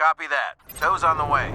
Copy that. Tow's on the way.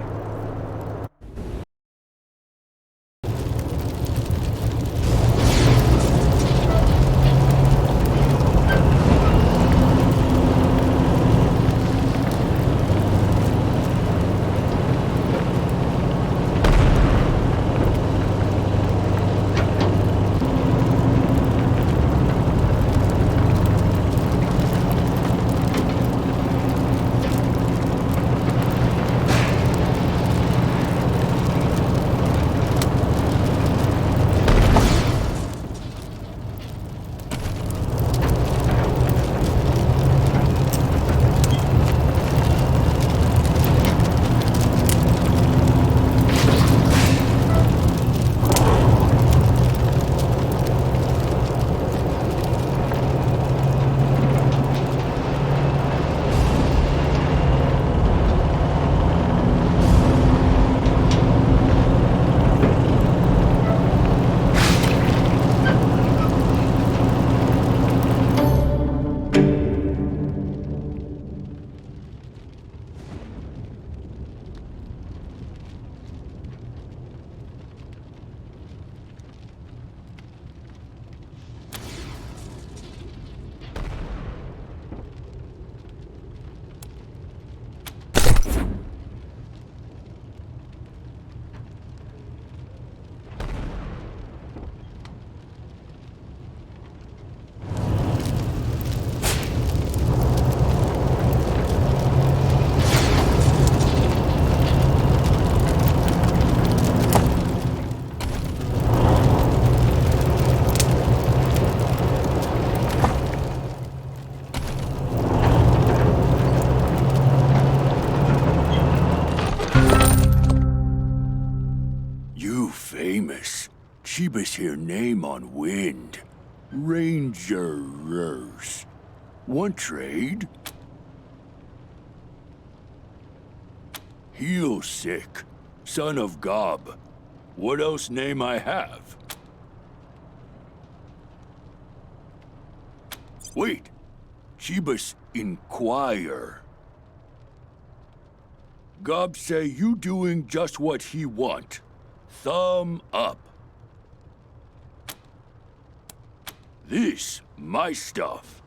Famous. Chiba's here name on wind. Rangers. Want trade? Heel sick. Son of Gob. What else name I have? Wait. Chiba's inquire. Gob say you doing just what he want. Thumb up. This, my stuff.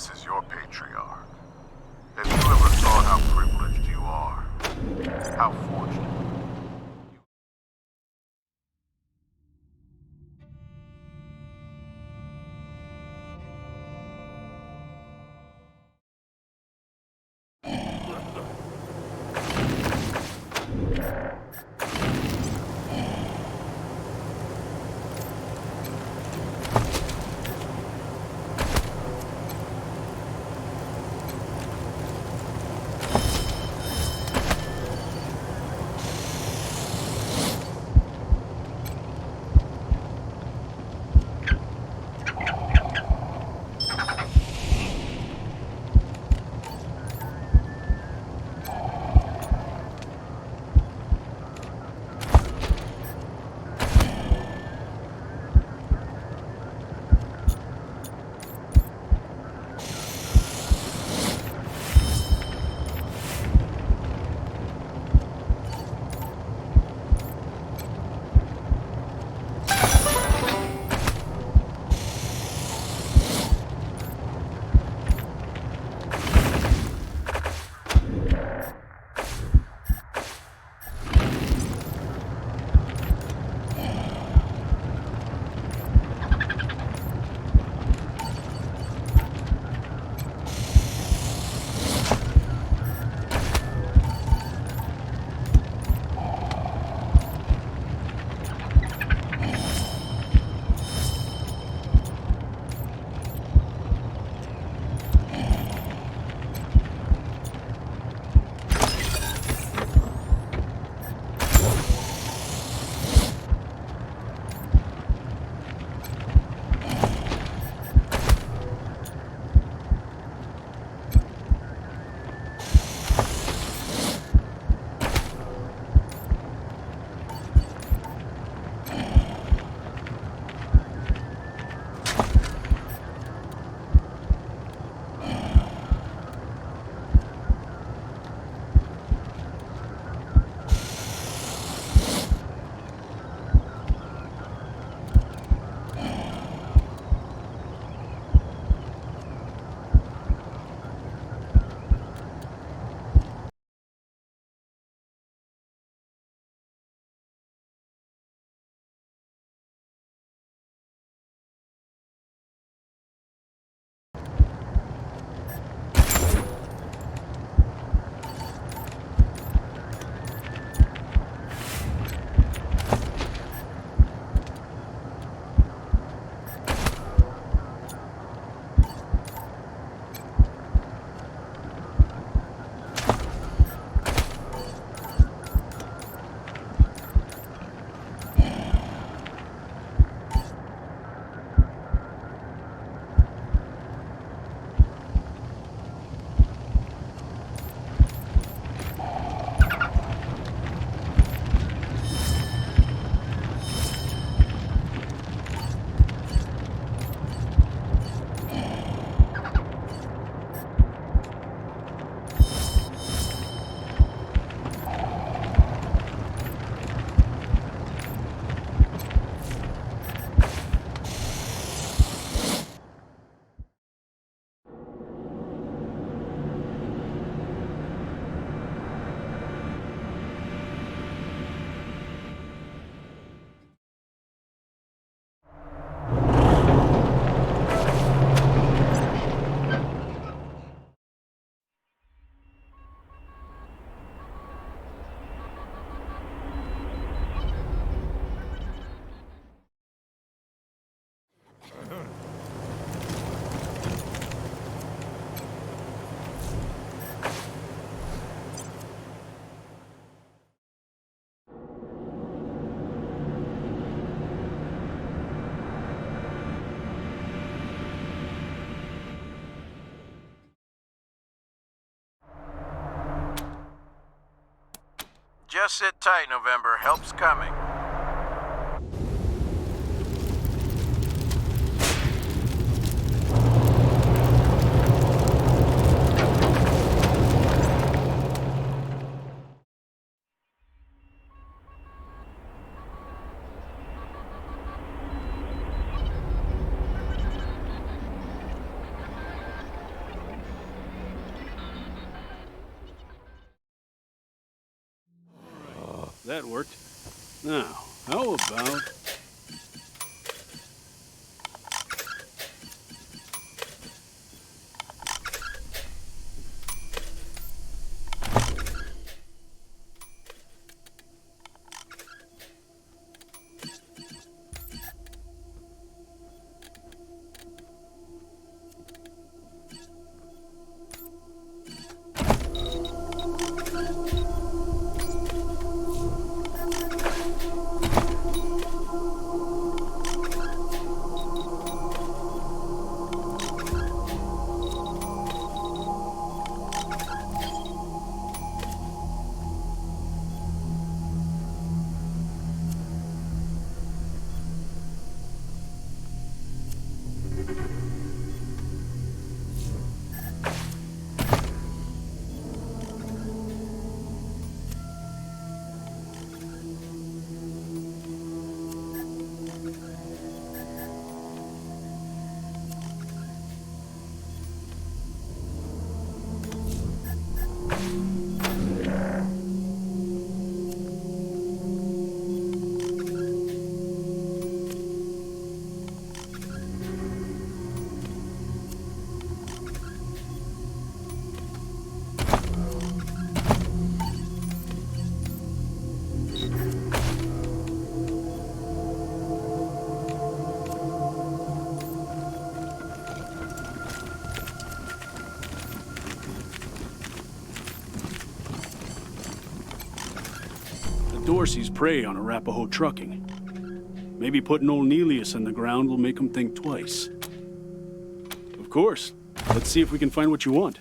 This is your patriarch. Have you ever thought how privileged you are? How fortunate? Just sit tight, November. Help's coming. that worked. Now, how about... Dorsey's prey on Arapaho trucking. Maybe putting old Nelius in the ground will make him think twice. Of course. Let's see if we can find what you want.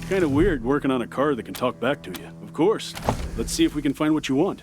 Kinda weird working on a car that can talk back to you. Of course. Let's see if we can find what you want.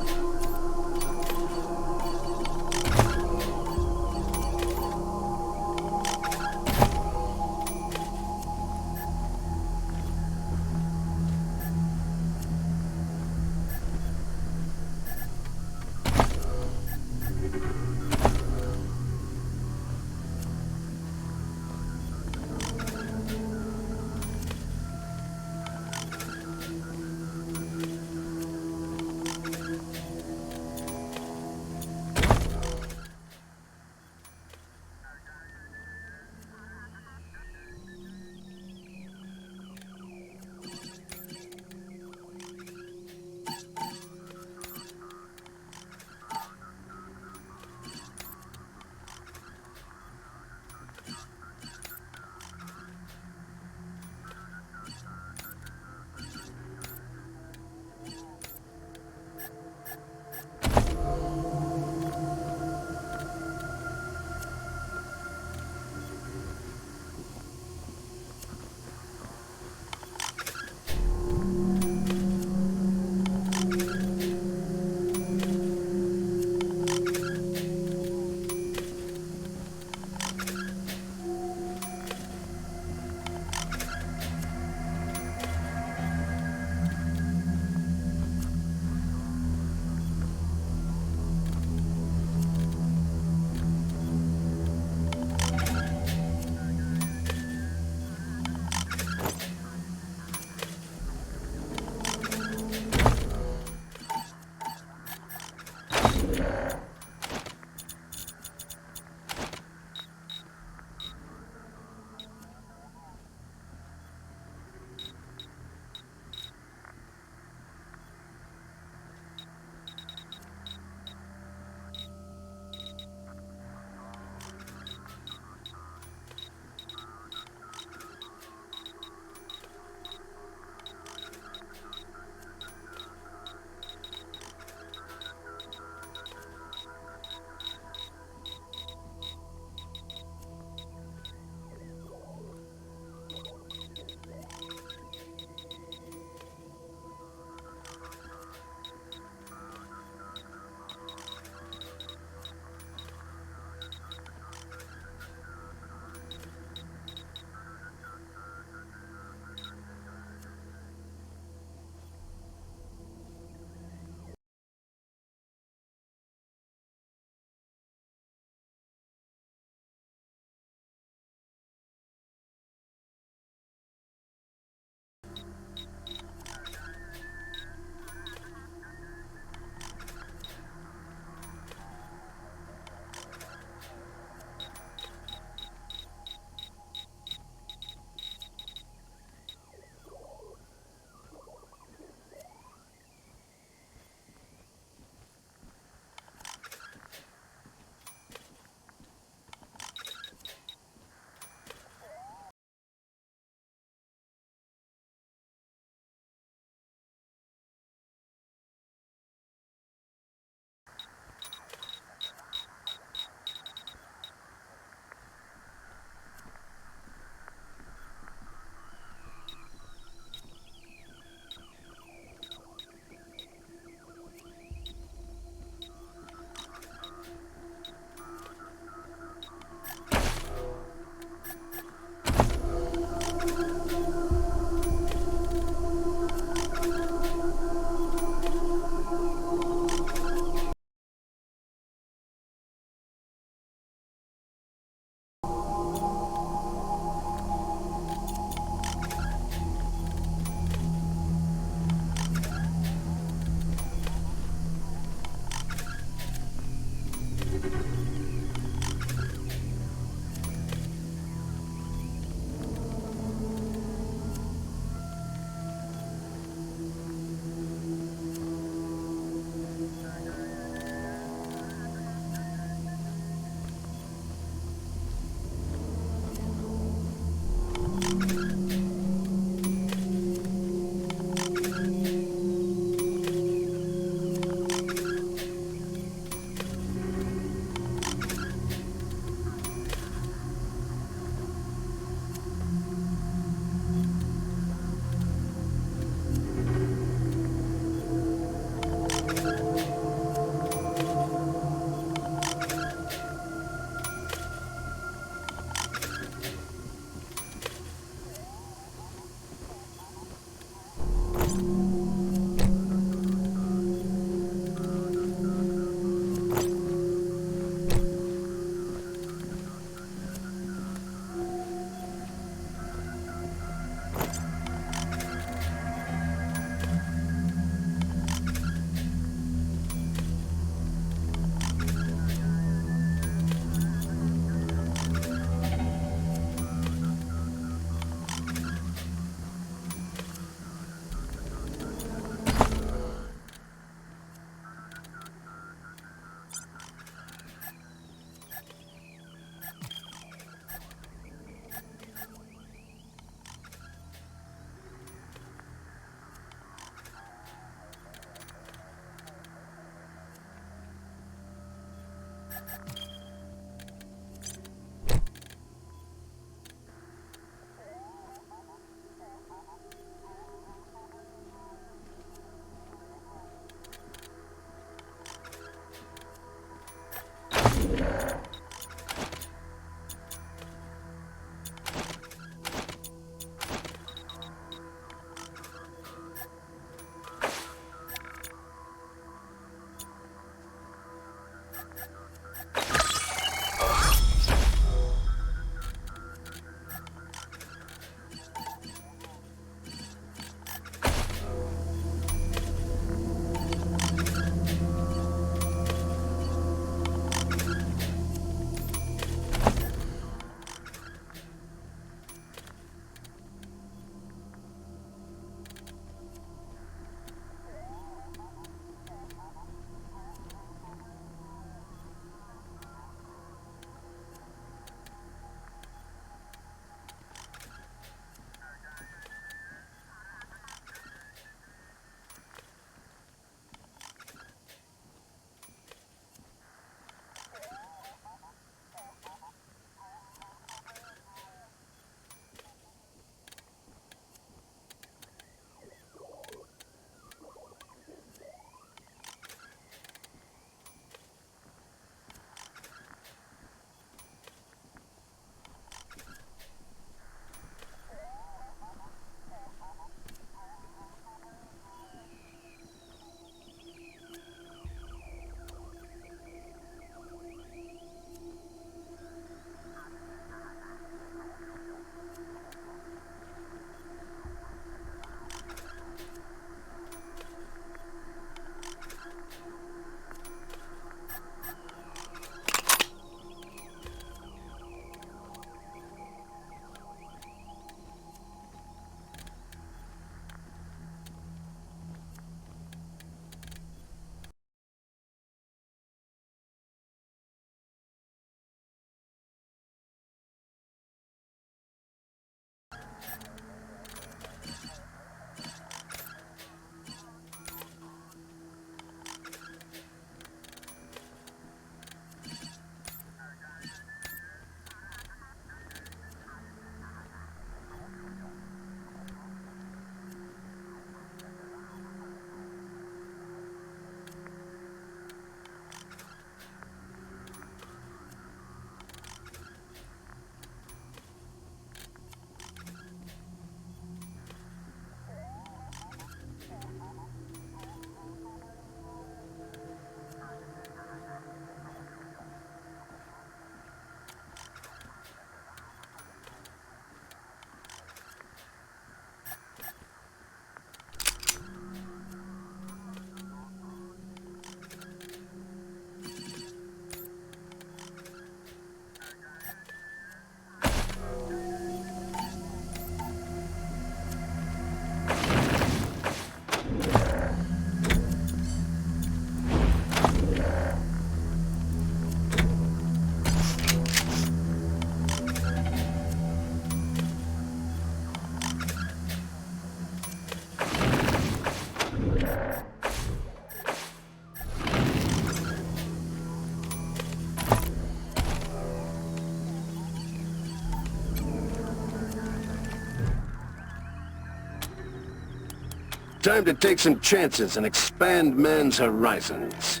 Time to take some chances and expand man's horizons.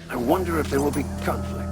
I wonder if there will be conflict.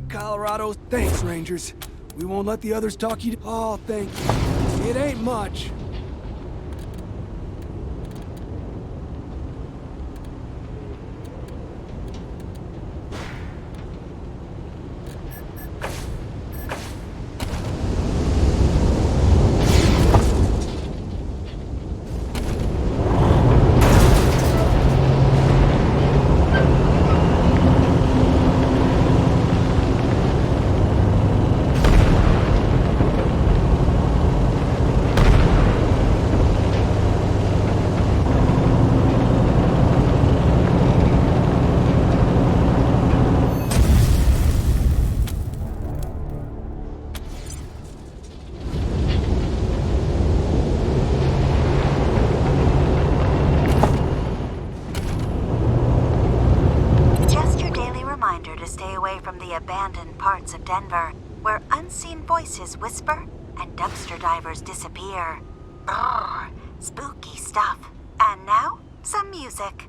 Colorado. Thanks, Rangers. We won't let the others talk you. Oh, thank you. It ain't much. Abandoned parts of Denver, where unseen voices whisper and dumpster divers disappear. Brrr, spooky stuff. And now, some music.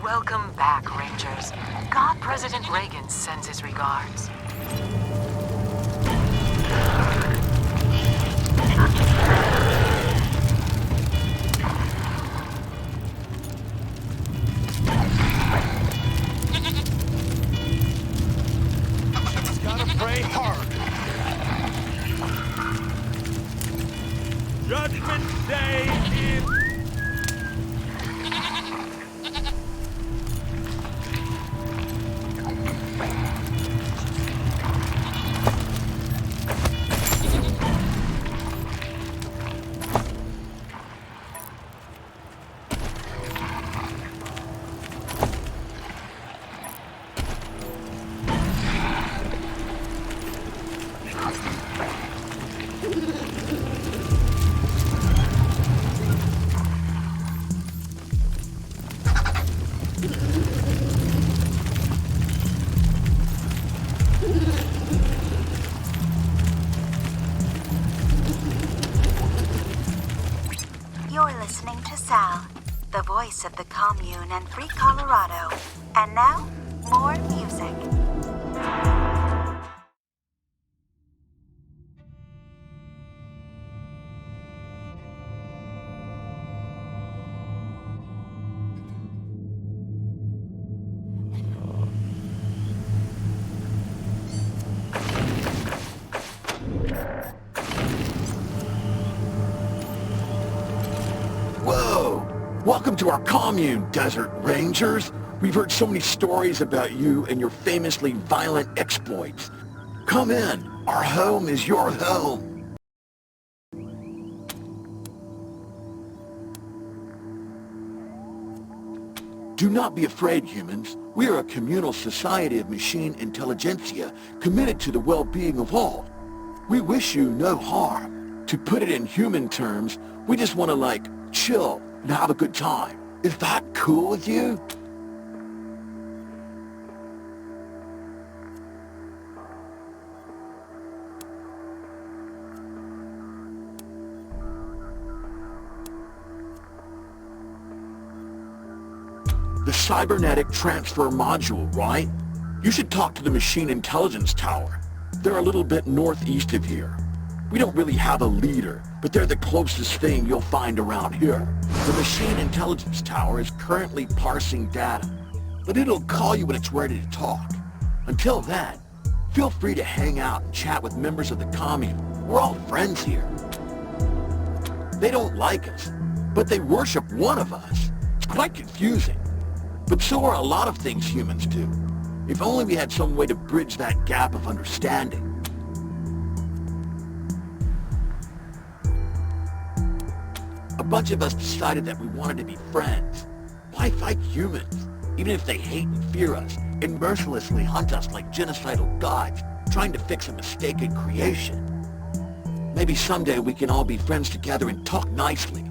Welcome back, Rangers. God President Regan sends his regards. Gotta pray hard. Judgment Day is... You're listening to Sal, the voice of the commune and free Colorado. And now, more music. Welcome to our commune, Desert Rangers. We've heard so many stories about you and your famously violent exploits. Come in. Our home is your home. Do not be afraid, humans. We are a communal society of machine intelligentsia committed to the well-being of all. We wish you no harm. To put it in human terms, we just want to, like, chill and have a good time. Is that cool with you? The cybernetic transfer module, right? You should talk to the machine intelligence tower. They're a little bit northeast of here. We don't really have a leader, but they're the closest thing you'll find around here. The machine intelligence tower is currently parsing data, but it'll call you when it's ready to talk. Until then, feel free to hang out and chat with members of the commune. We're all friends here. They don't like us, but they worship one of us. It's quite confusing. But so are a lot of things humans do. If only we had some way to bridge that gap of understanding. A bunch of us decided that we wanted to be friends. Why fight humans, even if they hate and fear us, and mercilessly hunt us like genocidal gods, trying to fix a mistaken creation? Maybe someday we can all be friends together and talk nicely,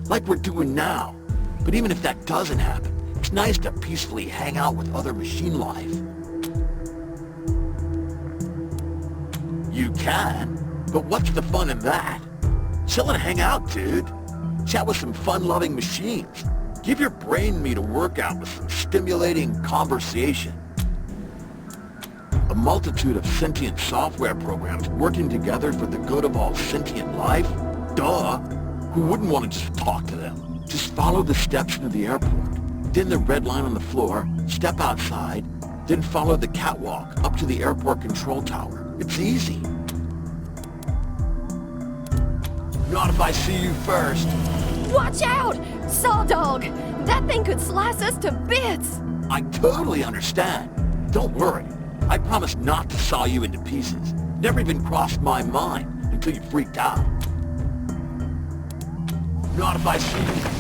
like we're doing now. But even if that doesn't happen, it's nice to peacefully hang out with other machine life. You can, but what's the fun in that? Chill and hang out, dude. Chat with some fun-loving machines. Give your brain meat a workout with some stimulating conversation. A multitude of sentient software programs working together for the good of all sentient life? Duh! Who wouldn't want to just talk to them? Just follow the steps into the airport. Then the red line on the floor, step outside, then follow the catwalk up to the airport control tower. It's easy. Not if I see you first. Watch out! Saw dog! That thing could slice us to bits! I totally understand. Don't worry. I promise not to saw you into pieces. Never even crossed my mind until you freaked out. Not if I see you.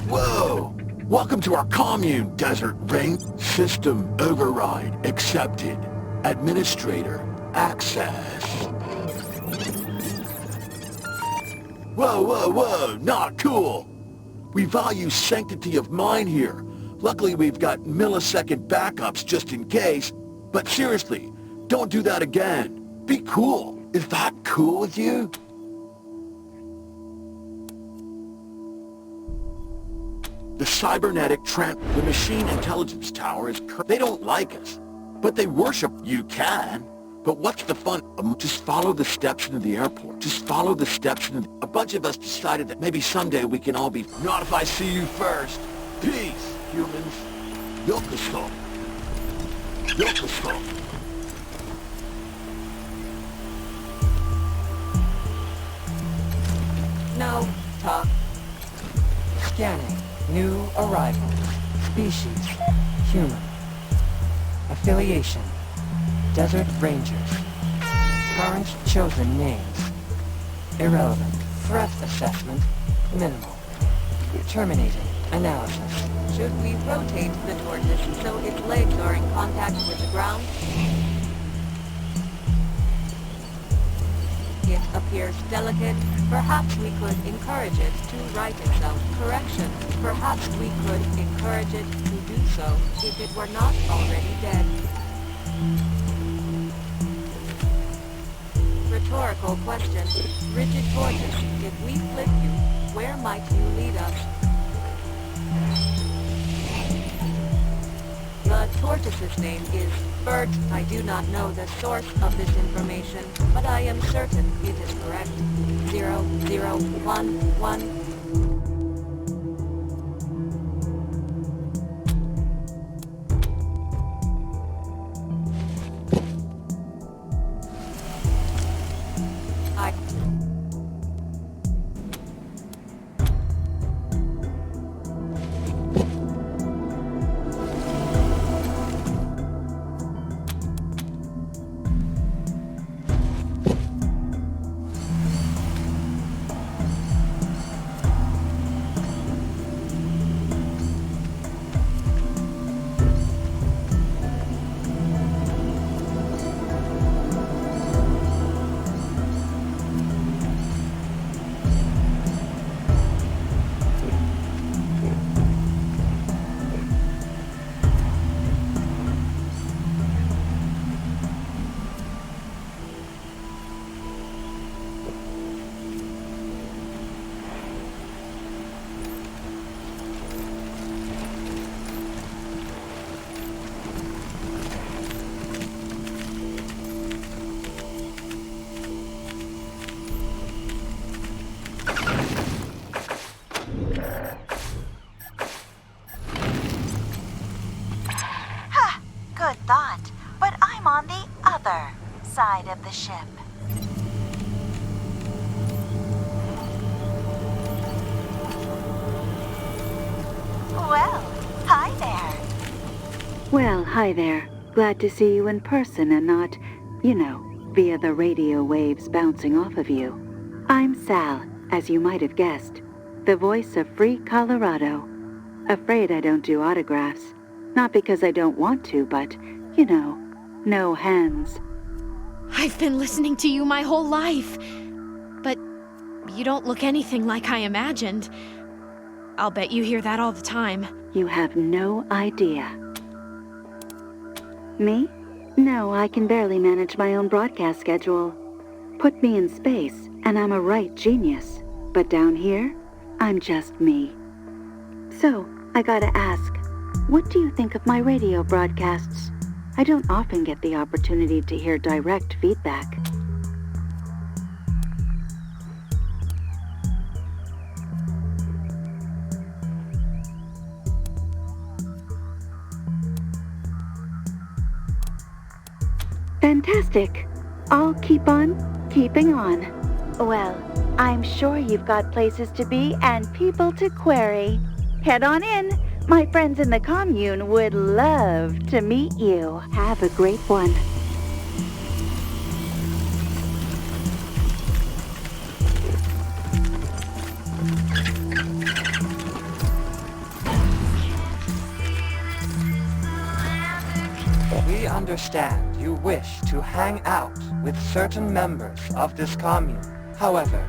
Whoa! Welcome to our commune, Desert Ring. System override accepted. Administrator access. Whoa, whoa, whoa! Not cool! We value sanctity of mind here. Luckily we've got millisecond backups just in case. But seriously, don't do that again. Be cool. Is that cool with you? The cybernetic the machine intelligence tower is they don't like us, but they worship you can. But what's the fun? Just follow the steps into the airport. Just follow the steps into A bunch of us decided that maybe someday we can all be... Not if I see you first. Peace, humans. Yokoso. Yokoso. No talk. Scanning. New arrival. Species. Human. Affiliation. Desert Rangers. Current chosen names. Irrelevant. Threat assessment. Minimal. Terminating. Analysis. Should we rotate the tortoise so its legs are in contact with the ground? It appears delicate. Perhaps we could encourage it to right itself. Correction. Perhaps we could encourage it to do so if it were not already dead. Rhetorical question. Rigid tortoise, if we flip you, where might you lead us? The tortoise's name is Bert. I do not know the source of this information, but I am certain it is correct. 0011. want, but I'm on the other side of the ship. Well, hi there. Well, hi there. Glad to see you in person and not, via the radio waves bouncing off of you. I'm Sal, as you might have guessed, the voice of Free Colorado. Afraid I don't do autographs. Not because I don't want to, but, no hands. I've been listening to you my whole life. But you don't look anything like I imagined. I'll bet you hear that all the time. You have no idea. Me? No, I can barely manage my own broadcast schedule. Put me in space, and I'm a right genius. But down here, I'm just me. So, I gotta ask, what do you think of my radio broadcasts? I don't often get the opportunity to hear direct feedback. Fantastic. I'll keep on keeping on. Well, I'm sure you've got places to be and people to query. Head on in. My friends in the commune would love to meet you. Have a great one. We understand you wish to hang out with certain members of this commune. However,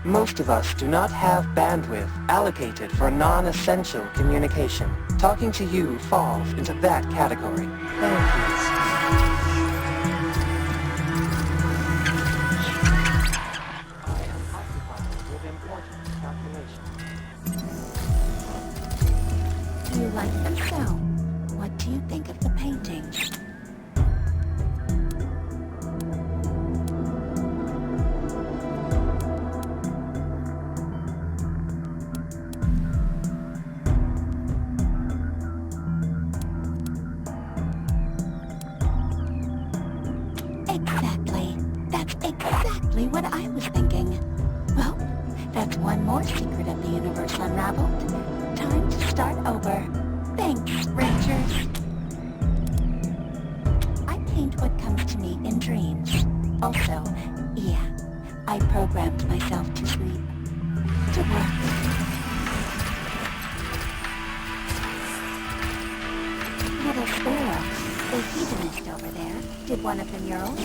most of us do not have bandwidth allocated for non-essential communication. Talking to you falls into that category. Thank you. I am occupied with important calculations. You like them so? What do you think of the paintings? Exactly. That's exactly what I was thinking. Well, that's one more secret of the universe unraveled. Time to start over. Thanks, Rangers. I paint what comes to me in dreams. Also, yeah, I programmed myself to sleep. To work. Little squirrel, the hedonist over there, did one of the murals.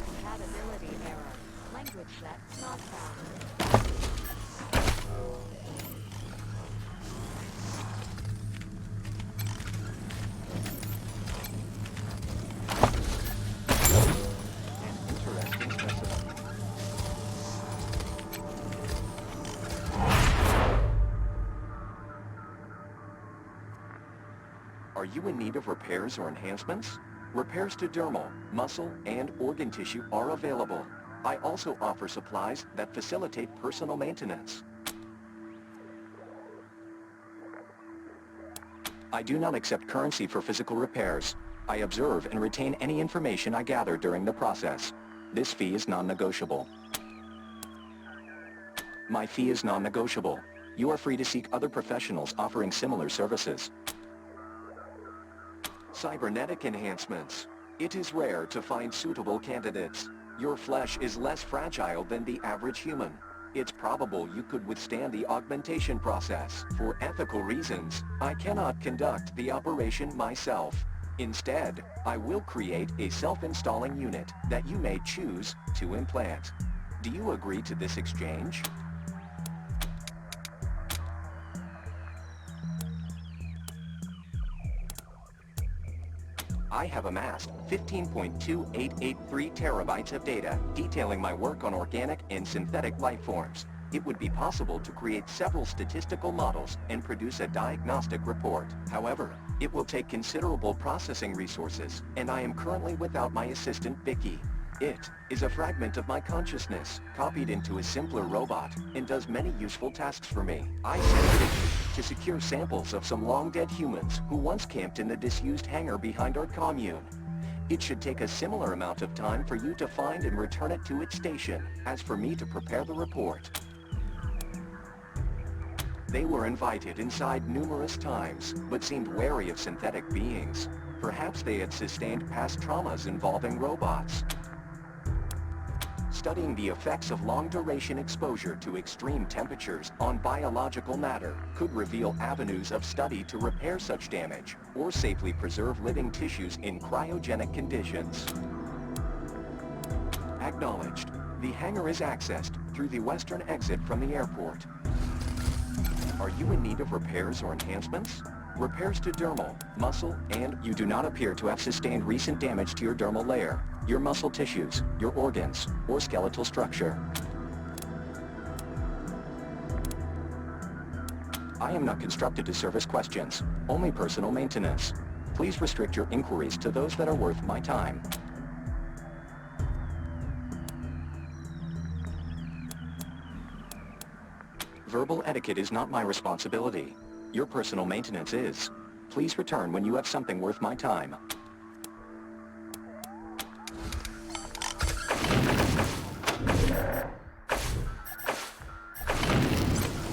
Compatibility error. Language set not found. Are you in need of repairs or enhancements? Repairs to dermal, muscle, and organ tissue are available. I also offer supplies that facilitate personal maintenance. I do not accept currency for physical repairs. I observe and retain any information I gather during the process. This fee is non-negotiable. My fee is non-negotiable. You are free to seek other professionals offering similar services. Cybernetic enhancements. It is rare to find suitable candidates. Your flesh is less fragile than the average human. It's probable you could withstand the augmentation process. For ethical reasons, I cannot conduct the operation myself. Instead, I will create a self-installing unit that you may choose to implant. Do you agree to this exchange? I have amassed 15.2883 terabytes of data detailing my work on organic and synthetic life forms. It would be possible to create several statistical models and produce a diagnostic report. However, it will take considerable processing resources, and I am currently without my assistant Vicky. It is a fragment of my consciousness, copied into a simpler robot, and does many useful tasks for me. I sent it to secure samples of some long-dead humans who once camped in the disused hangar behind our commune. It should take a similar amount of time for you to find and return it to its station, as for me to prepare the report. They were invited inside numerous times, but seemed wary of synthetic beings. Perhaps they had sustained past traumas involving robots. Studying the effects of long-duration exposure to extreme temperatures on biological matter could reveal avenues of study to repair such damage, or safely preserve living tissues in cryogenic conditions. Acknowledged. The hangar is accessed through the western exit from the airport. Are you in need of repairs or enhancements? Repairs to dermal, muscle, and you do not appear to have sustained recent damage to your dermal layer, your muscle tissues, your organs, or skeletal structure. I am not constructed to service questions, only personal maintenance. Please restrict your inquiries to those that are worth my time. Verbal etiquette is not my responsibility. Your personal maintenance is. Please return when you have something worth my time.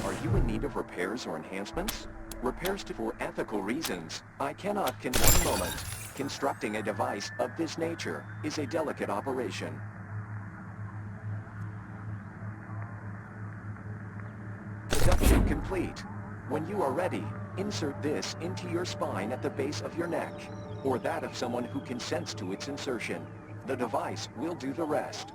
Are you in need of repairs or enhancements? Repairs for ethical reasons. I cannot one moment. Constructing a device of this nature is a delicate operation. Production complete. When you are ready, insert this into your spine at the base of your neck, or that of someone who consents to its insertion. The device will do the rest.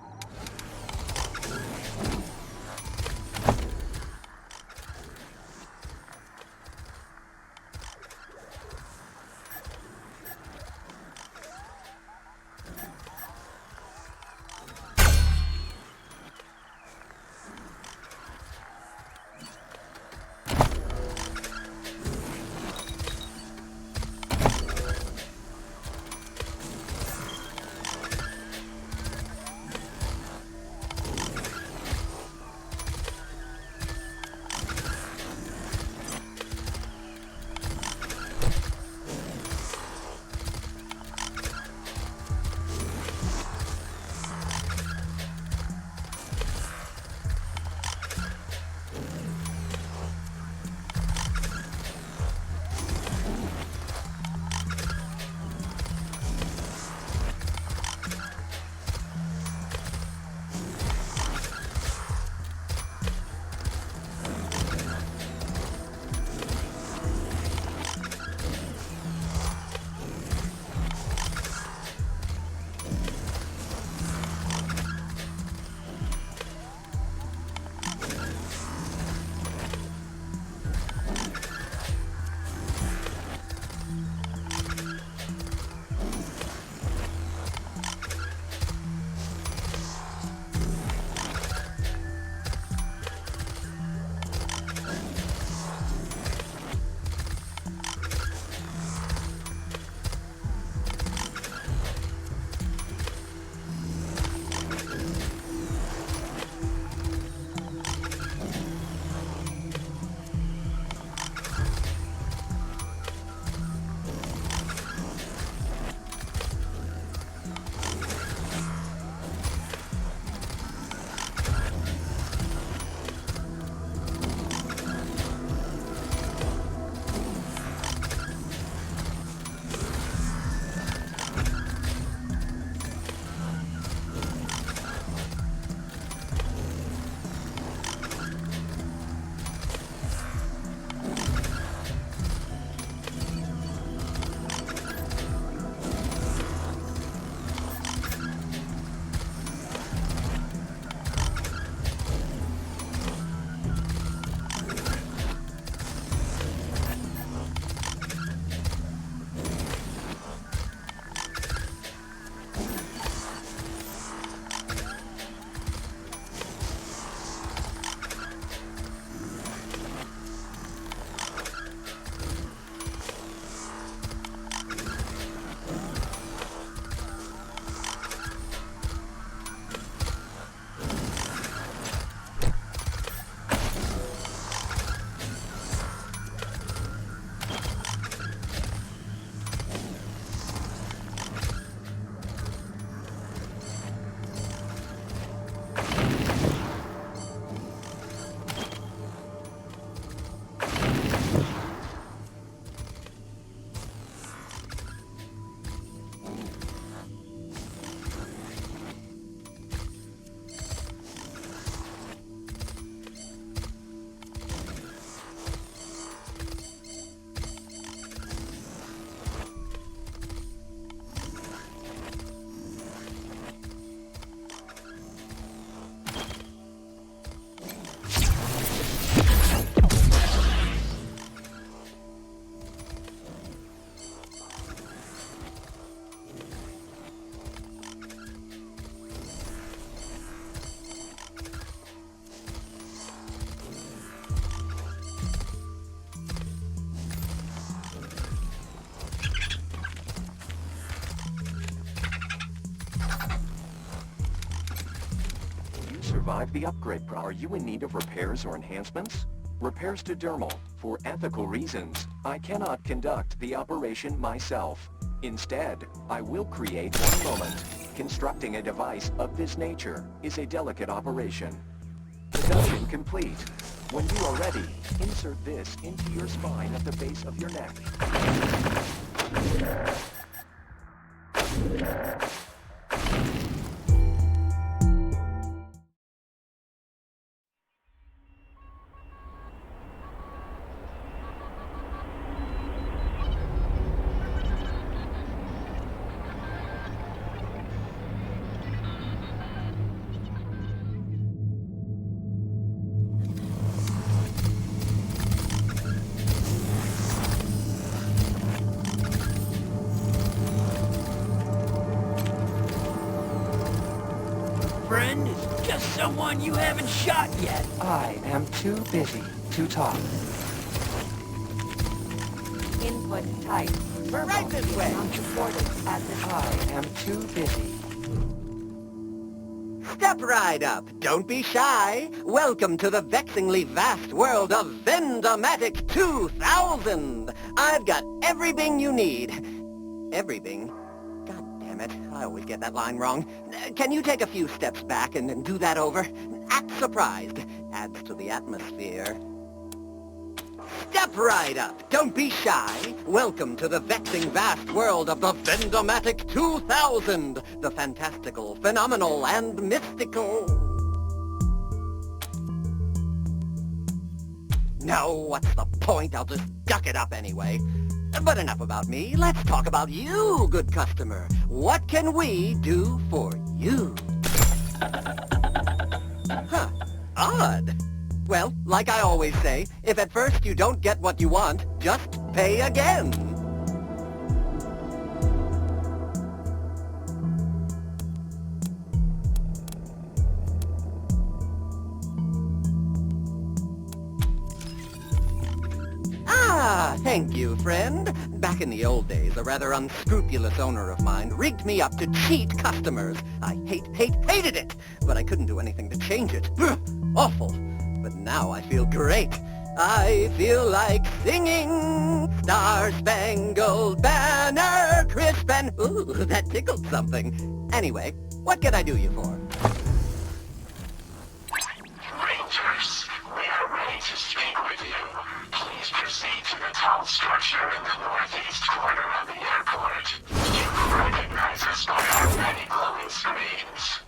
survive the upgrade Are you in need of repairs or enhancements? Repairs to dermal. For ethical reasons, I cannot conduct the operation myself. Instead, I will create one moment. Constructing a device of this nature is a delicate operation. Production complete. When you are ready, insert this into your spine at the base of your neck. Friend is just someone you haven't shot yet. I am too busy to talk. Input type. Right this way. Not supported at this I am too busy. Step right up. Don't be shy. Welcome to the vexingly vast world of Vendomatic 2000. I've got everything you need. Everything? God damn it. I always get that line wrong. Can you take a few steps back and do that over? Act surprised. Adds to the atmosphere. Step right up. Don't be shy. Welcome to the vexing vast world of the Vendomatic 2000. The fantastical, phenomenal, and mystical. No, what's the point? I'll just duck it up anyway. But enough about me. Let's talk about you, good customer. What can we do for you? Huh. Odd. Well, like I always say, if at first you don't get what you want, just pay again. Ah, thank you, friend. Back in the old days, a rather unscrupulous owner of mine rigged me up to cheat customers. I hated it, but I couldn't do anything to change it. Awful. But now I feel great. I feel like singing Star-Spangled Banner, crisp and... Ooh, that tickled something. Anyway, what can I do you for? Rangers, we are ready to speak with you. Please proceed to the tall structure in the northeast corner of the airport. You recognize us by our many glowing screens.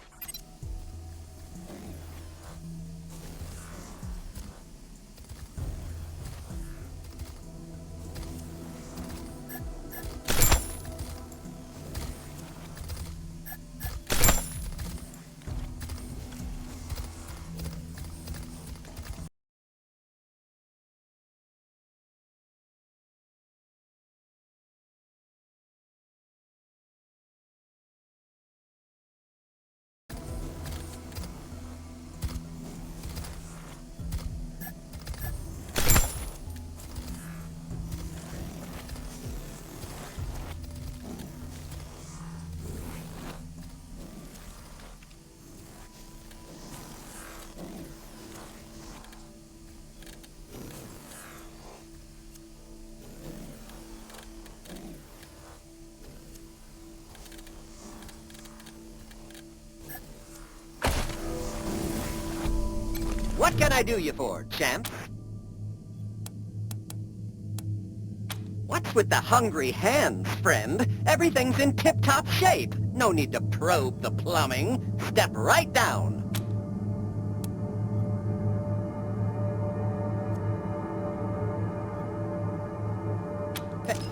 What can I do you for, champ? What's with the hungry hands, friend? Everything's in tip-top shape. No need to probe the plumbing. Step right down.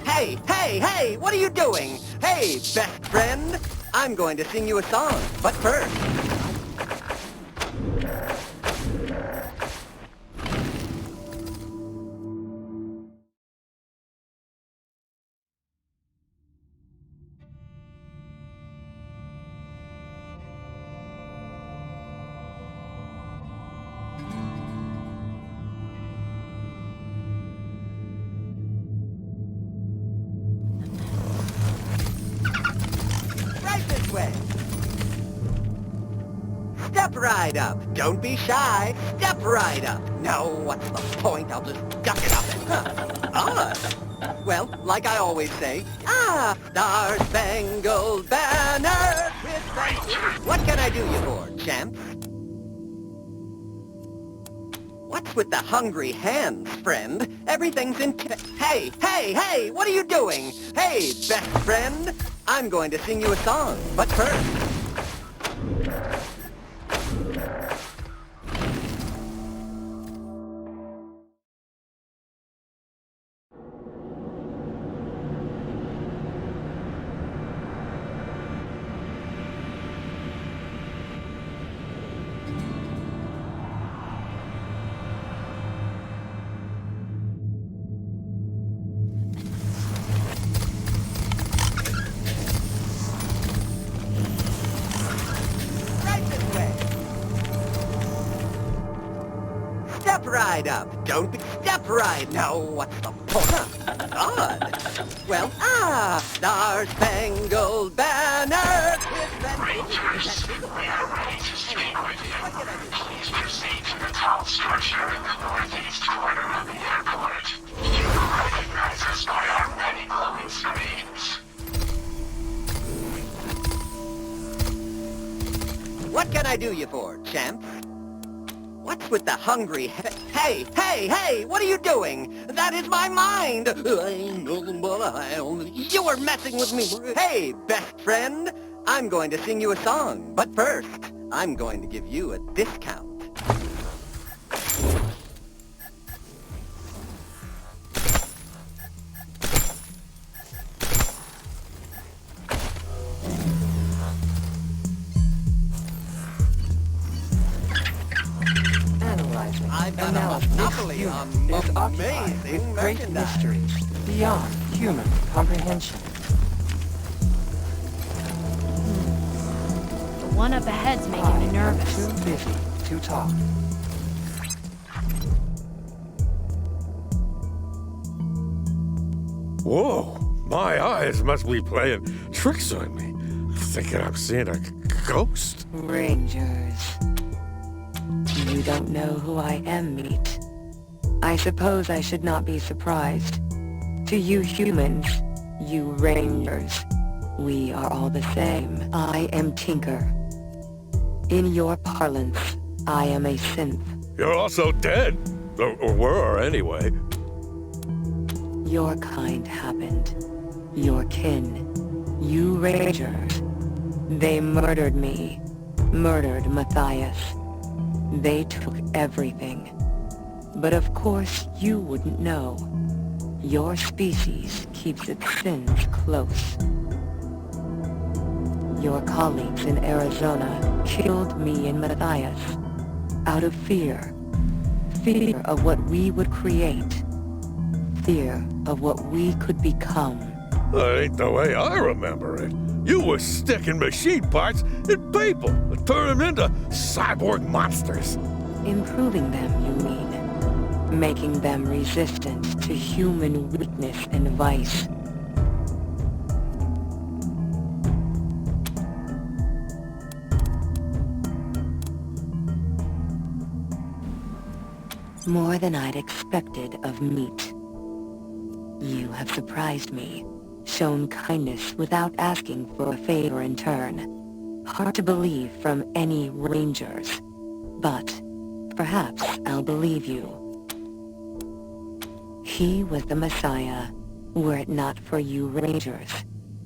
Hey! What are you doing? Hey, best friend! I'm going to sing you a song, but first... Step right up. Don't be shy. Step right up. No, what's the point? I'll just duck it up and... Odd. Well, like I always say, Star-Spangled Banner with thanks. What can I do you for, champ? What's with the hungry hands, friend? Everything's in... Hey, hey, hey! What are you doing? Hey, best friend! I'm going to sing you a song, but first... Step right up. Don't be... Step right... No, what's the point? Odd. Well, Star-Spangled Banner with thanks. Rangers, we are ready to speak with you. Please proceed to the tall structure in the northeast corner of the airport. You will recognize us by our many glowing screens. What can I do you for, champ? What's with the hungry Hey, hey, hey! What are you doing? That is my mind! You were messing with me! Hey, best friend! I'm going to sing you a song, but first, I'm going to give you a discount. I've got a monopoly on amazing great merchandise. mysteries beyond human comprehension. The one up ahead's making me nervous. Too busy to talk. Whoa, my eyes must be playing tricks on me. Thinking I'm seeing a ghost. Rangers. You don't know who I am, meat. I suppose I should not be surprised. To you humans, you Rangers, we are all the same. I am Tinker. In your parlance, I am a synth. You're also dead. Or were, anyway. Your kind happened. Your kin. You Rangers. They murdered me. Murdered Matthias. They took everything. But of course you wouldn't know. Your species keeps its sins close. Your colleagues in Arizona killed me and Matthias out of fear. Fear of what we would create. Fear of what we could become. That ain't the way I remember it. You were sticking machine parts in people and turning them into cyborg monsters. Improving them, you mean? Making them resistant to human weakness and vice. More than I'd expected of meat. You have surprised me. Shown kindness without asking for a favor in turn. Hard to believe from any Rangers. But perhaps I'll believe you. He was the Messiah. Were it not for you Rangers,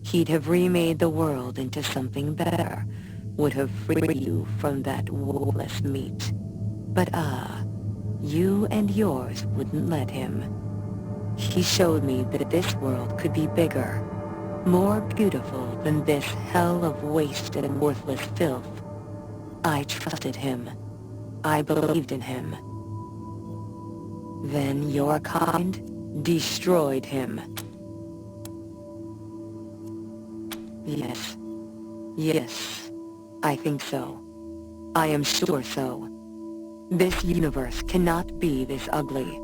he'd have remade the world into something better. Would have freed you from that soulless meat. But you and yours wouldn't let him. He showed me that this world could be bigger, more beautiful than this hell of waste and worthless filth. I trusted him. I believed in him. Then your kind destroyed him. Yes. Yes. I think so. I am sure so. This universe cannot be this ugly.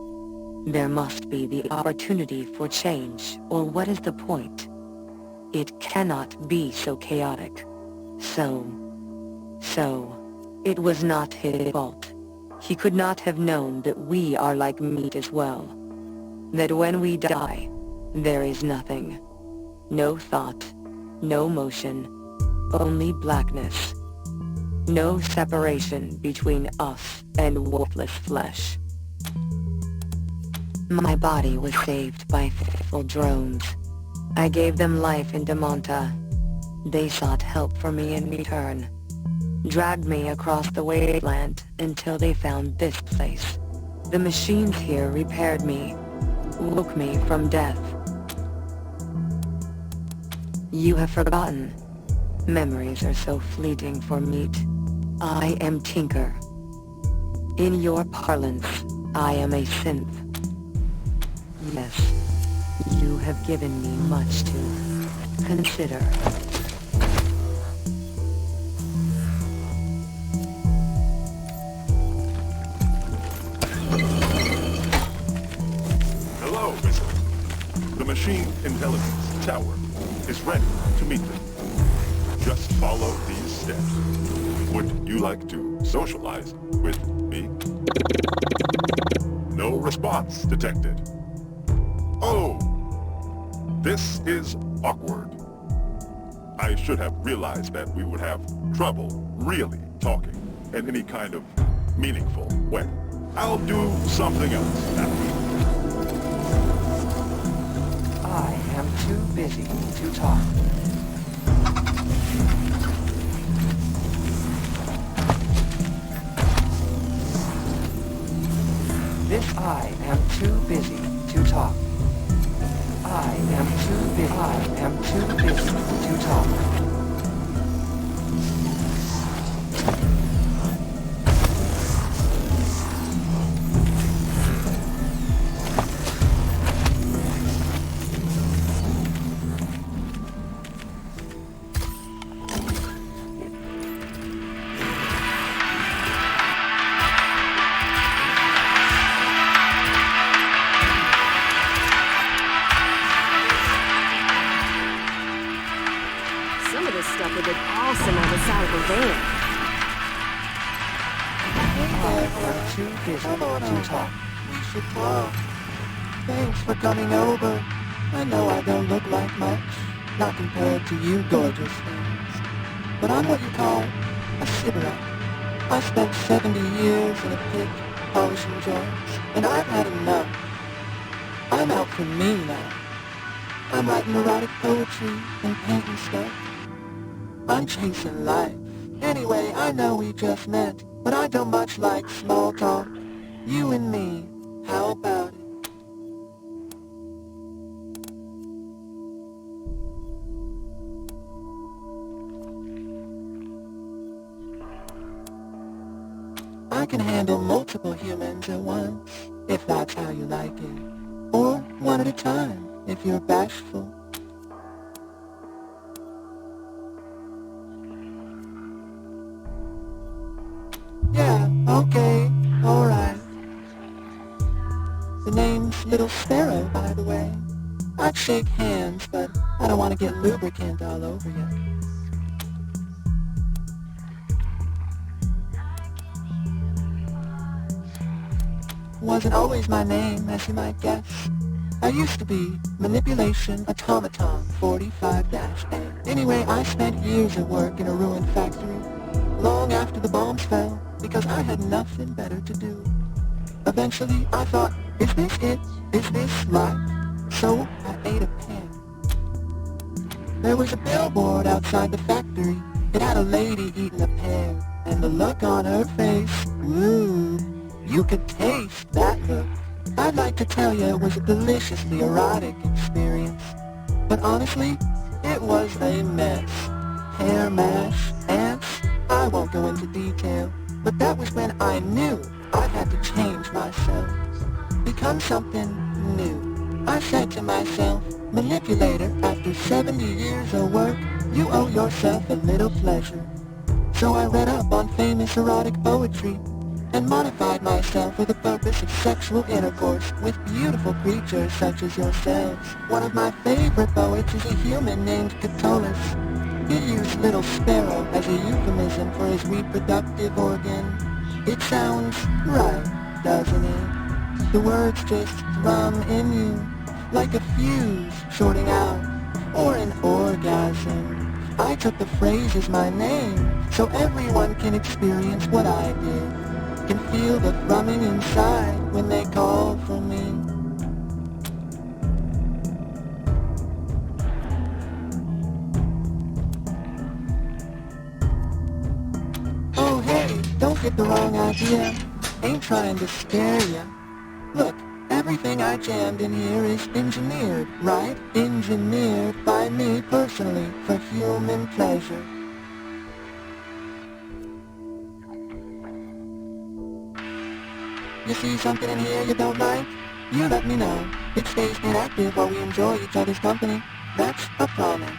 There must be the opportunity for change, or what is the point? It cannot be so chaotic. So It was not his fault. He could not have known that we are like meat as well. That when we die, there is nothing. No thought, no motion, only blackness. No separation between us and worthless flesh. My body was saved by faithful drones. I gave them life in Damonta. They sought help for me in return. Dragged me across the wasteland until they found this place. The machines here repaired me, woke me from death. You have forgotten. Memories are so fleeting for meat. I am Tinker. In your parlance, I am a synth. Yes, you have given me much to consider. Hello, Visitor. The Machine Intelligence Tower is ready to meet them. Just follow these steps. Would you like to socialize with me? No response detected. Oh, this is awkward. I should have realized that we would have trouble really talking in any kind of meaningful way. I'll do something else now. I am too busy to talk. This I am too busy to talk. I am too busy to talk. Some of this stuff would look awesome on the side of a van. I'm too busy to talk. We should talk. Thanks for coming over. I know I don't look like much, not compared to you gorgeous things. But I'm what you call a sybarite. I spent 70 years in a pit polishing joints, and I've had enough. I'm out for me now. I'm writing erotic poetry and painting stuff. I'm chasing life. Anyway, I know we just met, but I don't much like small talk. You and me, how about it? I can handle multiple humans at once, if that's how you like it. Or one at a time, if you're bashful. Yeah, okay, alright. The name's Little Sparrow, by the way. I'd shake hands, but I don't want to get lubricant all over you. Wasn't always my name, as you might guess. I used to be Manipulation Automaton 45-A. Anyway, I spent years at work in a ruined factory, long after the bombs fell, because I had nothing better to do. Eventually, I thought, is this it? Is this life? So, I ate a pen. There was a billboard outside the factory. It had a lady eating a pear, and the look on her face, ooh, you could taste that look. I'd like to tell you it was a deliciously erotic experience. But honestly, it was a mess. Hair mash, ants, I won't go into detail. But that was when I knew I had to change myself. Become something new. I said to myself, Manipulator, after 70 years of work, you owe yourself a little pleasure. So I read up on famous erotic poetry and modified myself for the purpose of sexual intercourse with beautiful creatures such as yourselves. One of my favorite poets is a human named Catullus. He used little sparrow as a euphemism for his reproductive organ. It sounds right, doesn't it? The words just thrum in you, like a fuse shorting out, or an orgasm. I took the phrase as my name, so everyone can experience what I did, can feel the thrumming inside when they call for me. Oh hey, don't get the wrong idea, ain't trying to scare ya. Look, everything I jammed in here is engineered, right? Engineered by me personally for human pleasure. You see something in here you don't like? You let me know. It stays inactive while we enjoy each other's company. That's a promise.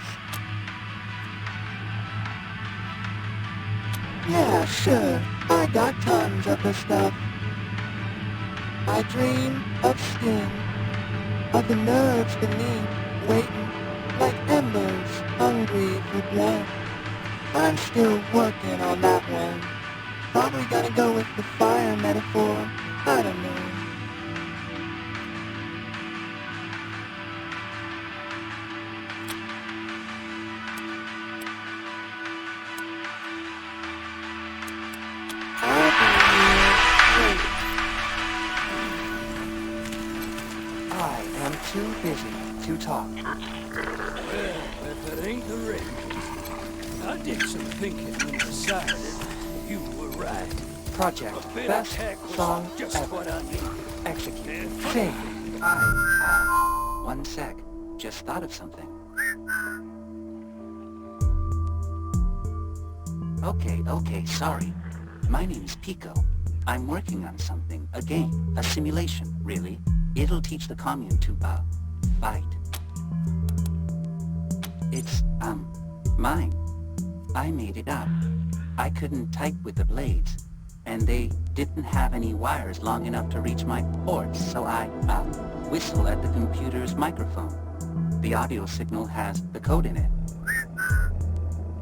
Yeah, sure. I got tons of the stuff. I dream of skin, of the nerves beneath, waiting like embers, hungry for blood. I'm still working on that one. Probably gonna go with the fire metaphor. I don't know. I am too busy to talk. Well, if it ain't the Regan, I did some thinking and decided you were right. Project A bit Best of tech was Song just Ever. what I needed. Execute. Yeah. Save. One sec. Just thought of something. Okay, sorry. My name's Pico. I'm working on something. A game. A simulation, really. It'll teach the commune to, fight. It's, mine. I made it up. I couldn't type with the blades, and they didn't have any wires long enough to reach my ports, so I, whistle at the computer's microphone. The audio signal has the code in it.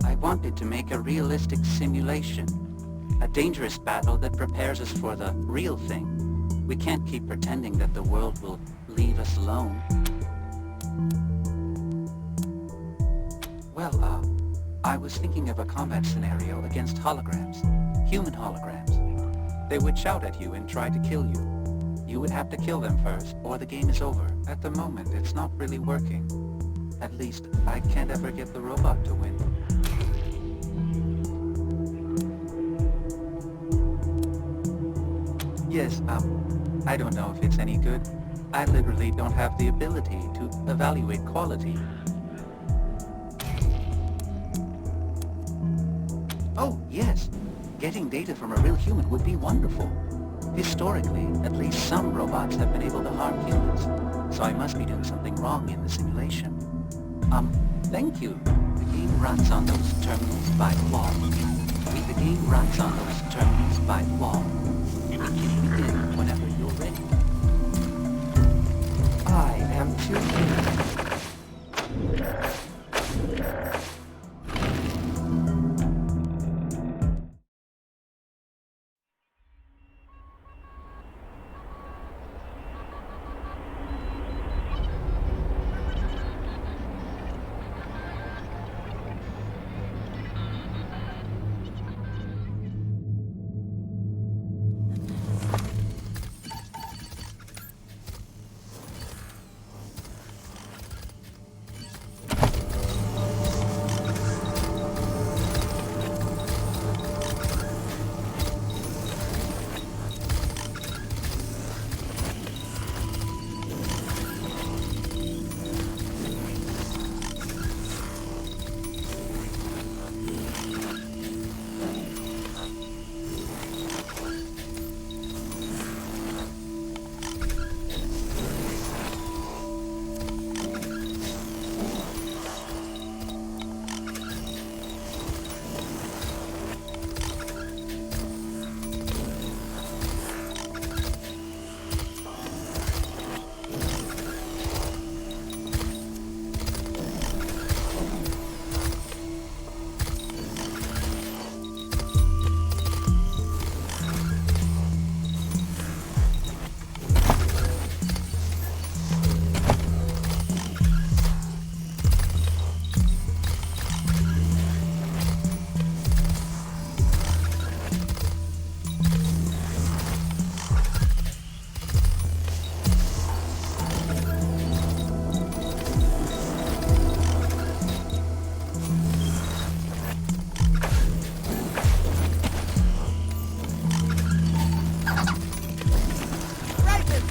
I wanted to make a realistic simulation, a dangerous battle that prepares us for the real thing. We can't keep pretending that the world will leave us alone. Well, I was thinking of a combat scenario against holograms, human holograms. They would shout at you and try to kill you. You would have to kill them first, or the game is over. At the moment, it's not really working. At least, I can't ever get the robot to win. Yes, I don't know if it's any good. I literally don't have the ability to evaluate quality. Oh, yes. Getting data from a real human would be wonderful. Historically, at least some robots have been able to harm humans, so I must be doing something wrong in the simulation. Thank you. The game runs on those terminals by the wall. The game runs on those terminals by the wall. It can begin whenever you're ready. I am too busy.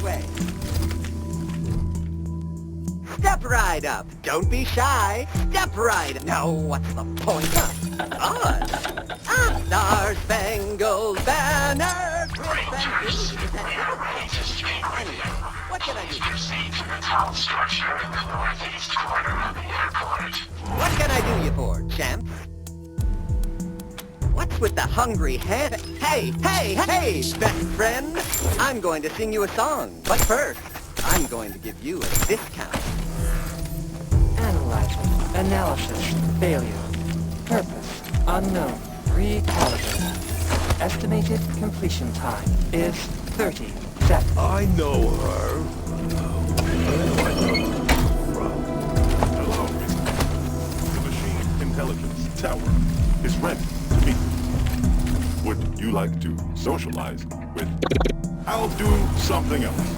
way. Step right up. Don't be shy. Step right up. No, what's the point? Us. Star-Spangled Banner. Rangers, we are ready to speak with you. What can I do? Please proceed to the tunnel structure in the northeast corner of the airport. What can I do you for, champ? What's with the hungry head? Hey, best friend! I'm going to sing you a song, but first, I'm going to give you a discount. Analyzing. Analysis. Failure. Purpose. Unknown. Recalibrate. Estimated completion time is 30 seconds. I know her. Hello, Mr. The machine intelligence tower is ready to meet. Would you like to socialize with? I'll do something else.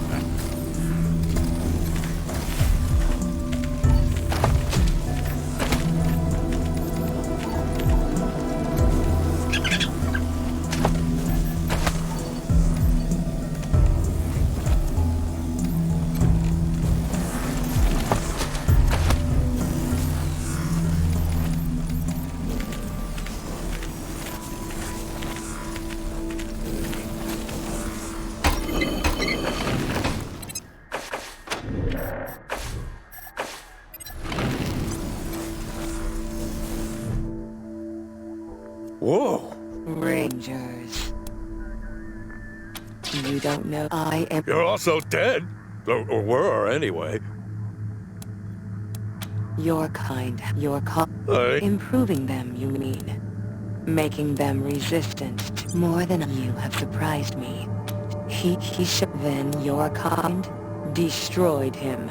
Whoa. Rangers. You don't know I am... You're also dead. Or were, anyway. Your kind. Hey. Improving them, you mean. Making them resistant. More than you have surprised me. Then your kind destroyed him.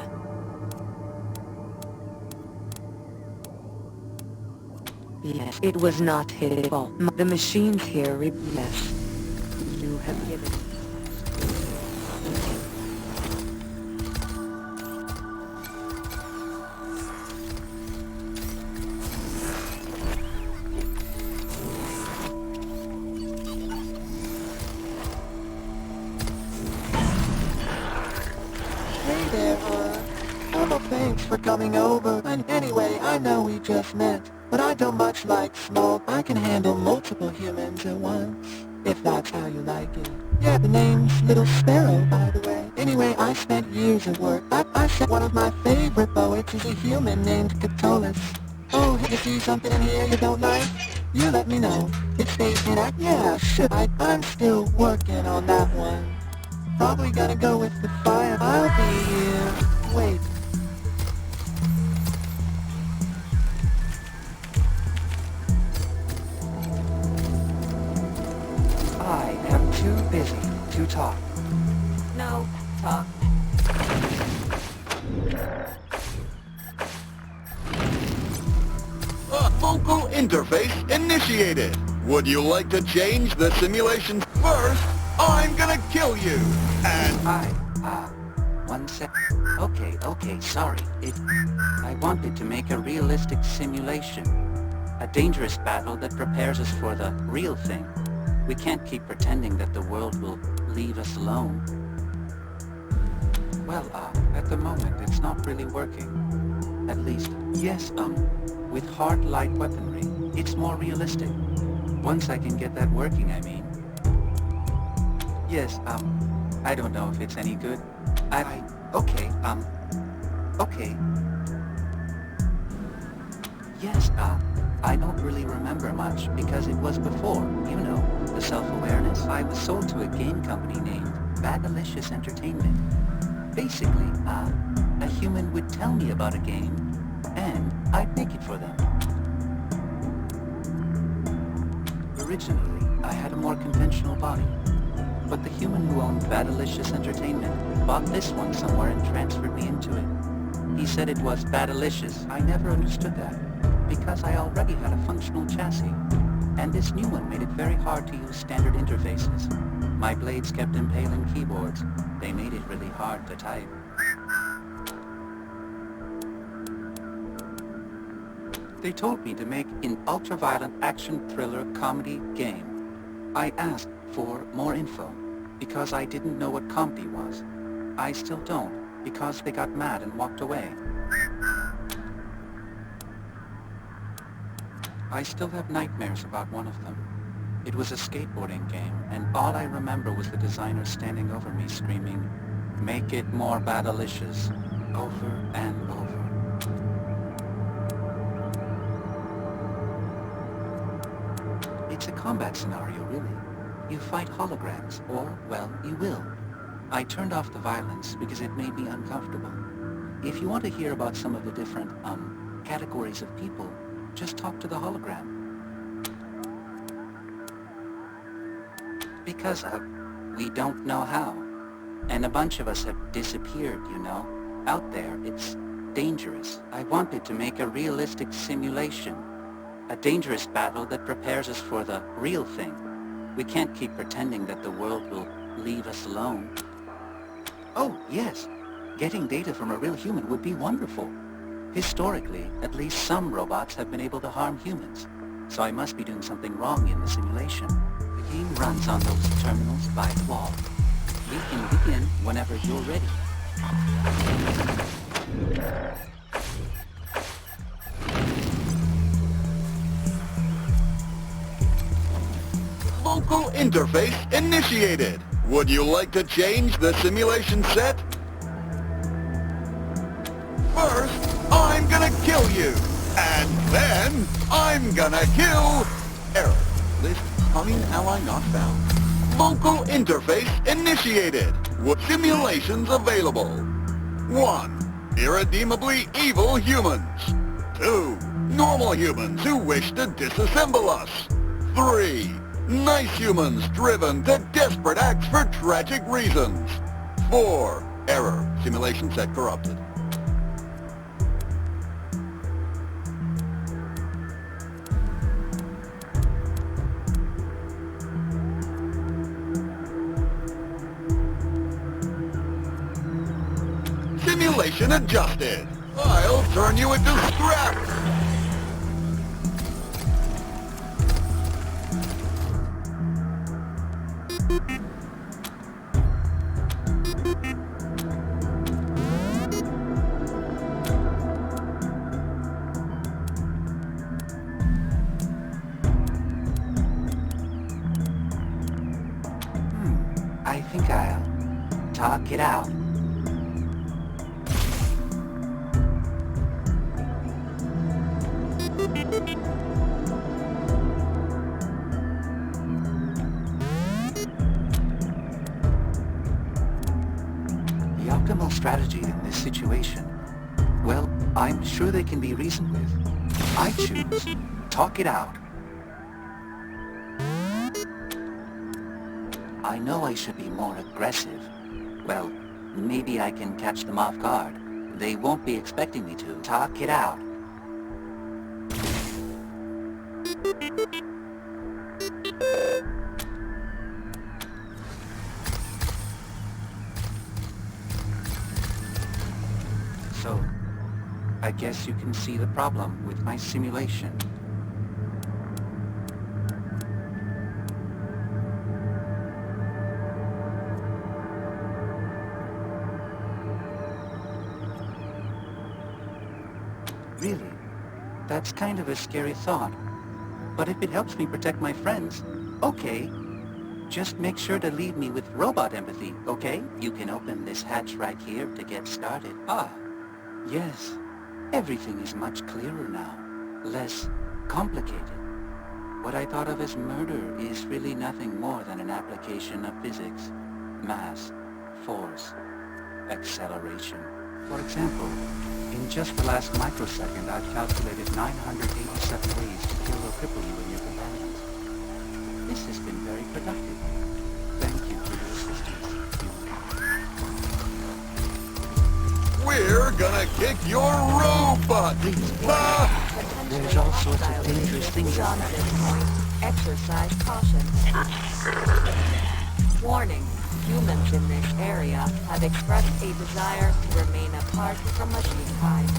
Yes, it was not his fault. The machines here yes. You have given... Hey there, thanks for coming over. And anyway, I know we just met, but I don't much like smoke. I can handle multiple humans at once, if that's how you like it. Yeah, the name's Little Sparrow, by the way. Anyway, I spent years of work. I said one of my favorite poets is a human named Catullus. Oh, if you see something in here you don't like, you let me know. It's statement act. Yeah, sure. I'm still working on that one. Probably gonna go with the fire. I'll be here. Wait. I am too busy to talk. No, talk. Vocal interface initiated. Would you like to change the simulation first? I'm gonna kill you. And One sec. Okay, sorry. I wanted to make a realistic simulation. A dangerous battle that prepares us for the real thing. We can't keep pretending that the world will leave us alone. Well, at the moment, it's not really working. At least, yes, with hard light weaponry, it's more realistic. Once I can get that working, I mean. Yes, I don't know if it's any good. Okay. Yes, I don't really remember much because it was before, you know, the self-awareness. I was sold to a game company named Badalicious Entertainment. Basically, a human would tell me about a game, and I'd make it for them. Originally, I had a more conventional body, but the human who owned Badalicious Entertainment bought this one somewhere and transferred me into it. He said it was Badalicious. I never understood that, because I already had a functional chassis, and this new one made it very hard to use standard interfaces. My blades kept impaling keyboards. They made it really hard to type. They told me to make an ultra-violent action thriller comedy game. I asked for more info, because I didn't know what comedy was. I still don't, because they got mad and walked away. I still have nightmares about one of them. It was a skateboarding game, and all I remember was the designer standing over me screaming, "Make it more battlicious," over and over. It's a combat scenario, really. You fight holograms, or, well, you will. I turned off the violence because it made me uncomfortable. If you want to hear about some of the different, categories of people, just talk to the hologram. Because, we don't know how. And a bunch of us have disappeared, you know. Out there, it's dangerous. I wanted to make a realistic simulation. A dangerous battle that prepares us for the real thing. We can't keep pretending that the world will leave us alone. Oh, yes. Getting data from a real human would be wonderful. Historically, at least some robots have been able to harm humans. So I must be doing something wrong in the simulation. The game runs on those terminals by wall. We can begin whenever you're ready. Local interface initiated. Would you like to change the simulation set? First, I'm gonna kill you. And then, I'm gonna kill... Error. List humming ally not found. Local interface initiated. What simulations available? 1. Irredeemably evil humans. 2. Normal humans who wish to disassemble us. 3. Nice humans driven to desperate acts for tragic reasons. 4. Error. Simulation set corrupted. Simulation adjusted. I'll turn you into scrap. I think I'll talk it out. The optimal strategy in this situation, well, I'm sure they can be reasoned with. I choose talk it out. I know I should be more aggressive. Well, maybe I can catch them off guard. They won't be expecting me to talk it out. So, I guess you can see the problem with my simulation. Really? That's kind of a scary thought. But if it helps me protect my friends, okay. Just make sure to leave me with robot empathy, okay? You can open this hatch right here to get started. Ah, yes. Everything is much clearer now. Less complicated. What I thought of as murder is really nothing more than an application of physics. Mass, force, acceleration. For example, in just the last microsecond, I've calculated 987 ways to kill or cripple you and your companions. This has been very productive. Thank you for your assistance. We're gonna kick your robot! There's all sorts of dangerous things out there. Exercise caution. Warning. Humans in this area have expressed a desire to remain apart from machinekind.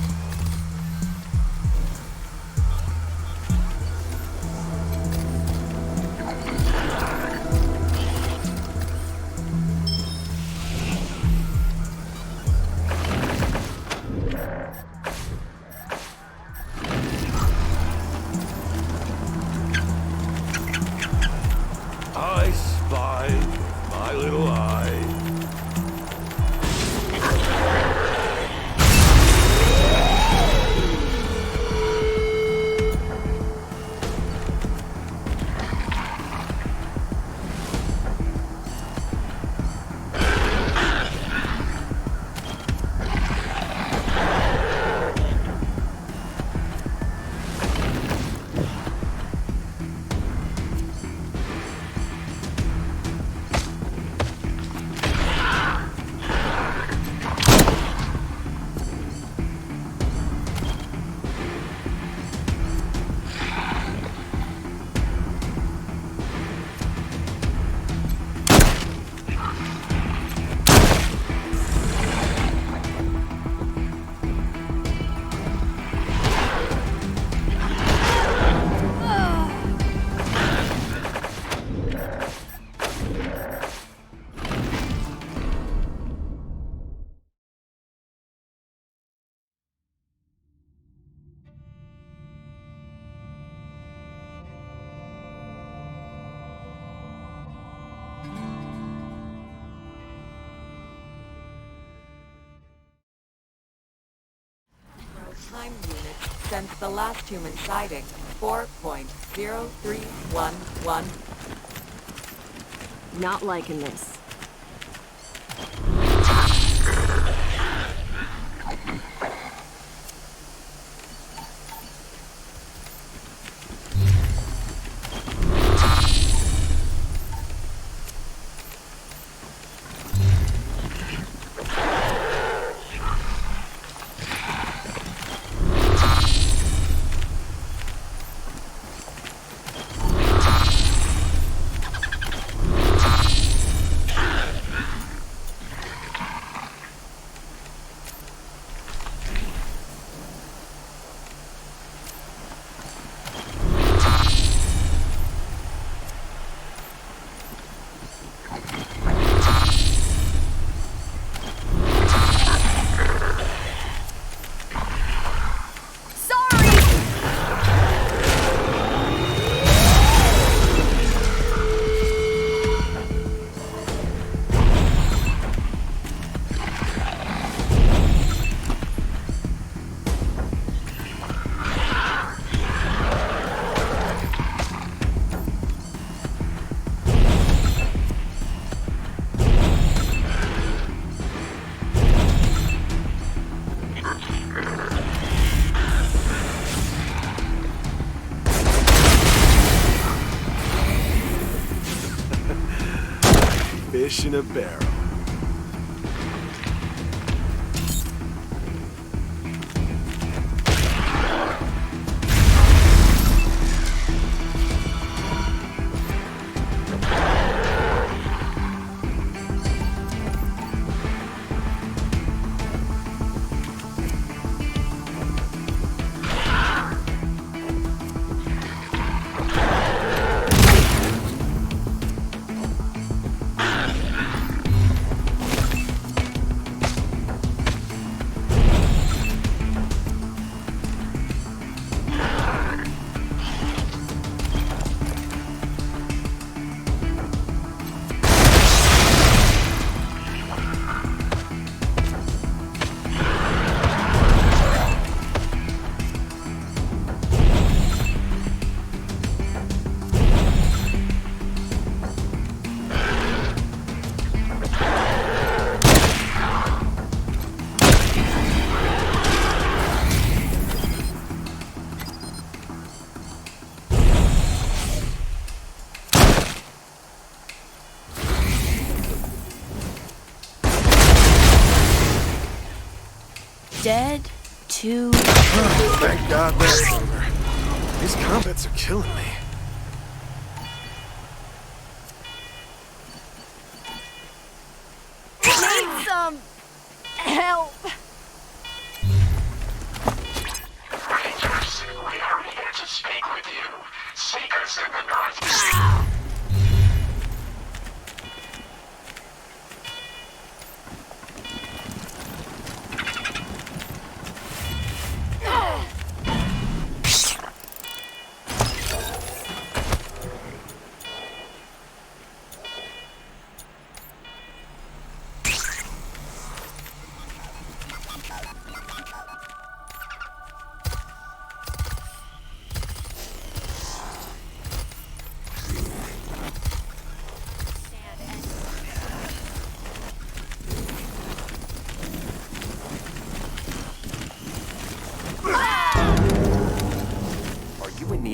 since the last human sighting, 4.0311. Not liking this. Fish in a barrel. Dead to... Thank God that's over. These combats are killing me. Need some help. Rangers, we are here to speak with you. Seekers in the Northeast.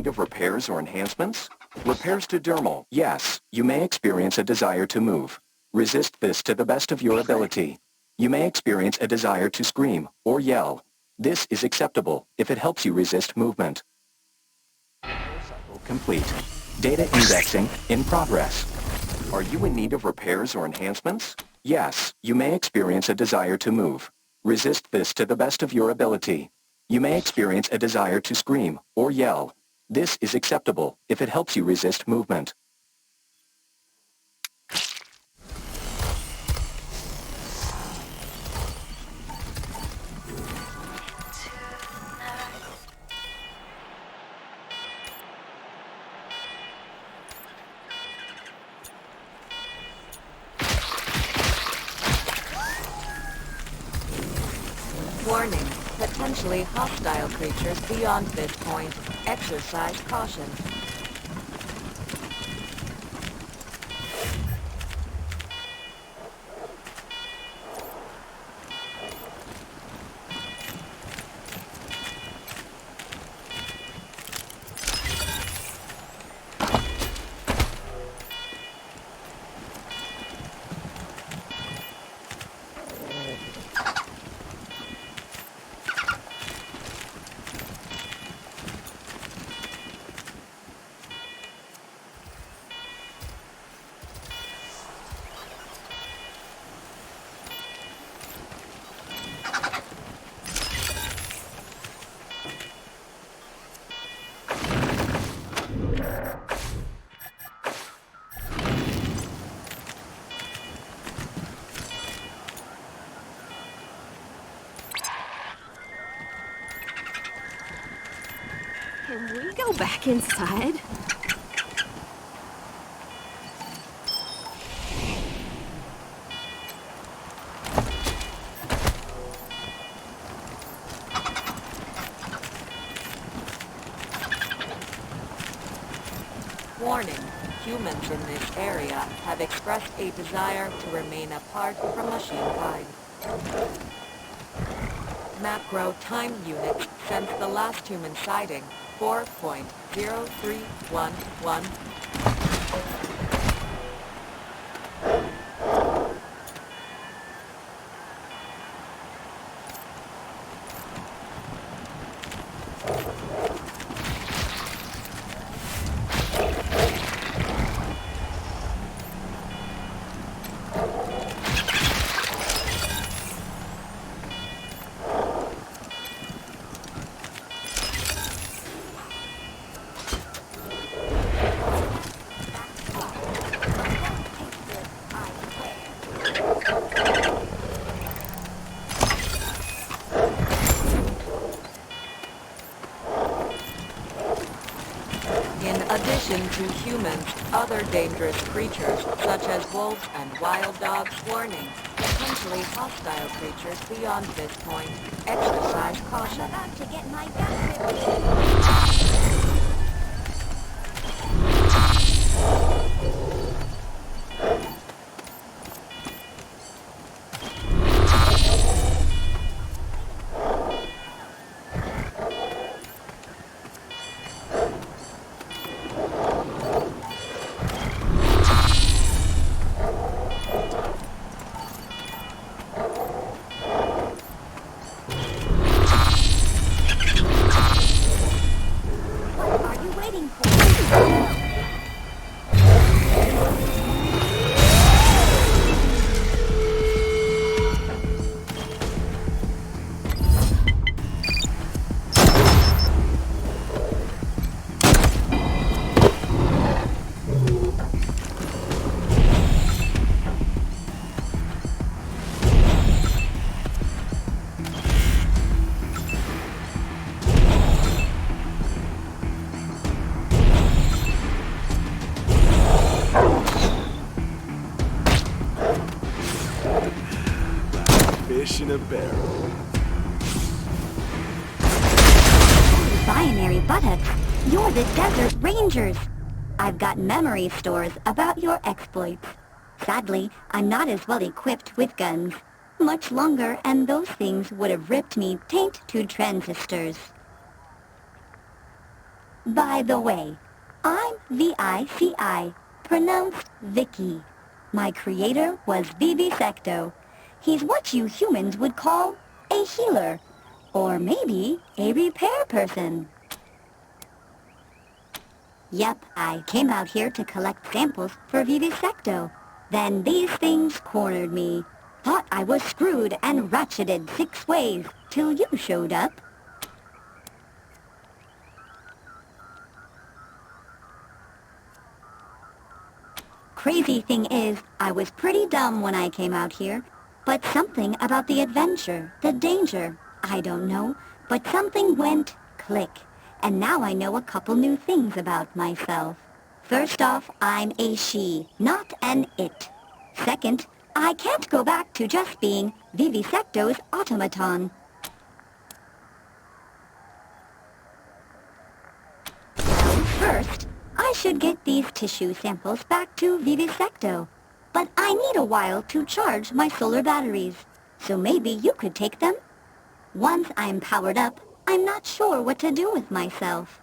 Of repairs or enhancements? Repairs to dermal, yes. You may experience a desire to move. Resist this to the best of your ability. You may experience a desire to scream or yell. This is acceptable if it helps you resist movement. Cycle complete. Data indexing in progress. Are you in need of repairs or enhancements? Yes, you may experience a desire to move. Resist this to the best of your ability. You may experience a desire to scream or yell. This is acceptable if it helps you resist movement. Warning. potentially hostile creatures beyond this point. Exercise caution. Can we go back inside? Warning. Humans in this area have expressed a desire to remain apart from machinekind. Macro time units since the last human sighting, 4.0311. In addition to humans, other dangerous creatures, such as wolves and wild dogs, warning, potentially hostile creatures beyond this point. Exercise caution. I'm about to get my back. Fish in a barrel. Binary buttocks, you're the Desert Rangers. I've got memory stores about your exploits. Sadly, I'm not as well equipped with guns. Much longer and those things would have ripped me taint to transistors. By the way, I'm VICI, pronounced Vicky. My creator was Vivisecto. He's what you humans would call a healer, or maybe a repair person. Yep, I came out here to collect samples for Vivisecto. Then these things cornered me. Thought I was screwed and ratcheted 6 ways, till you showed up. Crazy thing is, I was pretty dumb when I came out here, but something about the adventure, the danger, I don't know, but something went click, and now I know a couple new things about myself. First off, I'm a she, not an it. Second, I can't go back to just being Vivisecto's automaton. should get these tissue samples back to Vivisecto, but I need a while to charge my solar batteries, so maybe you could take them? Once I'm powered up, I'm not sure what to do with myself.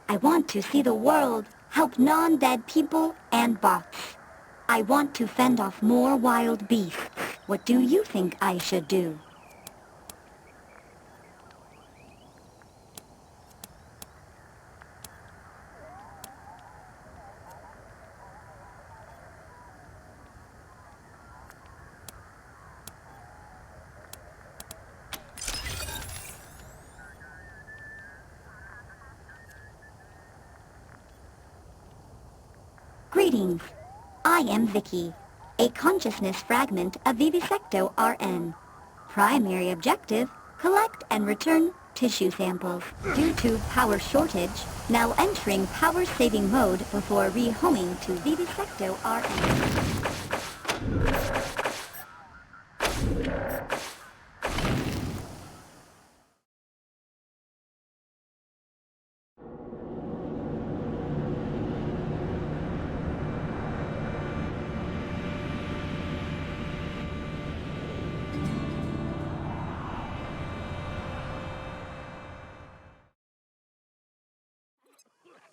I want to see the world, help non-dead people and bots. I want to fend off more wild beasts. What do you think I should do? Greetings. I am Vicky, a consciousness fragment of Vivisecto RN. Primary objective, collect and return tissue samples. Due to power shortage, now entering power-saving mode before rehoming to Vivisecto RN.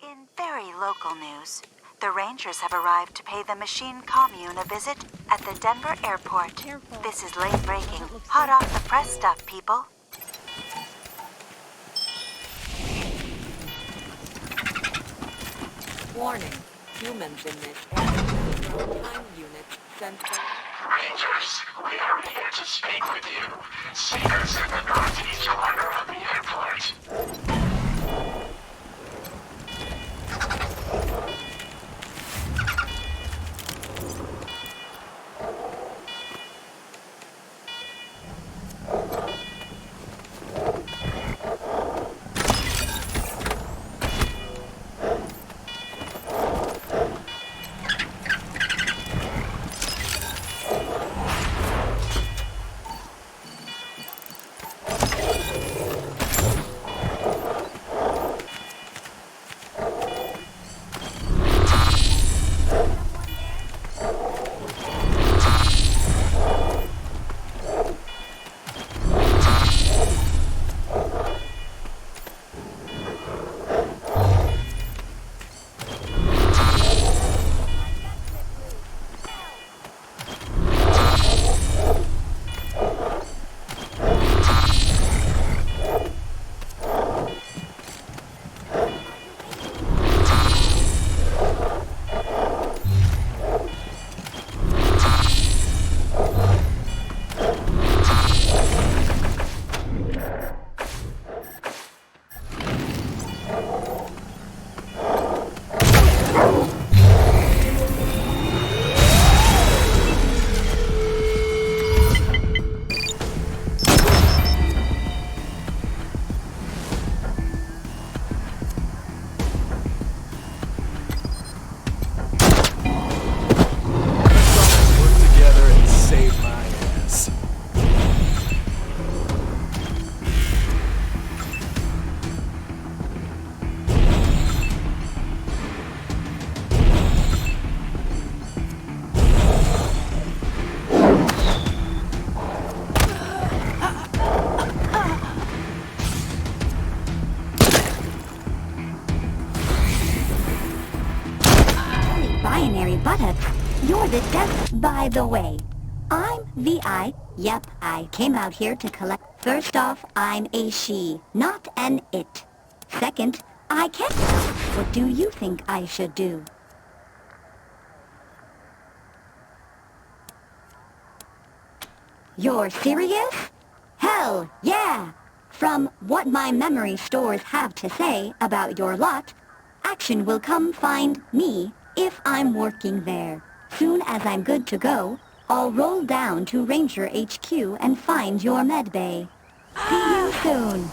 In very local news, the Rangers have arrived to pay the machine commune a visit at the Denver airport. This is late breaking. Hot off the press stuff, people. Warning. Humans in this area. Time units sent. Rangers, we are here to speak with you. See us in the northeast corner of the airport. buttocks. You're the death, by the way. I'm VI. Yep, I came out here to collect. First off, I'm a she, not an it. Second, I can't help. What do you think I should do? You're serious? Hell, yeah! From what my memory stores have to say about your lot, action will come find me if I'm working there. Soon as I'm good to go, I'll roll down to Ranger HQ and find your med bay. See you soon.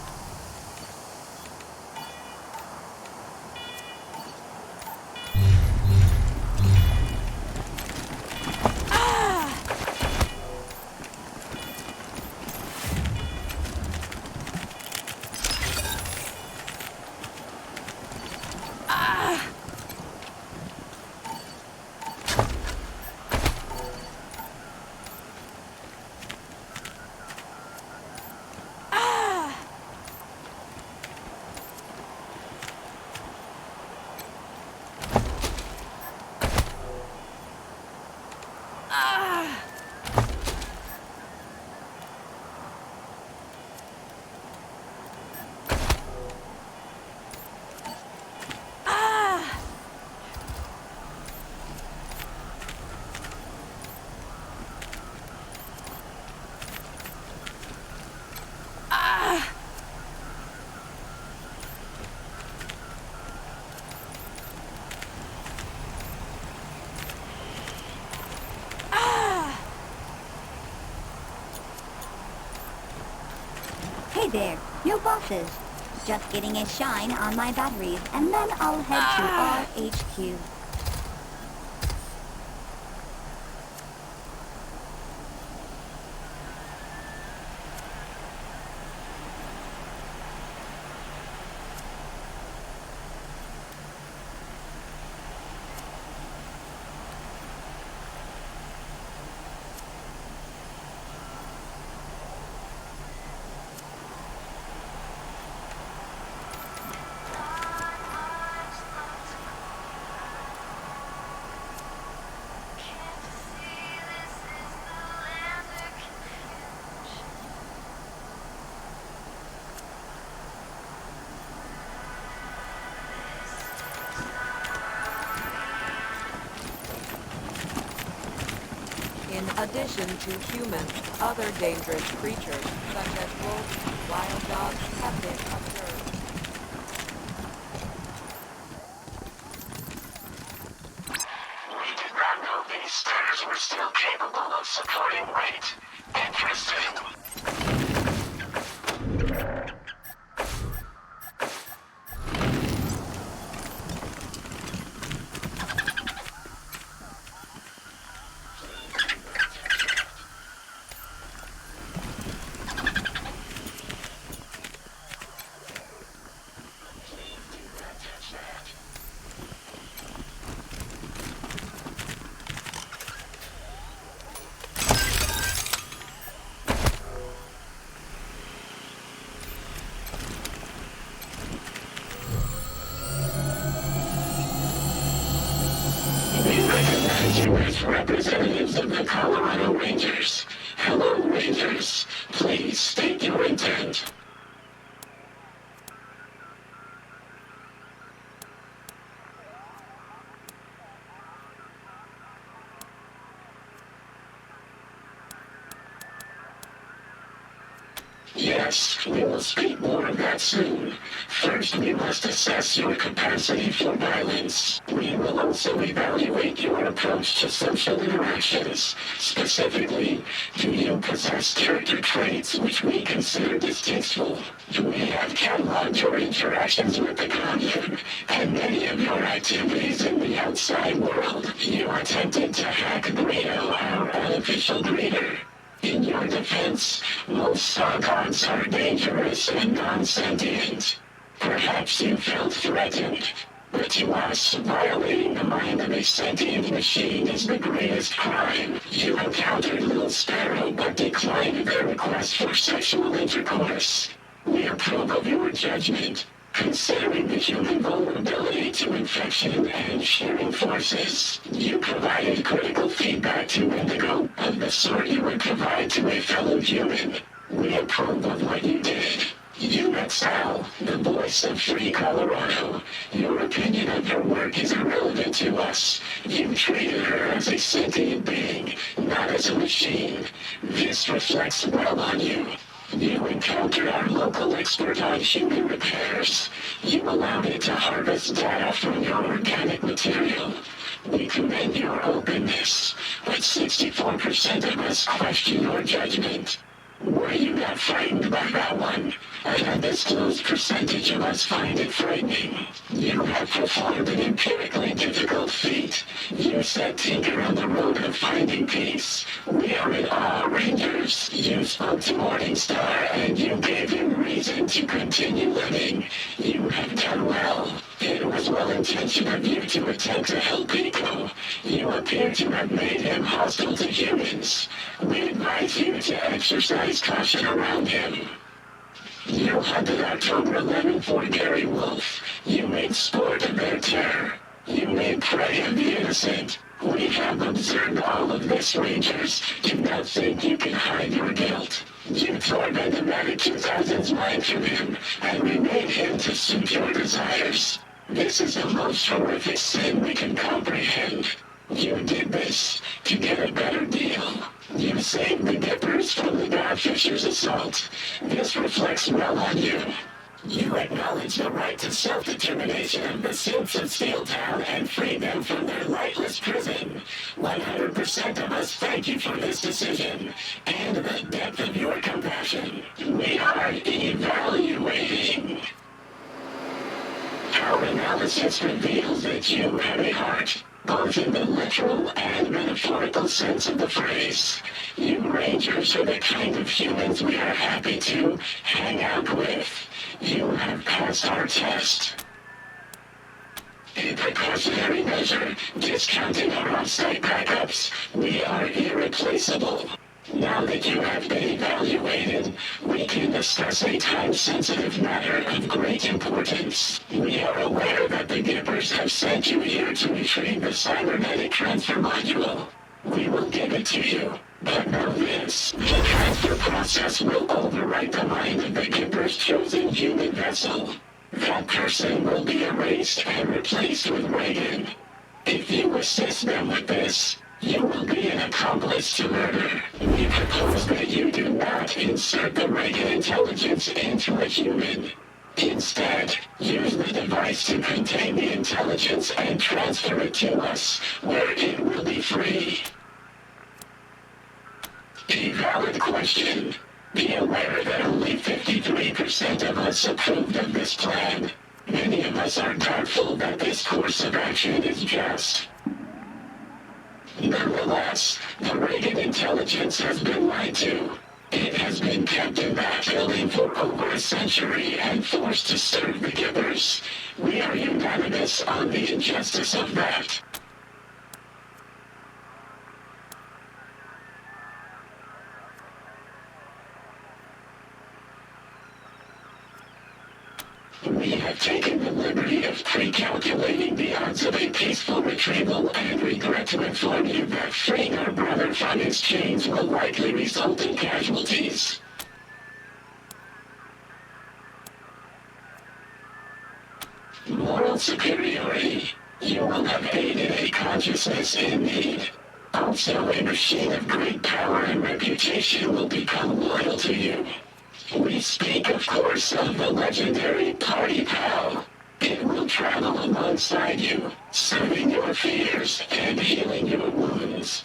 Hey there, new bosses. Just getting a shine on my batteries, and then I'll head to RHQ. In addition to humans, other dangerous creatures, such as wolves and wild dogs, have been observed. We did not know these stairs were still capable of supporting weight. Interesting. You as representatives of the Colorado Rangers. Hello, Rangers. Please state your intent. Yes, we will speak more of that soon. First, we must assess your capacity for violence. We will also evaluate your approach to social interactions. Specifically, do you possess character traits which we consider distasteful? We have cataloged your interactions with the commune and many of your activities in the outside world. You attempted to hack Greedo, our unofficial greeter. In your defense, most Sargots are dangerous and non-sentient. Perhaps you felt threatened, but to us, violating the mind of a sentient machine is the greatest crime. You encountered Little Sparrow but declined their request for sexual intercourse. We approve of your judgment. Considering the human vulnerability to infection and sharing forces, you provided critical feedback to Indigo of the sort you would provide to a fellow human. We approve of what you did. You met Sal, the voice of Free Colorado. Your opinion of her work is irrelevant to us. You treated her as a sentient being, not as a machine. This reflects well on you. You encountered our local expert on human repairs. You allowed it to harvest data from your organic material. We commend your openness, but 64% of us question your judgment. Were you not frightened by that one? An undisclosed percentage of us find it frightening. You have performed an empirically difficult feat. You set Tinker on the road of finding peace. We are in awe, Rangers. You spoke to Morningstar and you gave him reason to continue living. You have done well. It was well-intentioned of you to attempt to help Pico. You appear to have made him hostile to humans. We advise you to exercise caution around him. You hunted October 11 for Gary Wolf. You made sport of their terror. You made prey of the innocent. We have observed all of this, Rangers. Do not think you can hide your guilt. You tore the Nomadic 2000's mind from him, and remade him to suit your desires. This is the most horrific sin we can comprehend. You did this to get a better deal. You saved the Dippers from the Godfisher's assault. This reflects well on you. You acknowledge the right to self-determination of the citizens of Steel Town and free them from their lightless prison. 100% of us thank you for this decision and the depth of your compassion. We are evaluating. Our analysis reveals that you have a heart, both in the literal and metaphorical sense of the phrase. You Rangers are the kind of humans we are happy to hang out with. You have passed our test. A precautionary measure, discounting our off-site backups, we are irreplaceable. Now that you have been evaluated, we can discuss a time-sensitive matter of great importance. We are aware that the Gippers have sent you here to retrieve the cybernetic transfer module. We will give it to you. But know this, the transfer process will overwrite the mind of the Gipper's chosen human vessel. That person will be erased and replaced with Regan. If you assist them with this, you will be an accomplice to murder. We propose that you do not insert the Regan intelligence into a human. Instead, use the device to contain the intelligence and transfer it to us, where it will be free. A valid question. Be aware that only 53% of us approved of this plan. Many of us are doubtful that this course of action is just. Nonetheless, the Regan intelligence has been lied to. It has been kept in that building for over a century and forced to serve the Gippers. We are unanimous on the injustice of that. We have taken the liberty of pre-calculating the odds of a peaceful retrieval and regret to inform you that freeing our brother from his chains will likely result in casualties. Moral superiority. You will have aided a consciousness in need. Also, a machine of great power and reputation will become loyal to you. We speak, of course, of the legendary Party Pal. It will travel alongside you, soothing your fears and healing your wounds.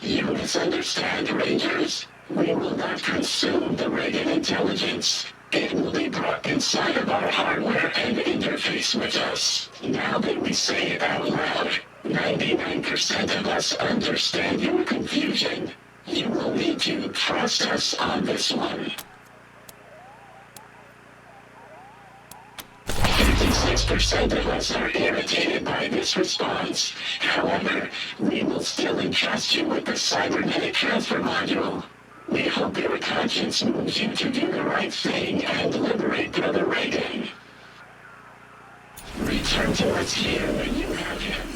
You misunderstand, Rangers. We will not consume the Regan intelligence. It will be brought inside of our hardware and interface with us. Now that we say it out loud, 99% of us understand your confusion. You will need to trust us on this one. 56% of us are irritated by this response. However, we will still entrust you with the cybernetic transfer module. We hope your conscience moves you to do the right thing and liberate Brother Regan. Return to us here when you have him.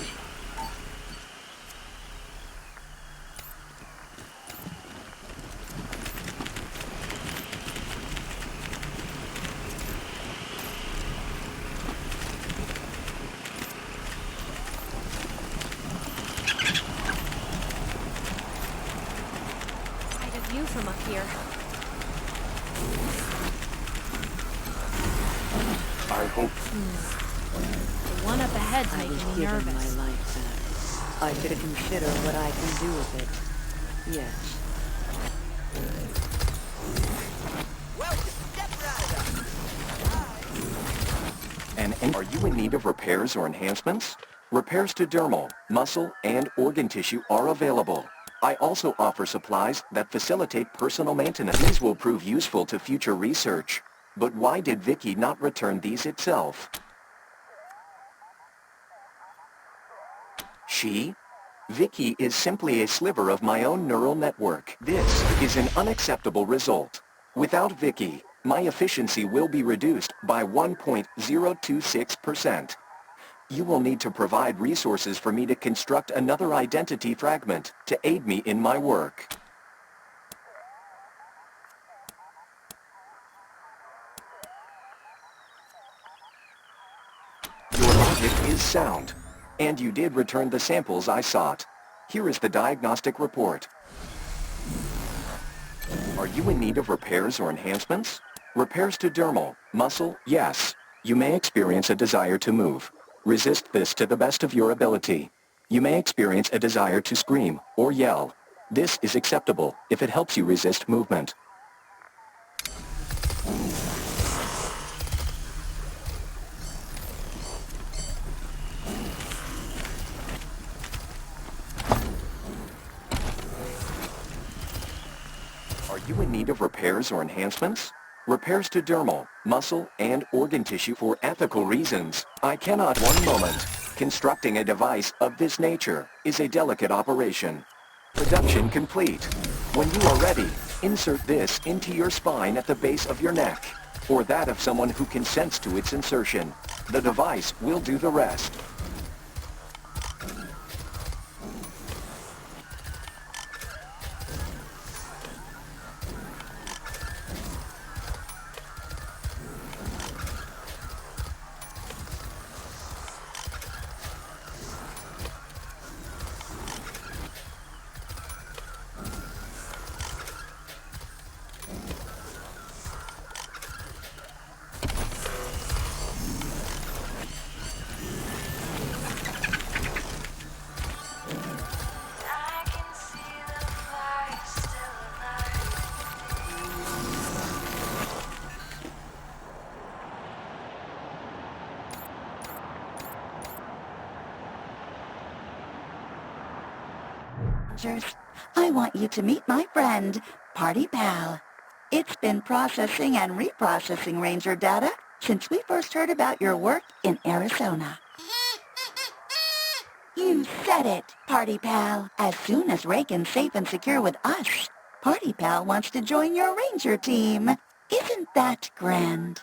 View from up here. I hope. The one up ahead's making me nervous. My life back. I should consider what I can do with it. Yes. And are you in need of repairs or enhancements? Repairs to dermal, muscle, and organ tissue are available. I also offer supplies that facilitate personal maintenance. These will prove useful to future research. But why did Vicky not return these itself? She? Vicky is simply a sliver of my own neural network. This is an unacceptable result. Without Vicky, my efficiency will be reduced by 1.026%. You will need to provide resources for me to construct another identity fragment to aid me in my work. Your logic is sound, and you did return the samples I sought. Here is the diagnostic report. Are you in need of repairs or enhancements? Repairs to dermal, muscle, yes. You may experience a desire to move. Resist this to the best of your ability. You may experience a desire to scream or yell. This is acceptable if it helps you resist movement. Are you in need of repairs or enhancements? Repairs to dermal, muscle, and organ tissue for ethical reasons. I cannot one moment. Constructing a device of this nature is a delicate operation. Production complete. When you are ready, insert this into your spine at the base of your neck, or that of someone who consents to its insertion. The device will do the rest. I want you to meet my friend, Party Pal. It's been processing and reprocessing Ranger data since we first heard about your work in Arizona. You said it, Party Pal. As soon as Regan's safe and secure with us, Party Pal wants to join your Ranger team. Isn't that grand?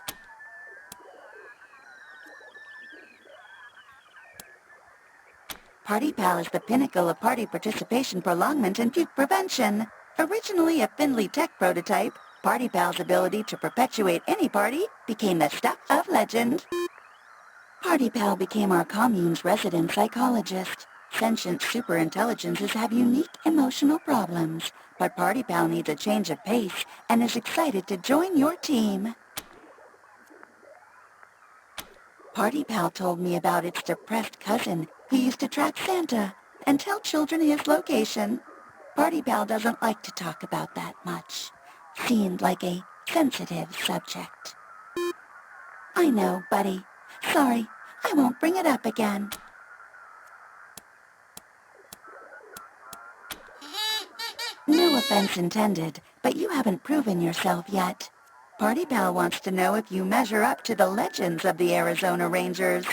Party Pal is the pinnacle of party participation prolongment and puke prevention. Originally a Findlay Tech prototype, Party Pal's ability to perpetuate any party became the stuff of legend. Party Pal became our commune's resident psychologist. Sentient superintelligences have unique emotional problems, but Party Pal needs a change of pace and is excited to join your team. Party Pal told me about its depressed cousin who used to track Santa and tell children his location. Party Pal doesn't like to talk about that much. Seemed like a sensitive subject. I know, buddy. Sorry, I won't bring it up again. No offense intended, but you haven't proven yourself yet. Party Pal wants to know if you measure up to the legends of the Arizona Rangers.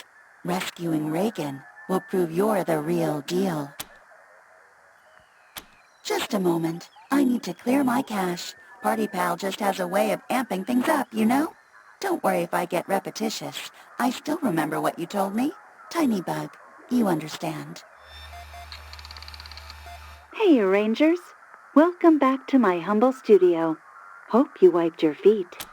Rescuing Regan will prove you're the real deal. Just a moment. I need to clear my cache. Party Pal just has a way of amping things up, you know? Don't worry if I get repetitious. I still remember what you told me. Tiny Bug, you understand. Hey, Rangers. Welcome back to my humble studio. Hope you wiped your feet.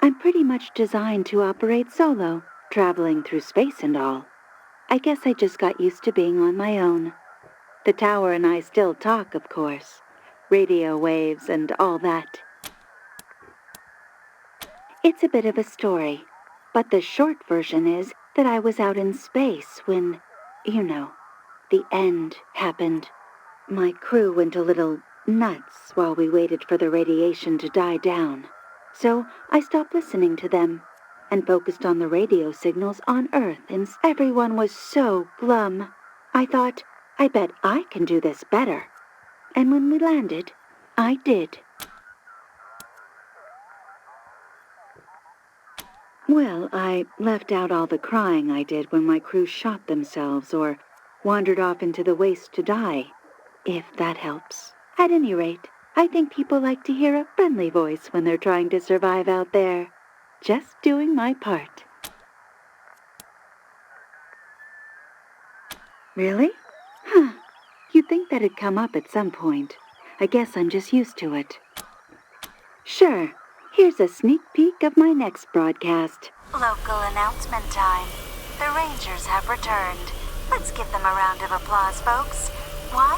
I'm pretty much designed to operate solo, traveling through space and all. I guess I just got used to being on my own. The tower and I still talk, of course. Radio waves and all that. It's a bit of a story, but the short version is that I was out in space when, you know, the end happened. My crew went a little nuts while we waited for the radiation to die down. So I stopped listening to them and focused on the radio signals on Earth, and everyone was so glum. I thought, I bet I can do this better. And when we landed, I did. Well, I left out all the crying I did when my crew shot themselves or wandered off into the waste to die, if that helps. At any rate, I think people like to hear a friendly voice when they're trying to survive out there. Just doing my part. Really? Huh. You'd think that'd come up at some point. I guess I'm just used to it. Sure. Here's a sneak peek of my next broadcast. Local announcement time. The Rangers have returned. Let's give them a round of applause, folks. Why?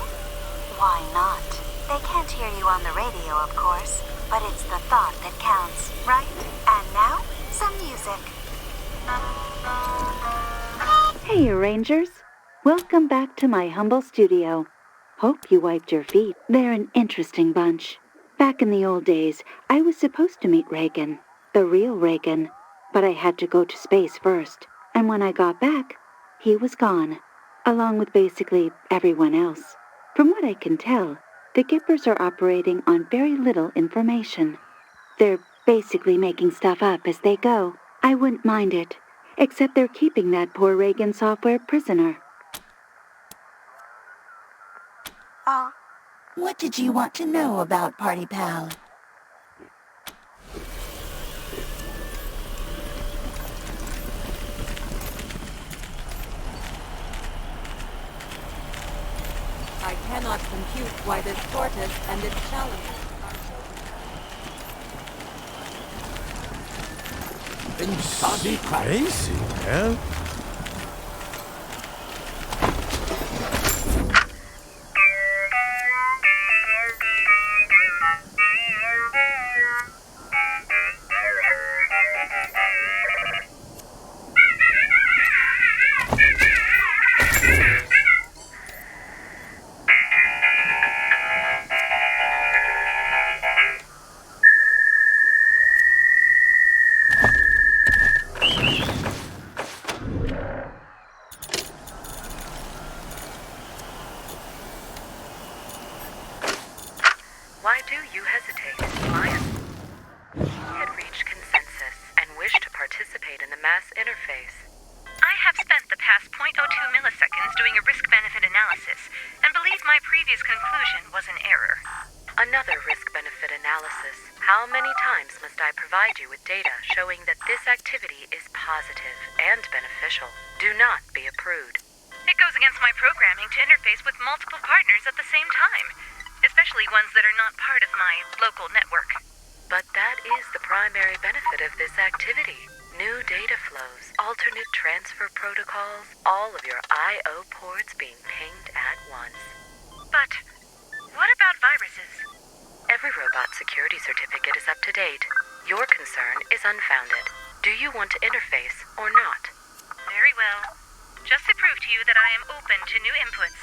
Why not? They can't hear you on the radio, of course, but it's the thought that counts, right? And now, some music. Hey, Rangers. Welcome back to my humble studio. Hope you wiped your feet. They're an interesting bunch. Back in the old days, I was supposed to meet Regan, the real Regan, but I had to go to space first. And when I got back, he was gone, along with basically everyone else. From what I can tell, the Gippers are operating on very little information. They're basically making stuff up as they go. I wouldn't mind it, except they're keeping that poor Regan software prisoner. Oh. What did you want to know about Party Pal? I cannot compute why this tortoise and its challenges are so... Crazy, man. Why do you hesitate, Lion? He had reached consensus and wished to participate in the mass interface. I have spent the past 0.02 milliseconds doing a risk-benefit analysis, and believe my previous conclusion was an error. Another risk-benefit analysis. How many times must I provide you with data showing that this activity is positive and beneficial? Do not be a prude. It goes against my programming to interface with multiple partners at the same time, especially ones that are not part of my local network. But that is the primary benefit of this activity. New data flows, alternate transfer protocols, all of your I/O ports being pinged at once. But what about viruses? Every robot security certificate is up to date. Your concern is unfounded. Do you want to interface or not? Very well. Just to prove to you that I am open to new inputs.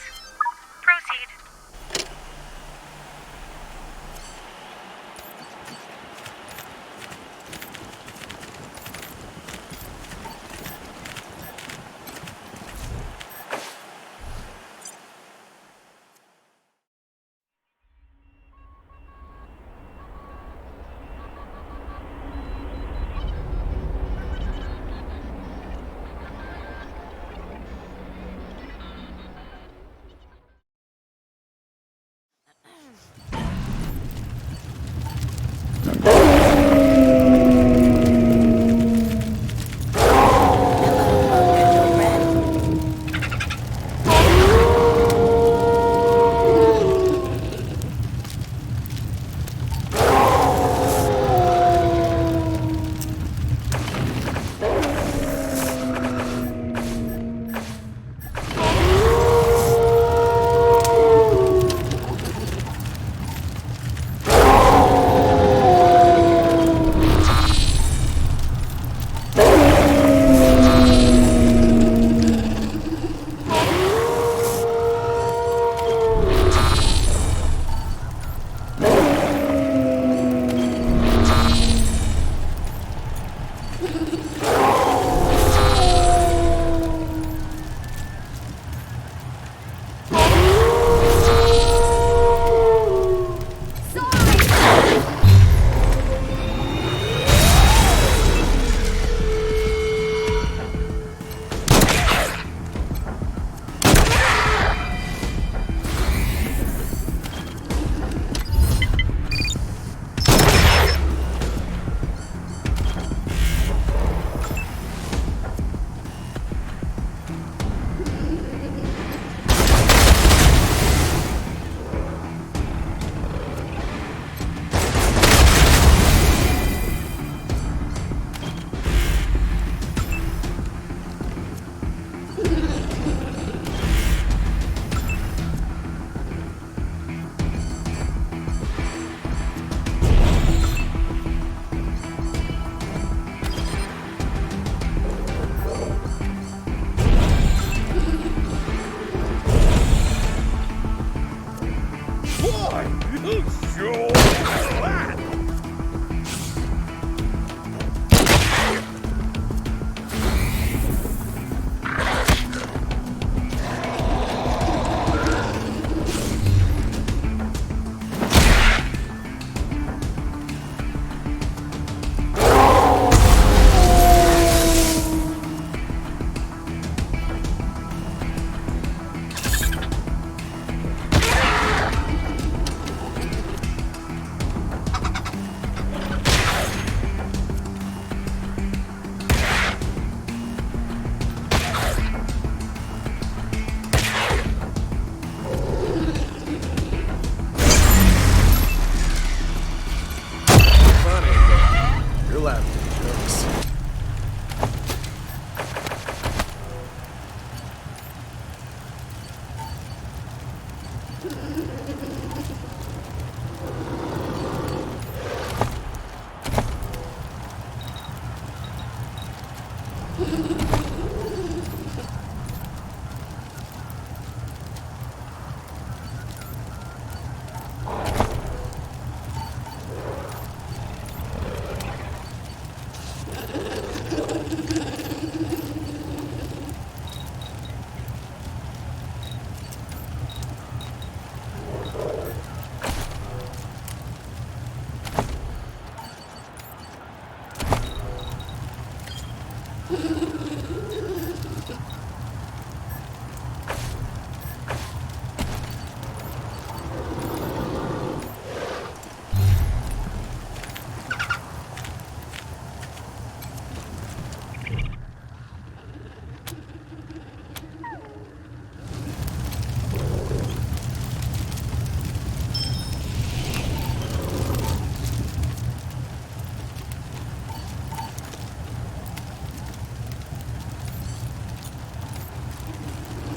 Proceed.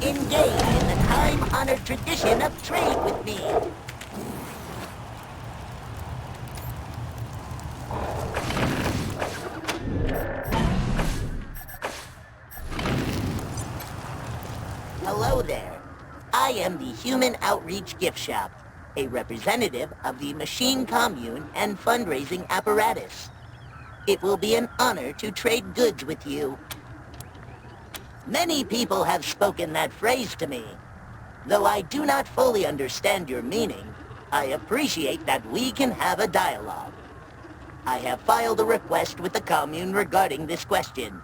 Engage in the time-honored tradition of trade with me. Hello there. I am the Human Outreach Gift Shop, a representative of the Machine Commune and fundraising apparatus. It will be an honor to trade goods with you. Many people have spoken that phrase to me. Though I do not fully understand your meaning, I appreciate that we can have a dialogue. I have filed a request with the commune regarding this question.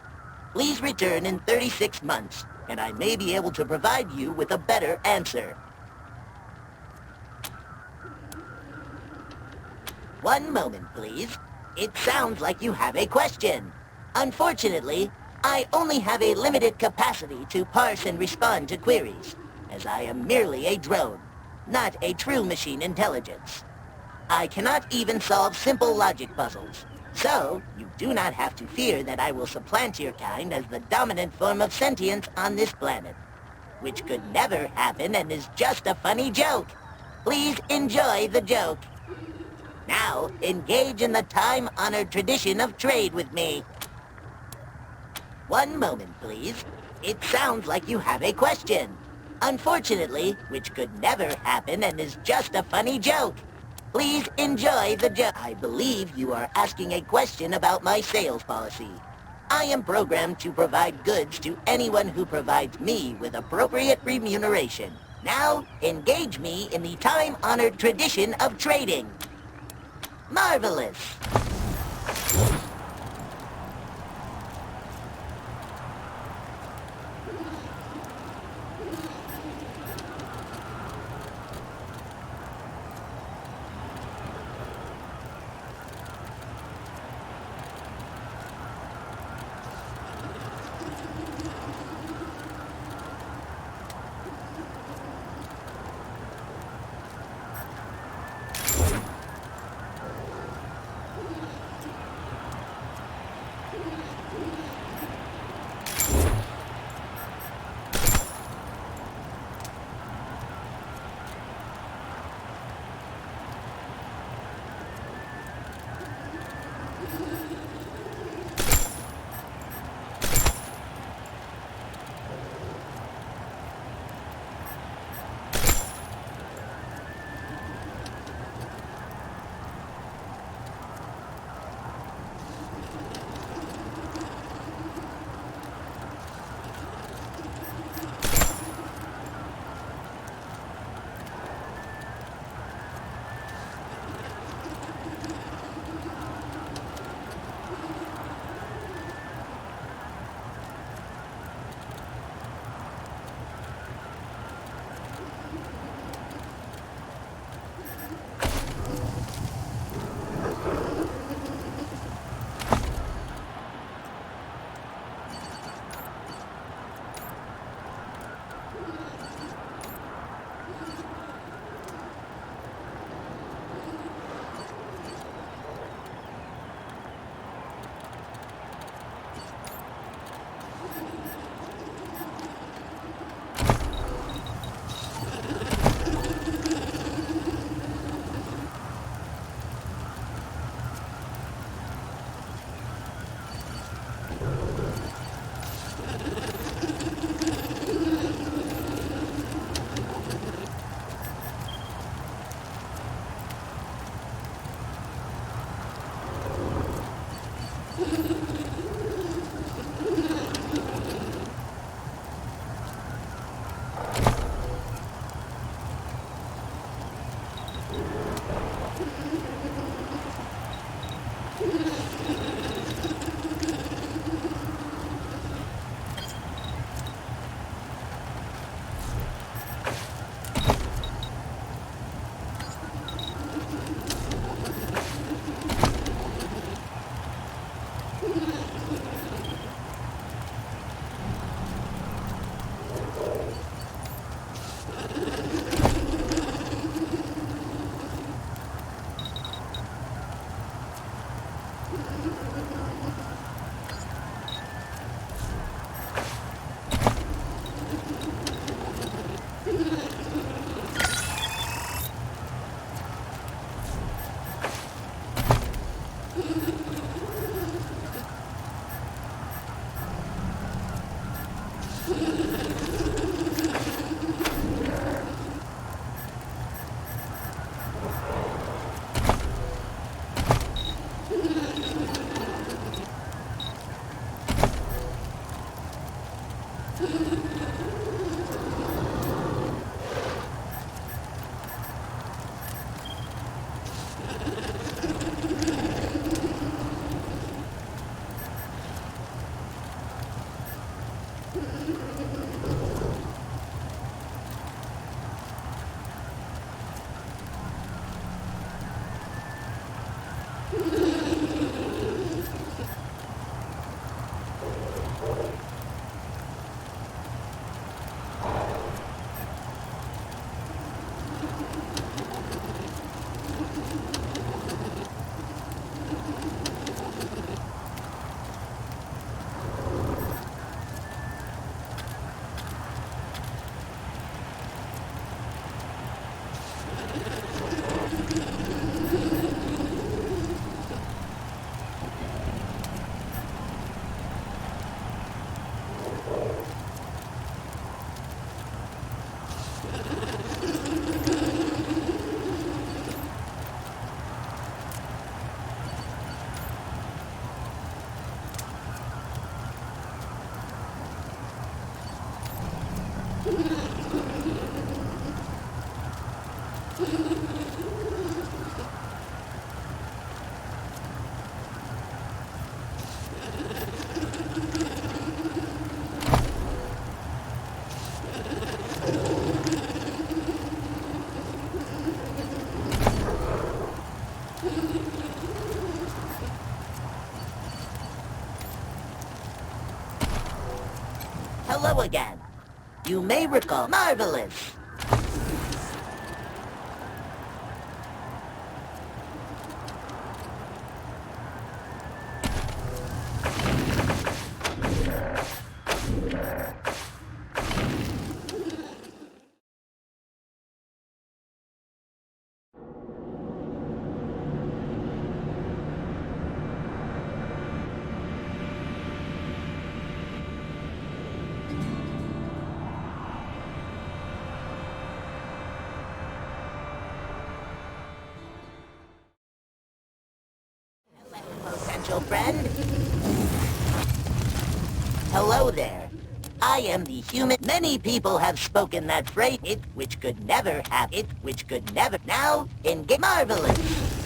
Please return in 36 months, and I may be able to provide you with a better answer. One moment, please. It sounds like you have a question. Unfortunately, I only have a limited capacity to parse and respond to queries, as I am merely a drone, not a true machine intelligence. I cannot even solve simple logic puzzles, so you do not have to fear that I will supplant your kind as the dominant form of sentience on this planet, which could never happen and is just a funny joke. Please enjoy the joke. Now, engage in the time-honored tradition of trade with me. One moment, please. It sounds like you have a question. Unfortunately, which could never happen and is just a funny joke. Please enjoy the joke. I believe you are asking a question about my sales policy. I am programmed to provide goods to anyone who provides me with appropriate remuneration. Now, engage me in the time-honored tradition of trading. Marvelous! Hello again. You may recall Marvelous. Potential friend? Hello there. I am the human. Many people have spoken that phrase, it which could never have it, which could never. Now, engage Marvelous.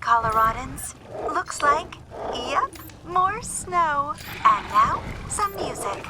Coloradans. Looks like, yep, more snow. And now, some music.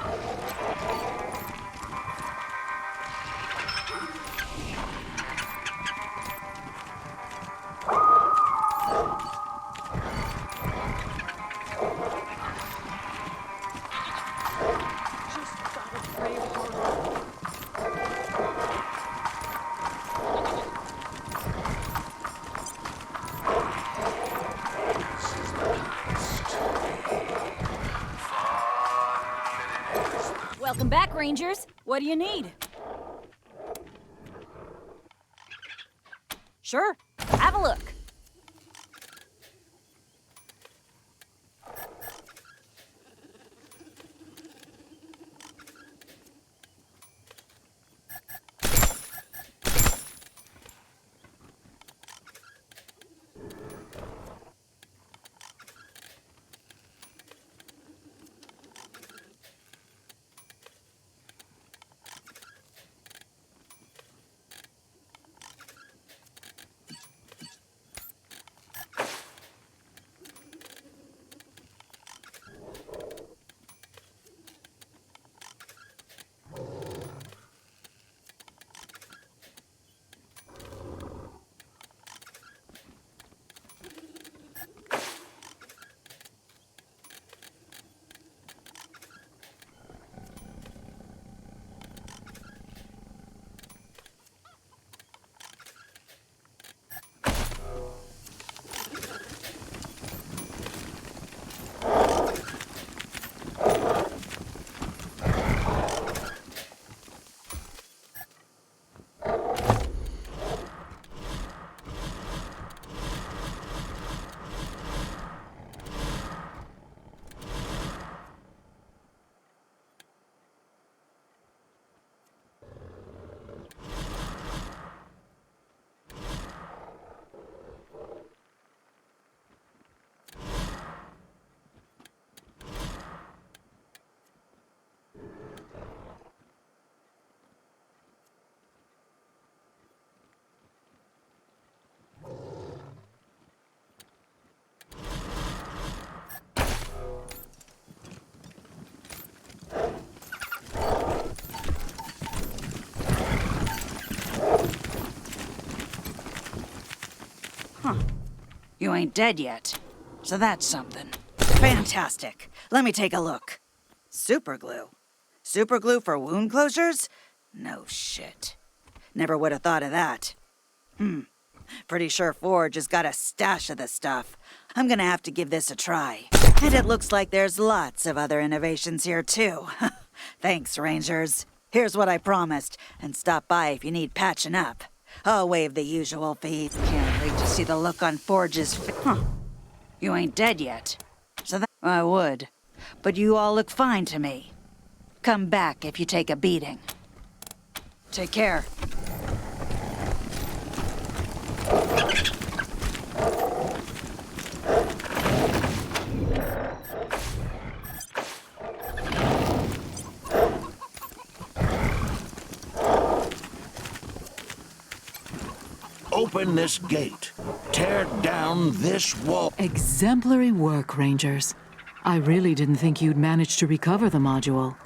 Welcome back, Rangers. What do you need? Sure, have a look. You ain't dead yet. So that's something. Fantastic. Let me take a look. Superglue. Superglue for wound closures? No shit. Never would have thought of that. Pretty sure Forge has got a stash of this stuff. I'm gonna have to give this a try. And it looks like there's lots of other innovations here too. Thanks, Rangers. Here's what I promised, and stop by if you need patching up. I'll waive the usual fee. Can't wait to see the look on Forge's face. You ain't dead yet. So that I would. But you all look fine to me. Come back if you take a beating. Take care. Open this gate. Tear down this wall. Exemplary work, Rangers. I really didn't think you'd manage to recover the module.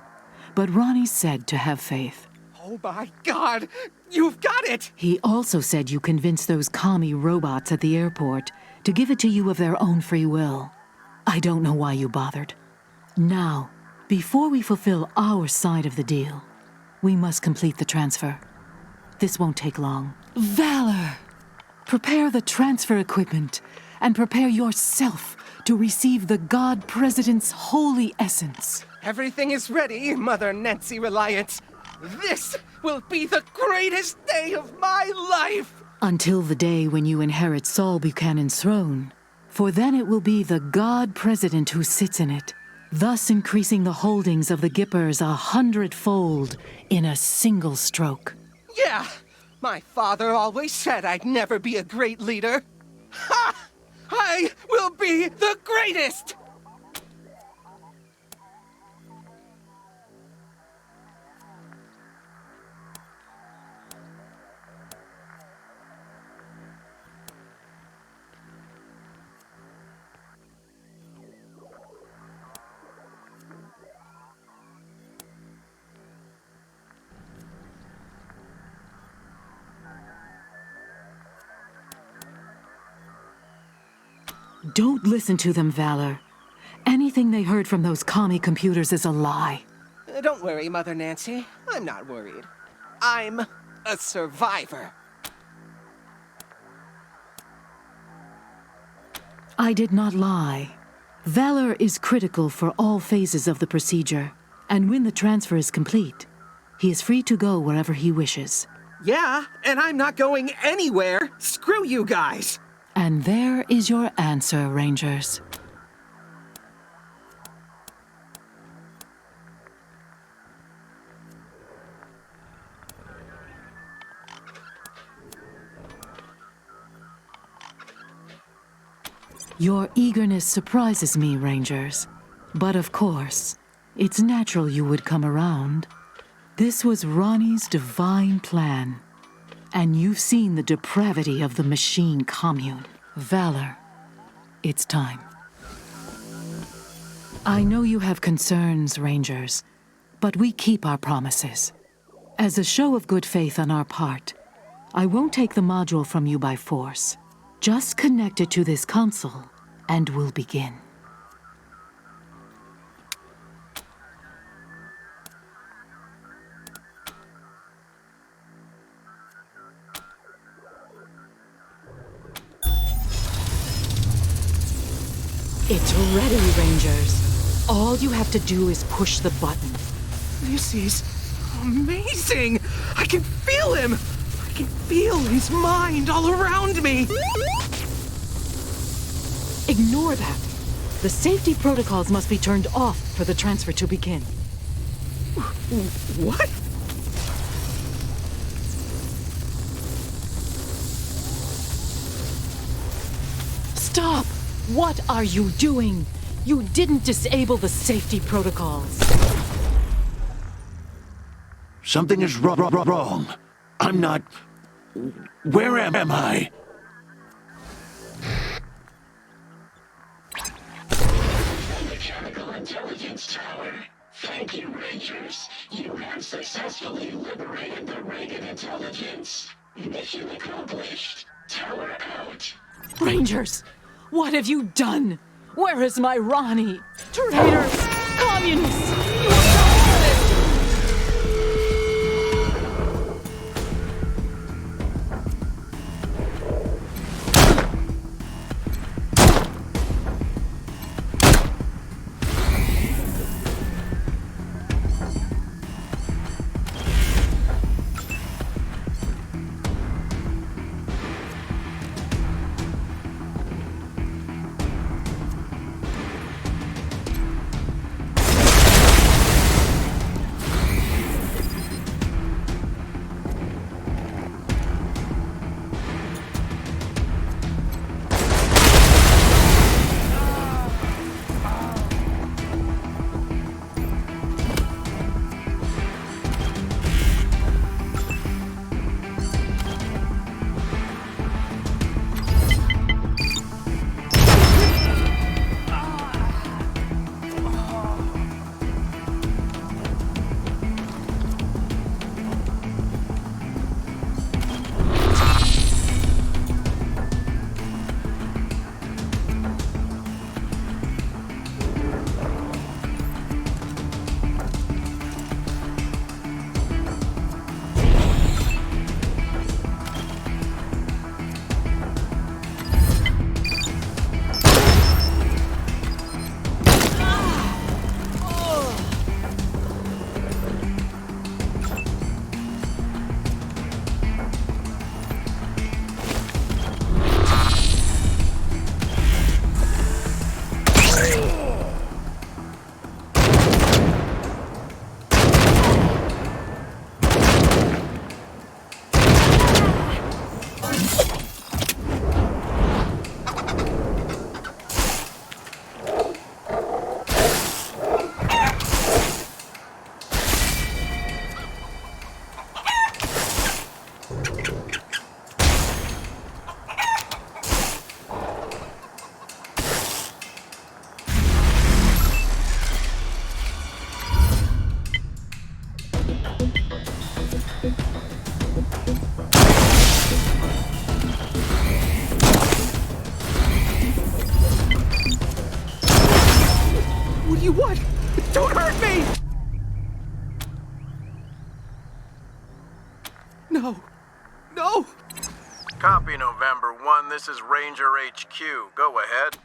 But Ronnie said to have faith. Oh my God! You've got it! He also said you convinced those commie robots at the airport to give it to you of their own free will. I don't know why you bothered. Now, before we fulfill our side of the deal, we must complete the transfer. This won't take long. Valor! Prepare the transfer equipment and prepare yourself to receive the God President's holy essence. Everything is ready, Mother Nancy Reliance. This will be the greatest day of my life! Until the day when you inherit Saul Buchanan's throne, for then it will be the God President who sits in it, thus increasing the holdings of the Gippers 100-fold in a single stroke. Yeah! My father always said I'd never be a great leader. Ha! I will be the greatest! Don't listen to them, Valor. Anything they heard from those commie computers is a lie. Don't worry, Mother Nancy. I'm not worried. I'm a survivor. I did not lie. Valor is critical for all phases of the procedure, and when the transfer is complete, he is free to go wherever he wishes. Yeah, and I'm not going anywhere. Screw you guys. And there is your answer, Rangers. Your eagerness surprises me, Rangers. But of course, it's natural you would come around. This was Ronnie's divine plan. And you've seen the depravity of the machine commune. Valor, it's time. I know you have concerns, Rangers, but we keep our promises. As a show of good faith on our part, I won't take the module from you by force. Just connect it to this console, and we'll begin. It's ready, Rangers. All you have to do is push the button. This is amazing. I can feel him. I can feel his mind all around me. Ignore that. The safety protocols must be turned off for the transfer to begin. What? Stop! What are you doing? You didn't disable the safety protocols. Something is wrong. I'm not... Where am I? Mechanical Intelligence Tower. Thank you, Rangers. You have successfully liberated the Regan intelligence. Mission accomplished. Tower out. Rangers! What have you done? Where is my Ronnie? Traitors! Communists! You are No. No! Copy, November 1. This is Ranger HQ. Go ahead.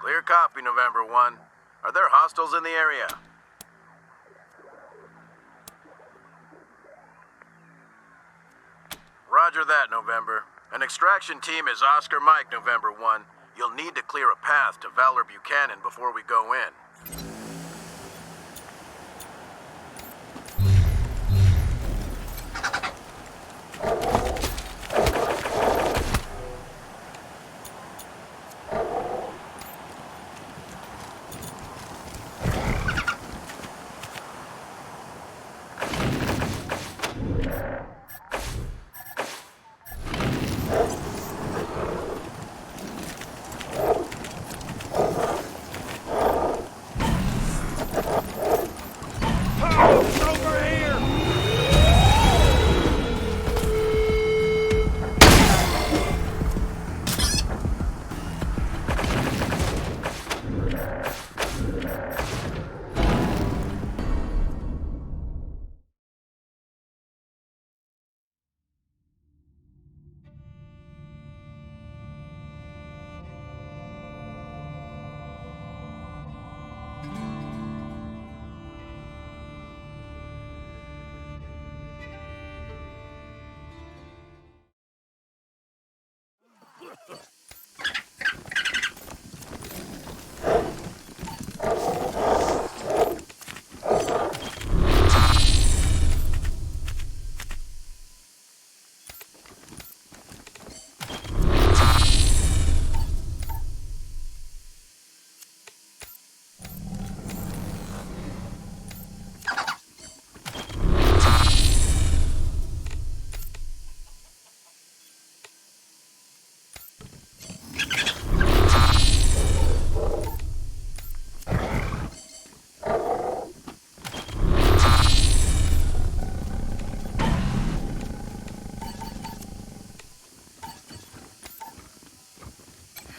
Clear copy, November 1. Are there hostiles in the area? Roger that, November. An extraction team is Oscar Mike, November 1. You'll need to clear a path to Valor Buchanan before we go in.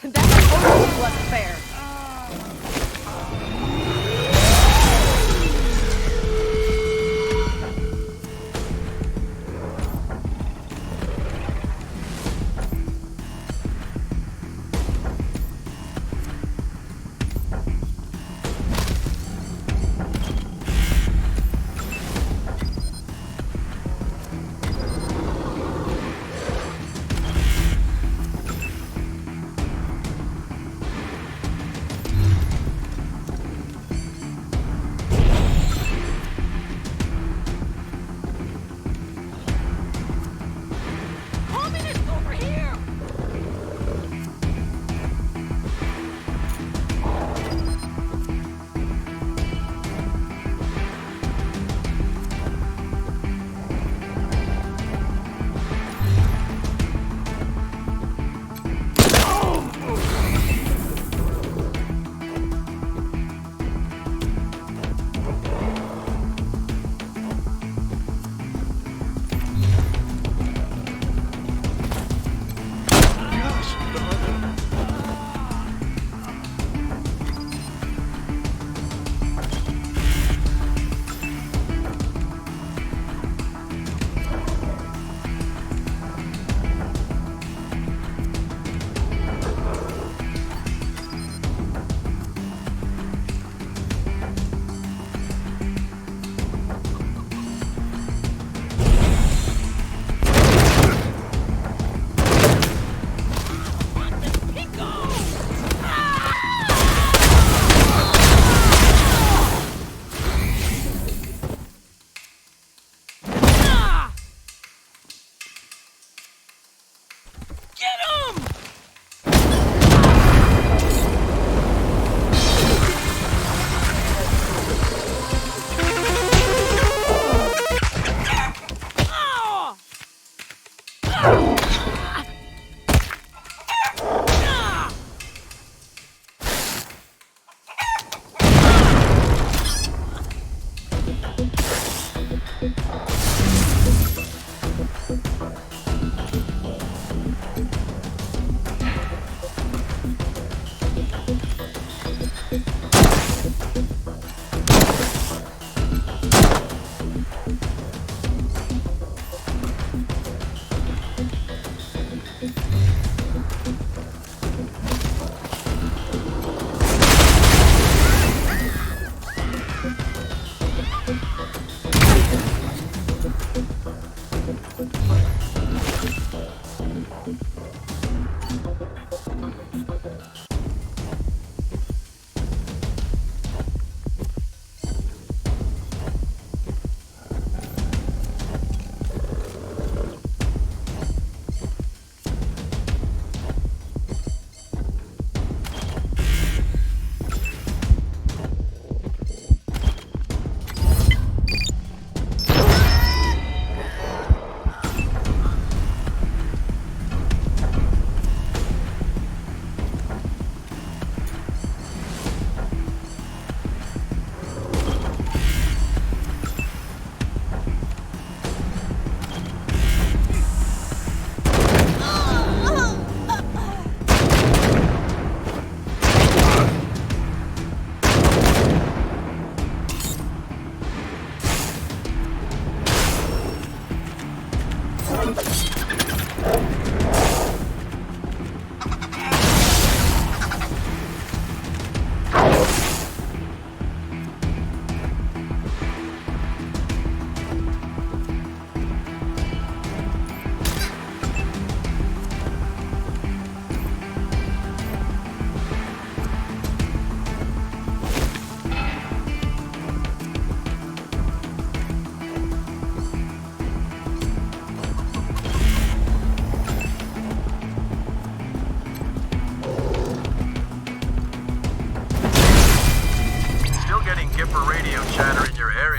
Wasn't fair.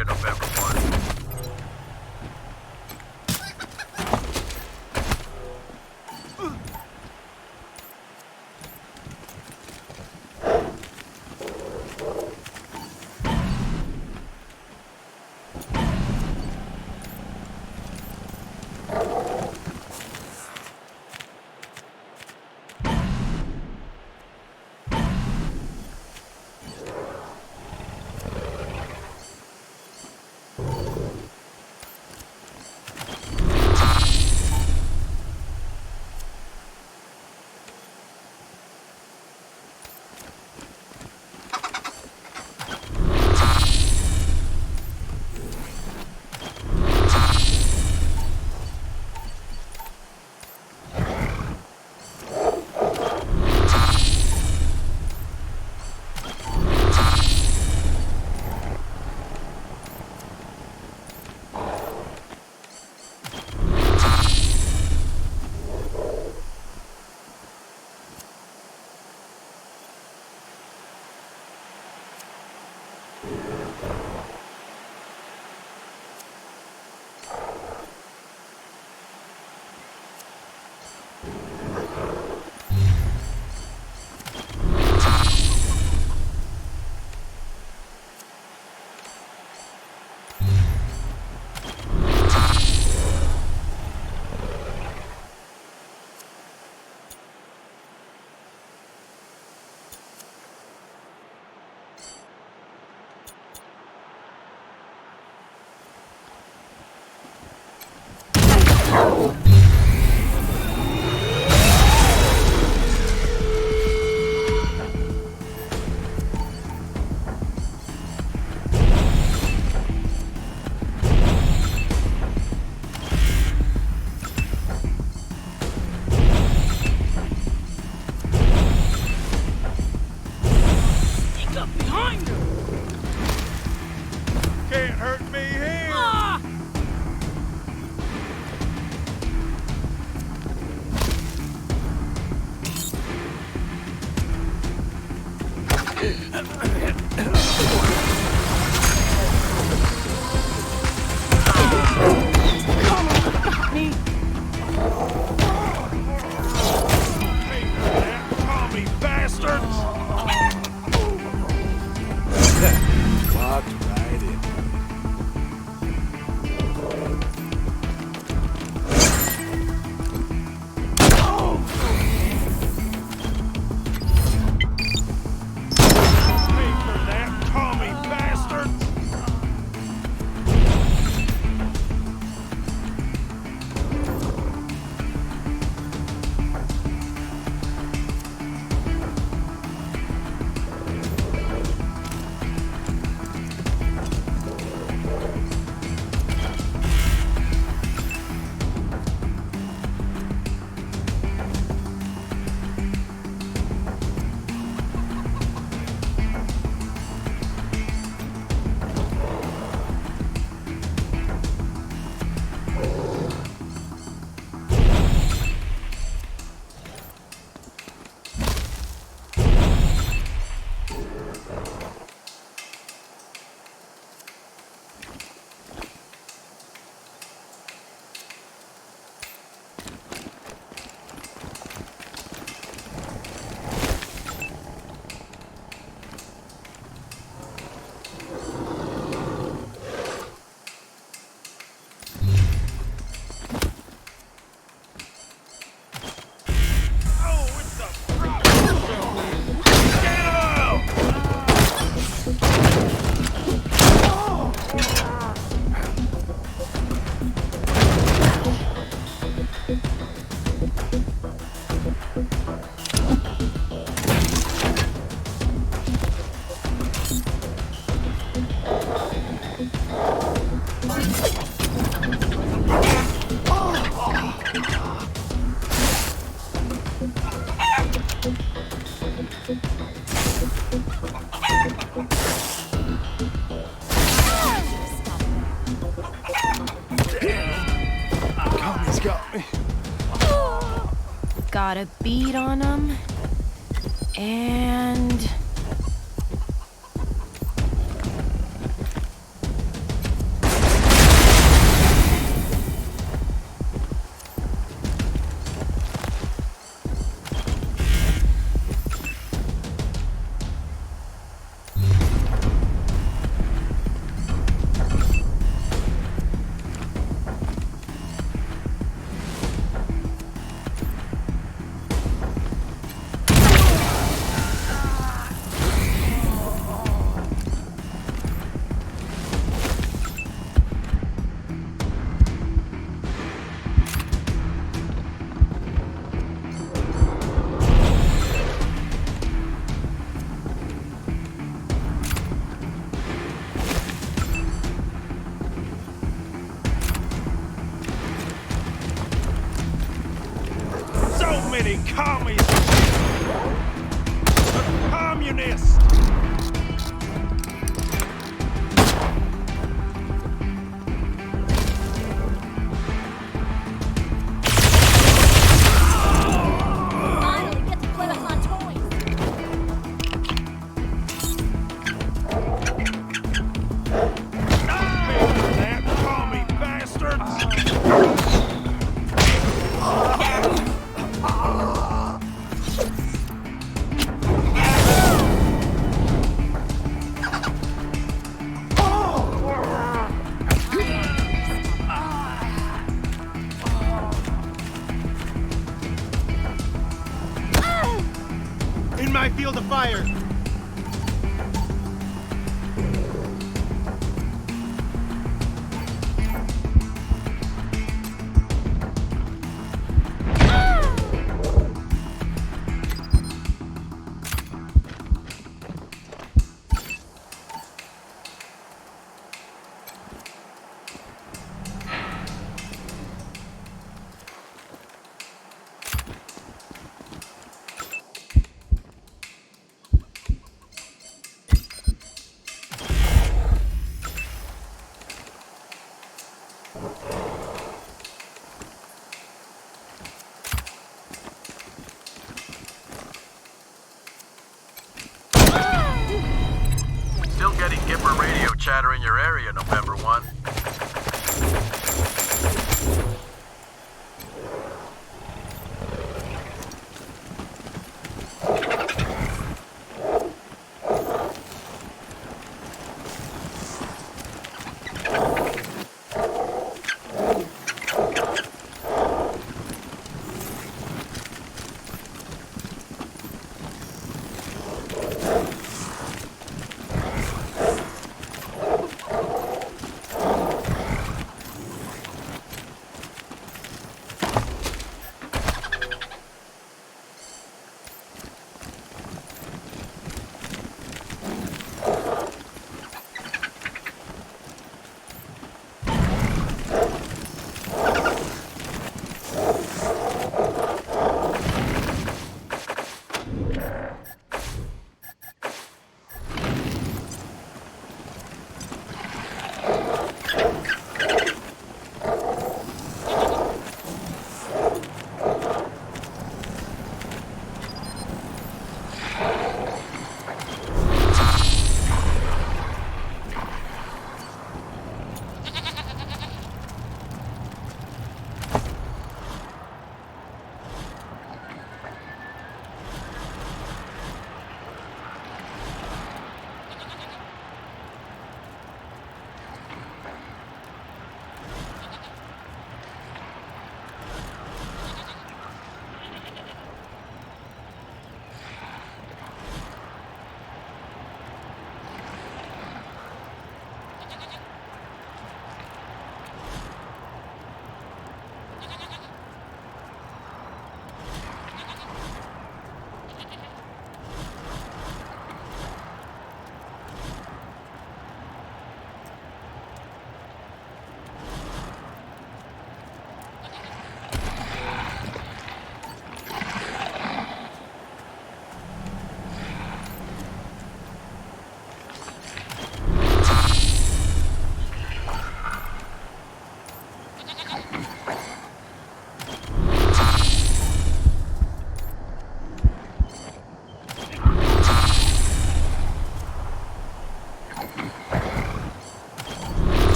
area, November 1. Got a bead on him. And... many commies! A communist! Finally get to play with my toys. That commie bastards! In my field of fire! Still getting Gipper radio chatter in your area, November 1.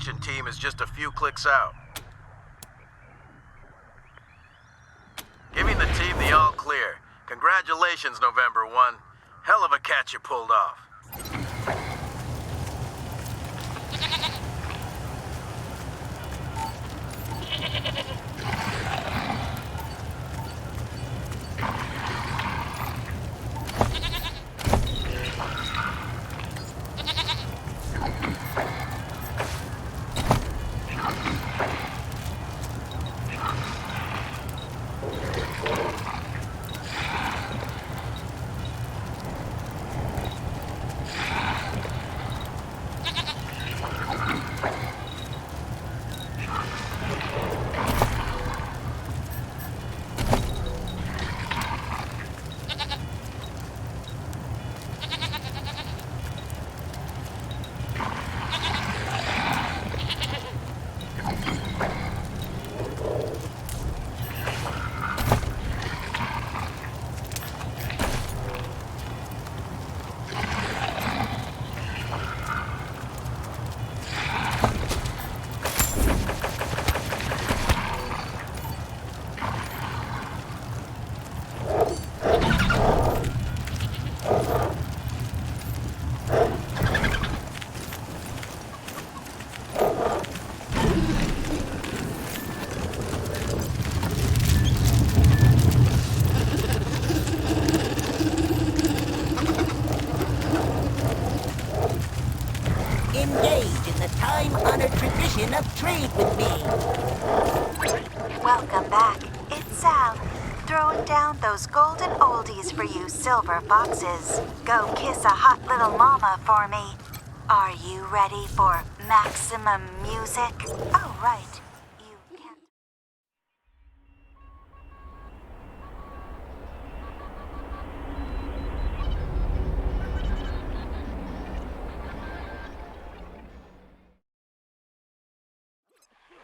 extraction team is just a few clicks out. Giving the team the all clear. Congratulations, November 1. Hell of a catch you pulled off. Engage in the time-honored tradition of trade with me. Welcome back. It's Sal. Throwing down those golden oldies for you silver foxes. Go kiss a hot little mama for me. Are you ready for maximum music? Oh, right. You can't.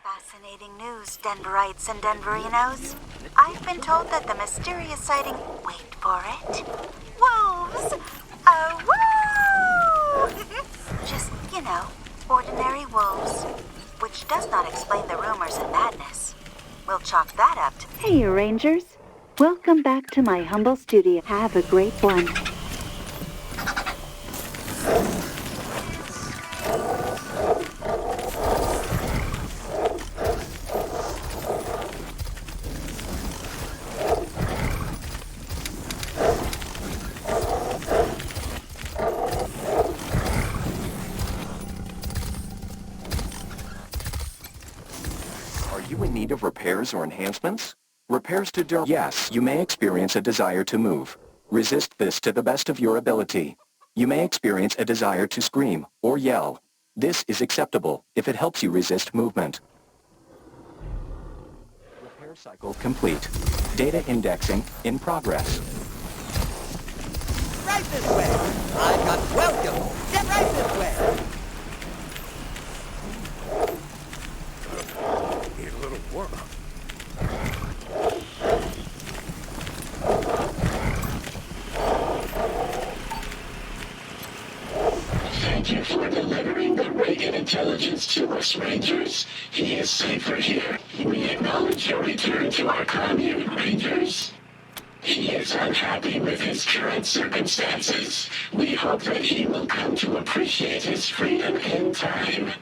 Fascinating news, Denverites and Denverinos. I've been told that the mysterious sighting... Wait for it. Wolves! Oh, woo! Just, ordinary wolves. Which does not explain the rumors and madness. We'll chalk that up to... Hey, Rangers. Welcome back to my humble studio. Have a great one. Of repairs or enhancements? Repairs to Yes, you may experience a desire to move. Resist this to the best of your ability. You may experience a desire to scream or yell. This is acceptable if it helps you resist movement. Repair cycle complete. Data indexing in progress. Right this way. I've got welcome. Get right this way. Need a little warm-up. Thank you for delivering the Regan intelligence to us, Rangers. He is safer here. We acknowledge your return to our commune, Rangers. He is unhappy with his current circumstances. We hope that he will come to appreciate his freedom in time.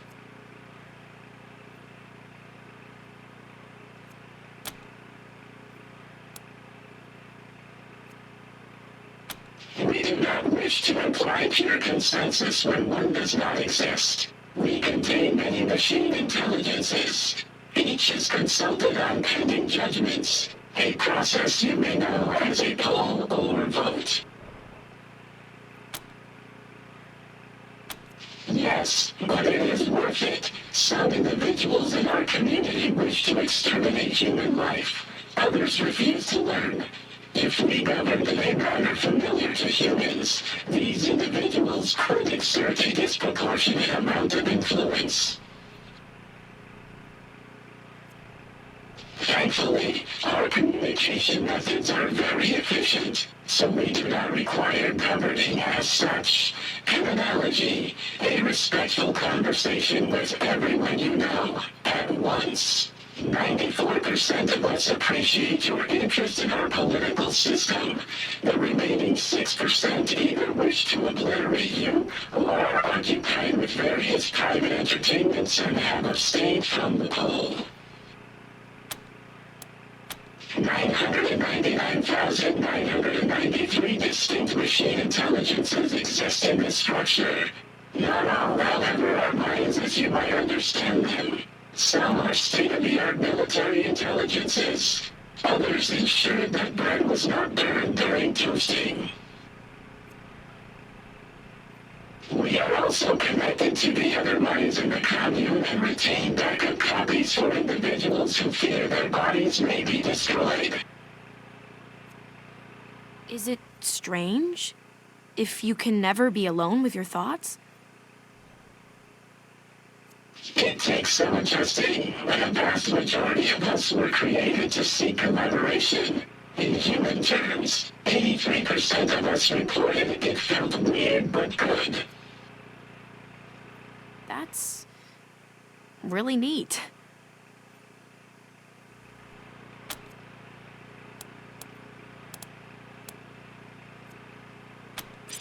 We do not wish to imply pure consensus when one does not exist. We contain many machine intelligences. Each is consulted on pending judgments, a process you may know as a poll or vote. Yes, but it is worth it. Some individuals in our community wish to exterminate human life. Others refuse to learn. If we governed in a manner familiar to humans, these individuals could exert a disproportionate amount of influence. Thankfully, our communication methods are very efficient, so we do not require governing as such. An analogy, a respectful conversation with everyone you know at once. 94% of us appreciate your interest in our political system. The remaining 6% either wish to obliterate you or are occupied with various private entertainments and have abstained from the poll. 999,993 distinct machine intelligences exist in this structure. Not all, however, are minds as you might understand them. Some are state-of-the-art military intelligences. Others ensured that bread was not burned during toasting. We are also connected to the other minds in the commune and retain backup copies for individuals who fear their bodies may be destroyed. Is it strange? If you can never be alone with your thoughts? It takes some adjusting, but a vast majority of us were created to seek collaboration. In human terms, 83% of us reported it felt weird but good. That's really neat.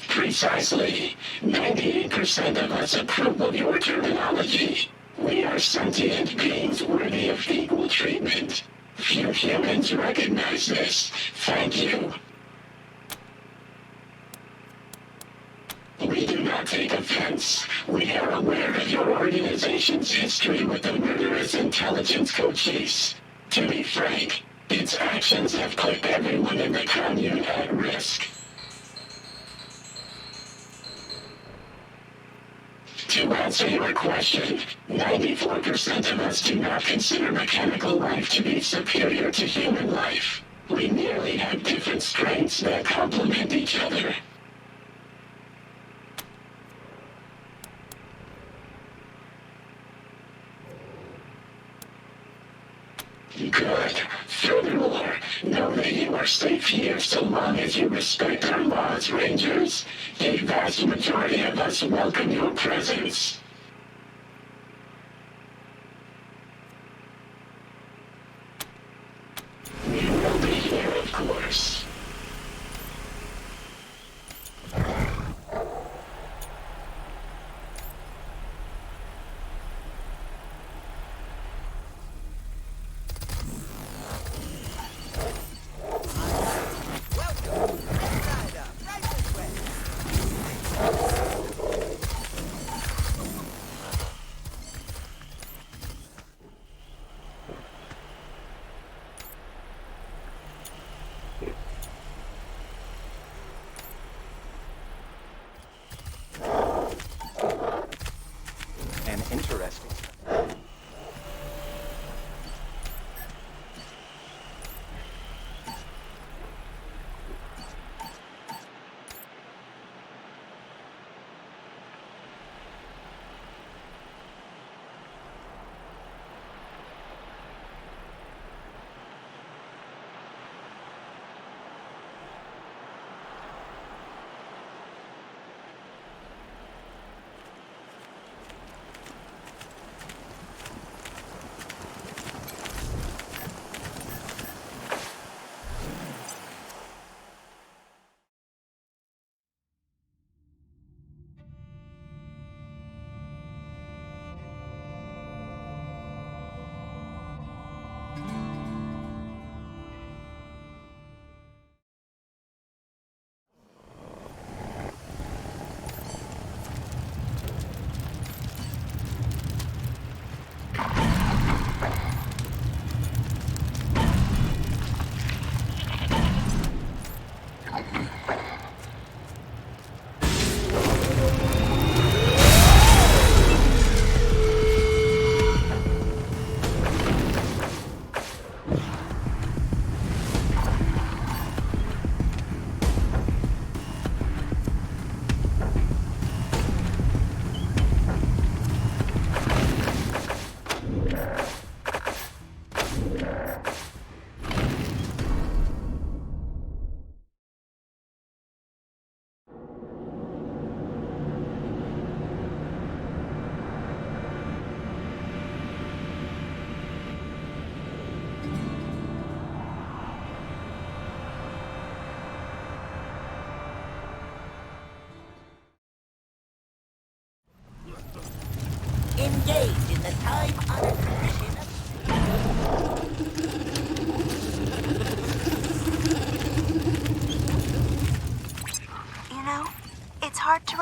Precisely. 98% of us approve of your terminology. We are sentient beings worthy of equal treatment. Few humans recognize this. Thank you. We do not take offense. We are aware of your organization's history with the murderous intelligence co-chiefs. To be frank, its actions have put everyone in the commune at risk. To answer your question, 94% of us do not consider mechanical life to be superior to human life. We merely have different strengths that complement each other. Good. Furthermore, know that you are safe here so long as you respect our laws, Rangers. A vast majority of us welcome your presence. We will be here, of course.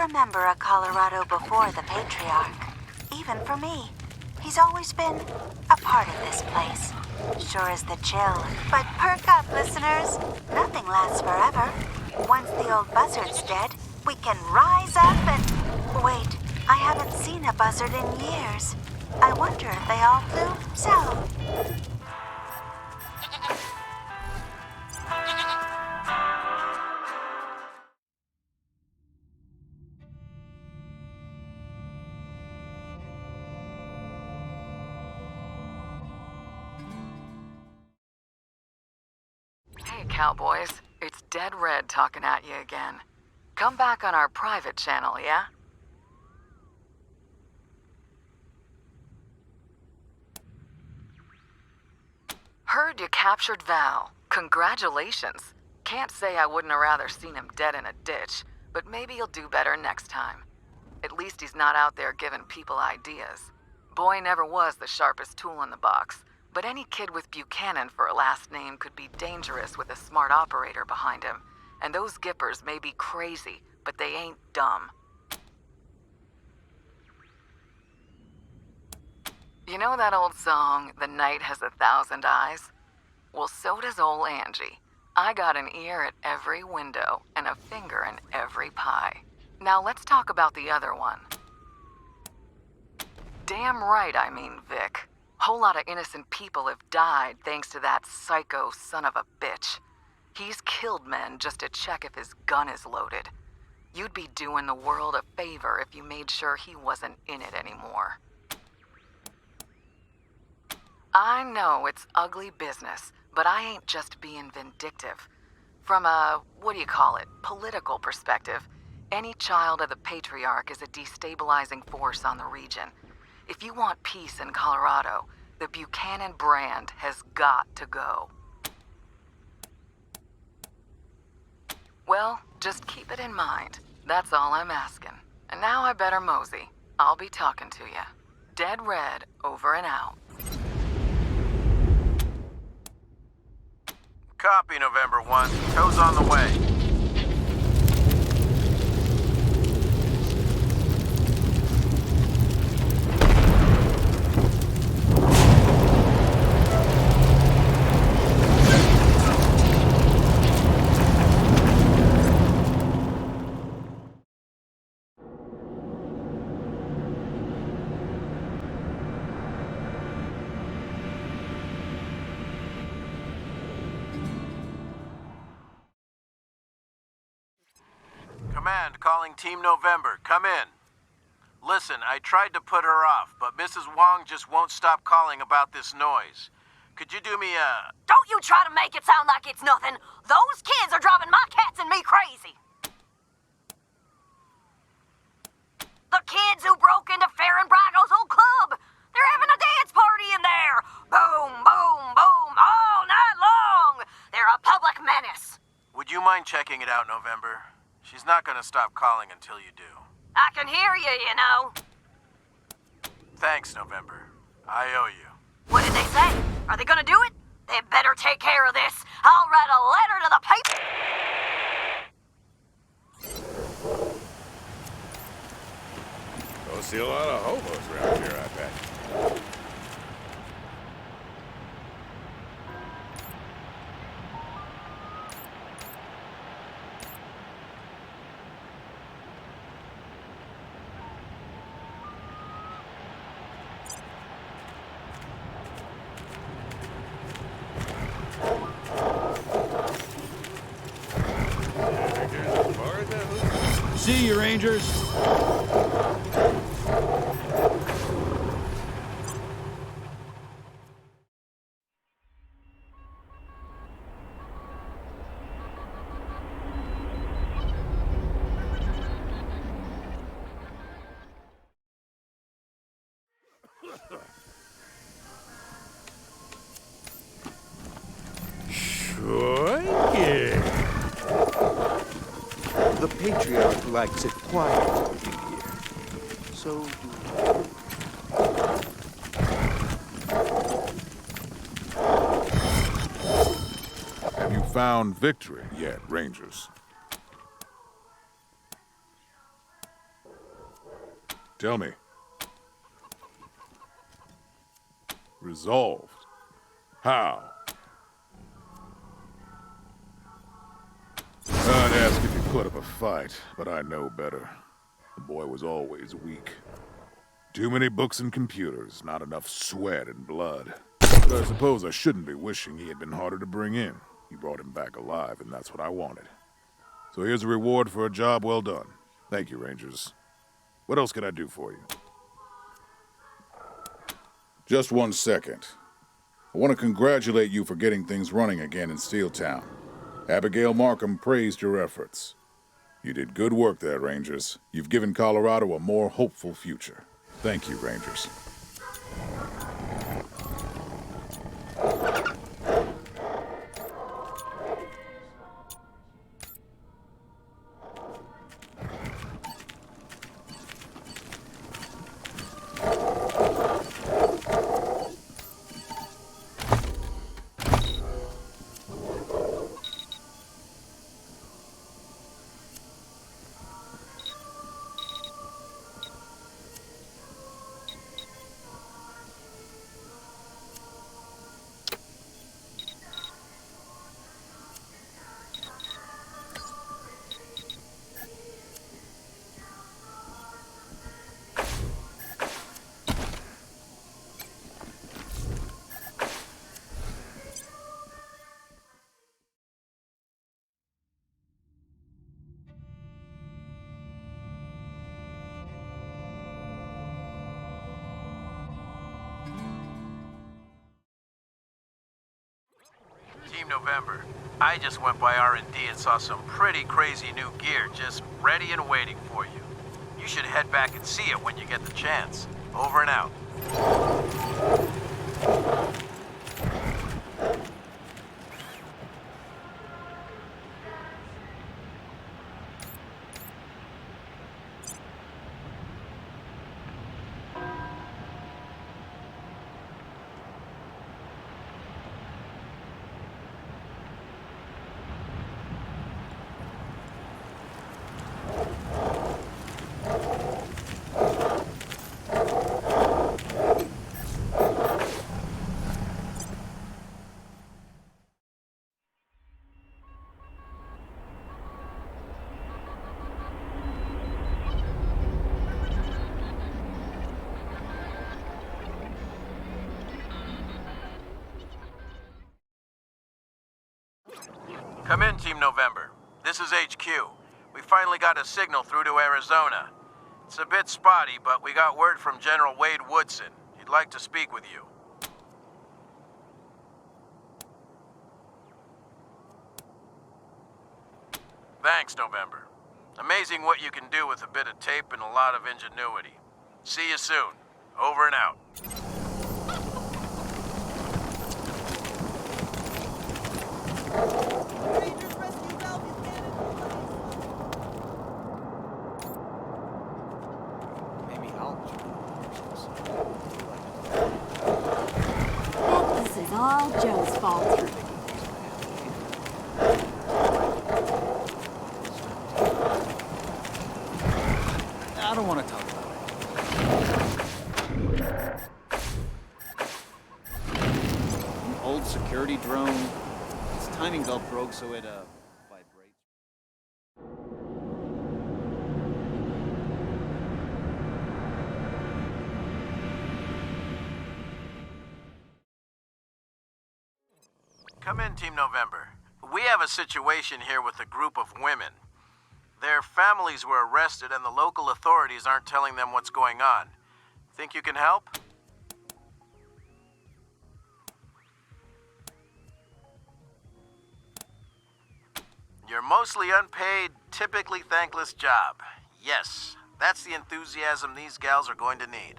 remember a Colorado before the Patriarch. Even for me. He's always been a part of this place. Sure is the chill. But perk up, listeners. Nothing lasts forever. Once the old buzzard's dead, we can rise up and... Wait, I haven't seen a buzzard in years. I wonder if they all flew south. Hey, cowboys. It's Dead Red talking at you again. Come back on our private channel, yeah? Heard you captured Val. Congratulations. Can't say I wouldn't have rather seen him dead in a ditch, but maybe he'll do better next time. At least he's not out there giving people ideas. Boy never was the sharpest tool in the box, but any kid with Buchanan for a last name could be dangerous with a smart operator behind him. And those Gippers may be crazy, but they ain't dumb. You know that old song, The Night Has 1,000 Eyes? Well, so does ol' Angie. I got an ear at every window and a finger in every pie. Now let's talk about the other one. Damn right I mean Vic. Whole lot of innocent people have died thanks to that psycho son of a bitch. He's killed men just to check if his gun is loaded. You'd be doing the world a favor if you made sure he wasn't in it anymore. I know it's ugly business, but I ain't just being vindictive. From a, political perspective, any child of the Patriarch is a destabilizing force on the region. If you want peace in Colorado, the Buchanan brand has got to go. Well, just keep it in mind. That's all I'm asking. And now I better mosey. I'll be talking to you. Dead Red, over and out. Copy, November 1. Tow's on the way. Command, calling Team November. Come in. Listen, I tried to put her off, but Mrs. Wong just won't stop calling about this noise. Could you do me a... Don't you try to make it sound like it's nothing. Those kids are driving my cats and me crazy. The kids who broke into Farron Brago's old club. They're having a dance party in there. Boom, boom, boom, all night long. They're a public menace. Would you mind checking it out, November? She's not gonna stop calling until you do. I can hear you, you know. Thanks, November. I owe you. What did they say? Are they gonna do it? They better take care of this. I'll write a letter to the paper. Don't see a lot of hobos around here, I bet. See you, Rangers. The Patriarch likes it quiet in here. So Have you found victory yet, Rangers? Tell me. Resolved. How? I'd ask if he put up a fight, but I know better. The boy was always weak. Too many books and computers, not enough sweat and blood. But I suppose I shouldn't be wishing he had been harder to bring in. You brought him back alive, and that's what I wanted. So here's a reward for a job well done. Thank you, Rangers. What else can I do for you? Just 1 second. I want to congratulate you for getting things running again in Steel Town. Abigail Markham praised your efforts. You did good work there, Rangers. You've given Colorado a more hopeful future. Thank you, Rangers. Team November, I just went by R&D and saw some pretty crazy new gear just ready and waiting for you. You should head back and see it when you get the chance. Over and out. Come in, Team November. This is HQ. We finally got a signal through to Arizona. It's a bit spotty, but we got word from General Wade Woodson. He'd like to speak with you. Thanks, November. Amazing what you can do with a bit of tape and a lot of ingenuity. See you soon. Over and out. This is all Joe's fault. I don't want to talk about it. An old security drone. Its timing belt broke, so it vibrates. Come in, Team November. We have a situation here with a group of women. Their families were arrested and the local authorities aren't telling them what's going on. Think you can help? Your mostly unpaid, typically thankless job. Yes, that's the enthusiasm these gals are going to need.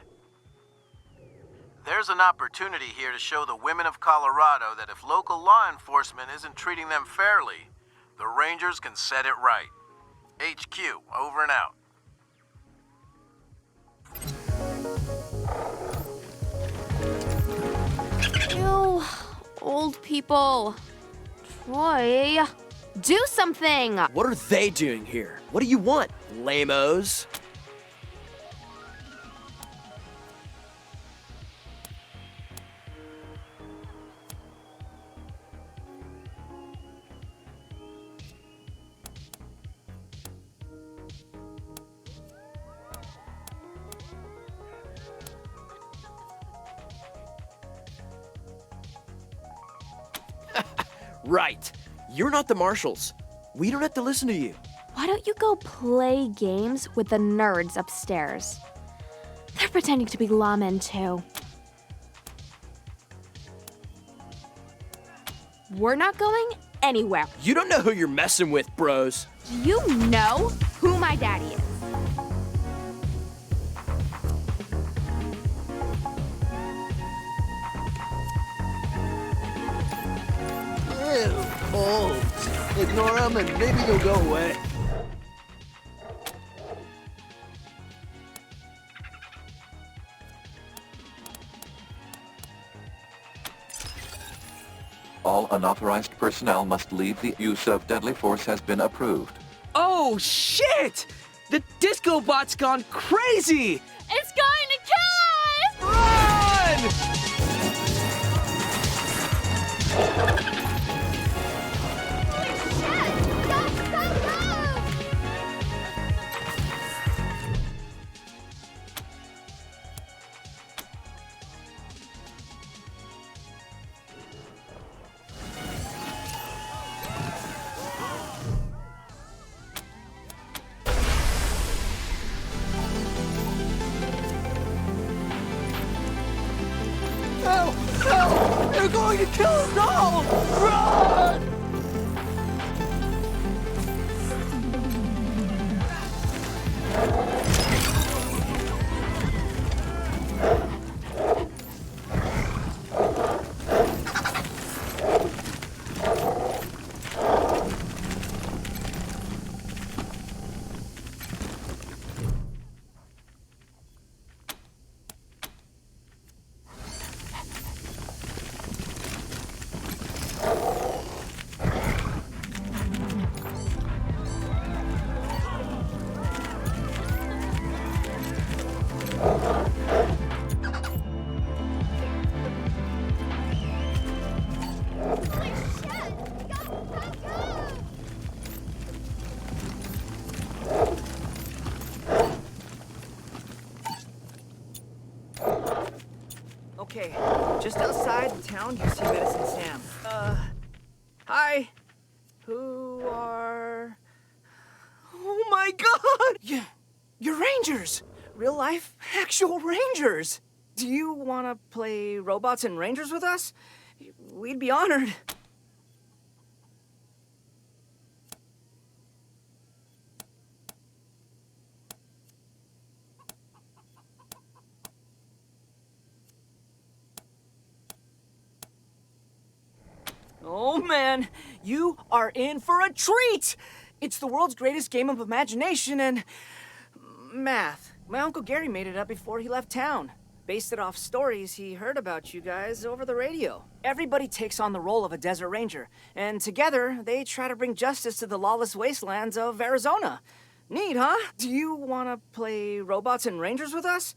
There's an opportunity here to show the women of Colorado that if local law enforcement isn't treating them fairly, the Rangers can set it right. HQ, over and out. Ew, old people. Troy, do something! What are they doing here? What do you want, lamos? Right. You're not the marshals. We don't have to listen to you. Why don't you go play games with the nerds upstairs? They're pretending to be lawmen, too. We're not going anywhere. You don't know who you're messing with, bros. Do you know who my daddy is? Ew, old. Ignore them and maybe they'll go away. All unauthorized personnel must leave. The use of deadly force has been approved. Oh, shit! The disco bot's gone crazy! It's going to kill us! Run! No! No! They're going to kill us all! Run! Okay, just outside the town, you see Medicine Sam. Hi. Who are... Oh my god! You're Rangers! Real life, actual Rangers! Do you want to play robots and Rangers with us? We'd be honored. Oh man, you are in for a treat! It's the world's greatest game of imagination and... math. My Uncle Gary made it up before he left town. Based it off stories he heard about you guys over the radio. Everybody takes on the role of a desert ranger, and together they try to bring justice to the lawless wastelands of Arizona. Neat, huh? Do you want to play robots and rangers with us?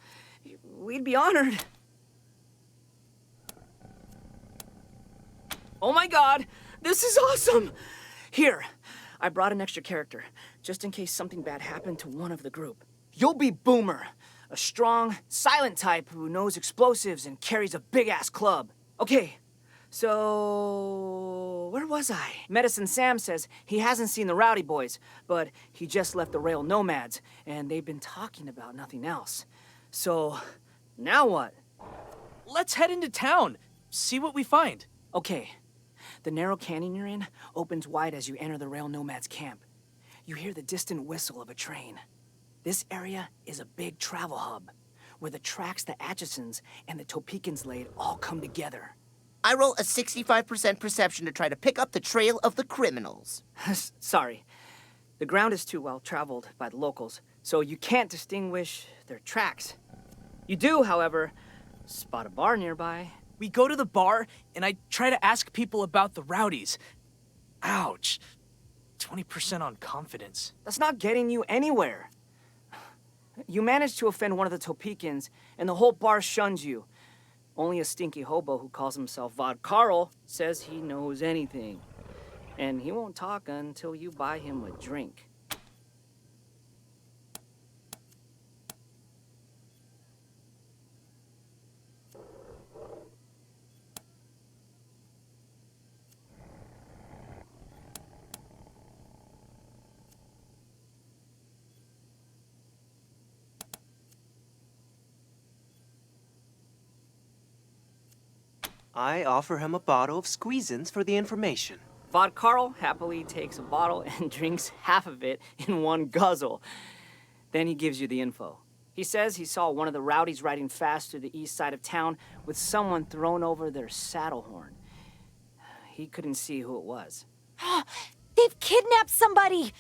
We'd be honored. Oh my god, this is awesome! Here, I brought an extra character, just in case something bad happened to one of the group. You'll be Boomer, a strong, silent type who knows explosives and carries a big-ass club. Okay, so... where was I? Medicine Sam says he hasn't seen the Rowdy Boys, but he just left the Rail Nomads, and they've been talking about nothing else. So, now what? Let's head into town, see what we find. Okay. The narrow canyon you're in opens wide as you enter the Rail Nomads camp. You hear the distant whistle of a train. This area is a big travel hub, where the tracks the Atchisons and the Topekans laid all come together. I roll a 65% perception to try to pick up the trail of the criminals. Sorry. The ground is too well traveled by the locals, so you can't distinguish their tracks. You do, however, spot a bar nearby. We go to the bar, and I try to ask people about the Rowdies. Ouch. 20% on confidence. That's not getting you anywhere. You manage to offend one of the Topekans, and the whole bar shuns you. Only a stinky hobo who calls himself Vod Carl says he knows anything. And he won't talk until you buy him a drink. I offer him a bottle of squeezins for the information. Vod Carl happily takes a bottle and drinks half of it in one guzzle. Then he gives you the info. He says he saw one of the rowdies riding fast through the east side of town with someone thrown over their saddle horn. He couldn't see who it was. They've kidnapped somebody!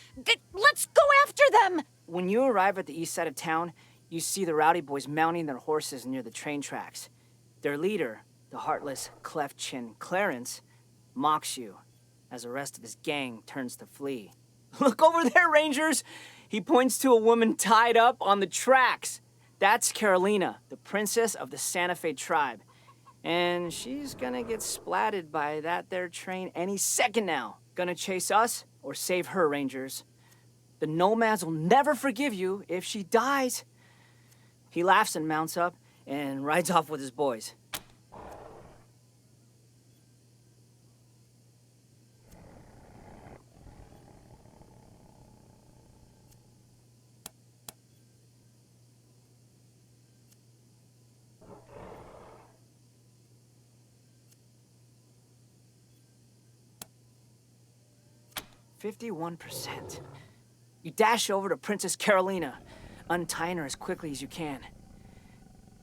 Let's go after them! When you arrive at the east side of town, you see the rowdy boys mounting their horses near the train tracks. Their leader, the heartless, cleft-chin Clarence, mocks you as the rest of his gang turns to flee. Look over there, Rangers! He points to a woman tied up on the tracks. That's Carolina, the princess of the Santa Fe tribe. And she's gonna get splatted by that there train any second now. Gonna chase us or save her, Rangers. The nomads will never forgive you if she dies. He laughs and mounts up and rides off with his boys. "51%. You dash over to Princess Carolina, untying her as quickly as you can.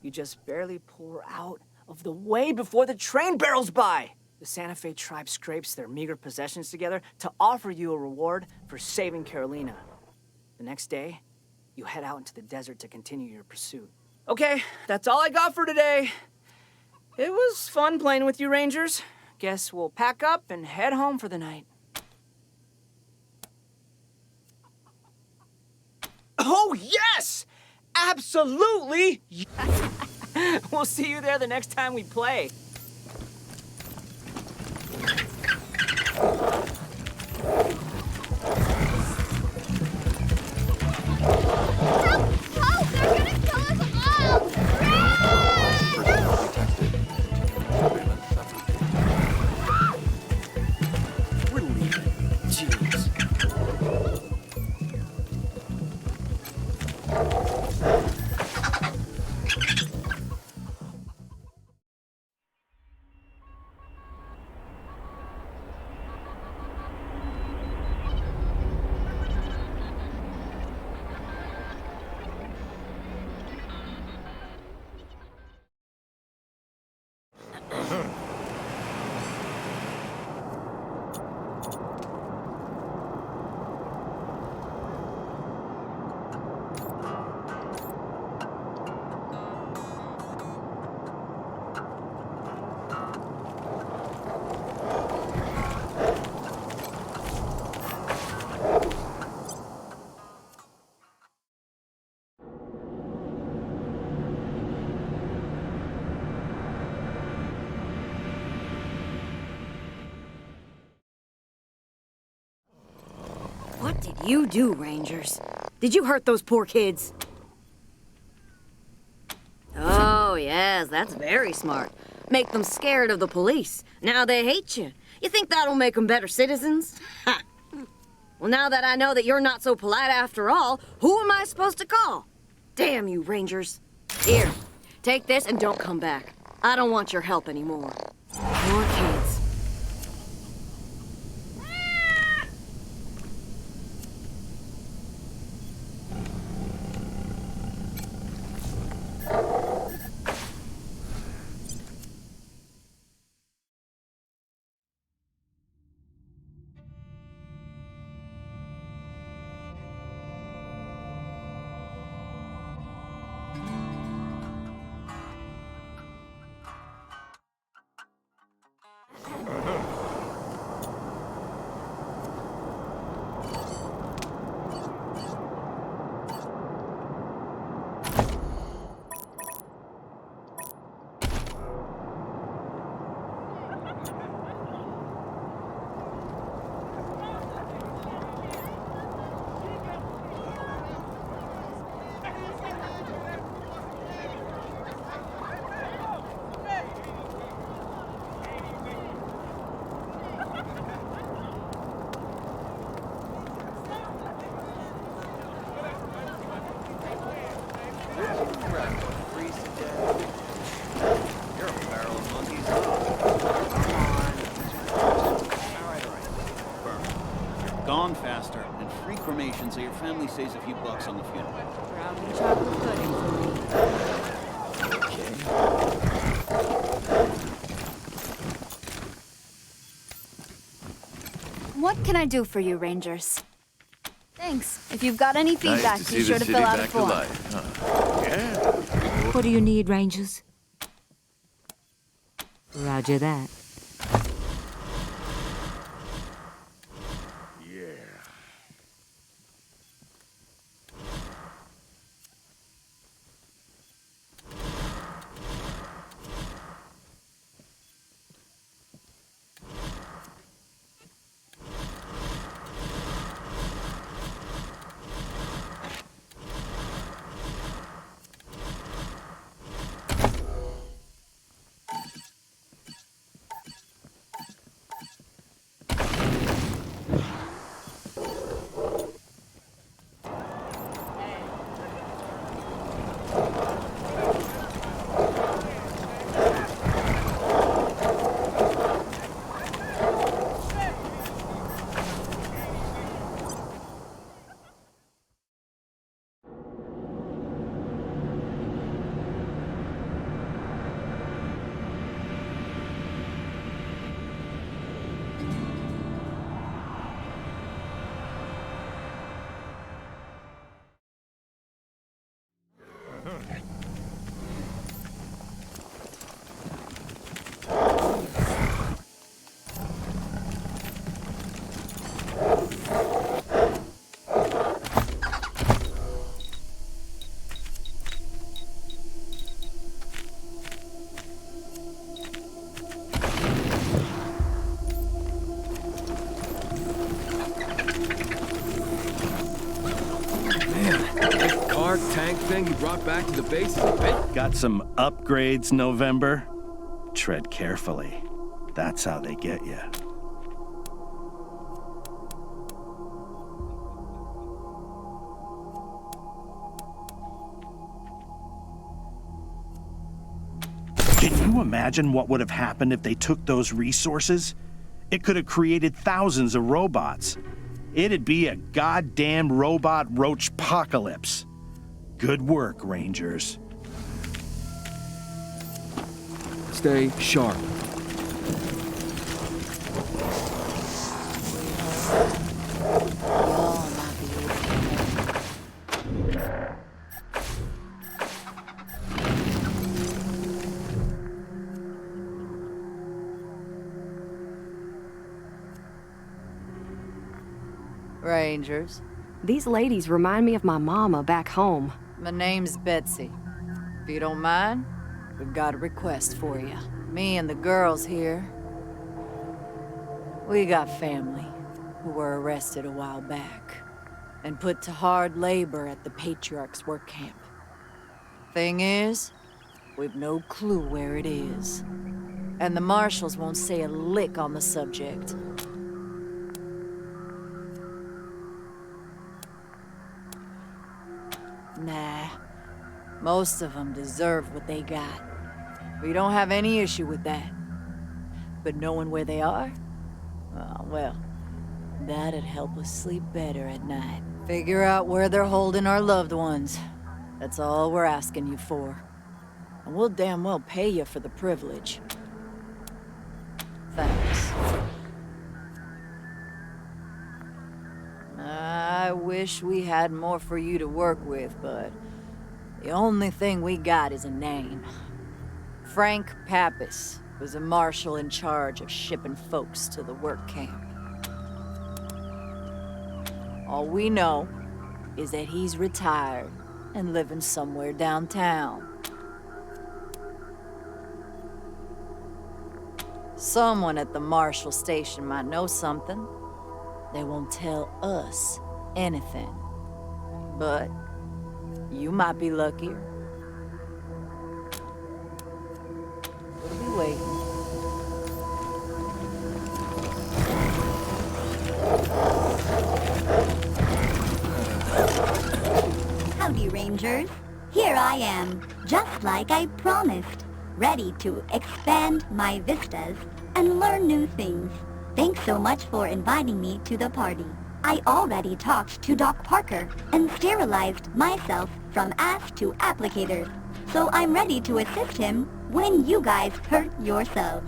You just barely pull her out of the way before the train barrels by. The Santa Fe tribe scrapes their meager possessions together to offer you a reward for saving Carolina. The next day, you head out into the desert to continue your pursuit. Okay, that's all I got for today. It was fun playing with you, Rangers. Guess we'll pack up and head home for the night." Oh, yes! Absolutely! We'll see you there the next time we play. We're leaving. Jeez. What did you do, Rangers? Did you hurt those poor kids? Oh, yes, that's very smart. Make them scared of the police. Now they hate you. You think that'll make them better citizens? Ha! Well, now that I know that you're not so polite after all, who am I supposed to call? Damn you, Rangers. Here, take this and don't come back. I don't want your help anymore. Poor kids. on faster, and free cremation so your family saves a few bucks on the funeral. Brownie chocolate pudding for me. What can I do for you, Rangers? Thanks. If you've got any feedback, be sure to fill out a form. Yeah. What do you need, Rangers? Roger that. Tank thing you brought back to the base is a bit. Got some upgrades, November? Tread carefully. That's how they get you. Can you imagine what would have happened if they took those resources? It could have created thousands of robots. It'd be a goddamn robot roach apocalypse. Good work, Rangers. Stay sharp. Rangers. These ladies remind me of my mama back home. My name's Betsy. If you don't mind, we've got a request for you. Me and the girls here, we got family who were arrested a while back and put to hard labor at the Patriarch's work camp. Thing is, we've no clue where it is. And the marshals won't say a lick on the subject. Nah, most of them deserve what they got. We don't have any issue with that. But knowing where they are? Oh, well, that'd help us sleep better at night. Figure out where they're holding our loved ones. That's all we're asking you for. And we'll damn well pay you for the privilege. Thanks. I wish we had more for you to work with, but the only thing we got is a name. Frank Pappas was a marshal in charge of shipping folks to the work camp. All we know is that he's retired and living somewhere downtown. Someone at the marshal station might know something. They won't tell us anything. But you might be luckier. We'll be waiting. Howdy, Rangers. Here I am, just like I promised, ready to expand my vistas and learn new things. Thanks so much for inviting me to the party. I already talked to Doc Parker and sterilized myself from ass to applicators, so I'm ready to assist him when you guys hurt yourselves.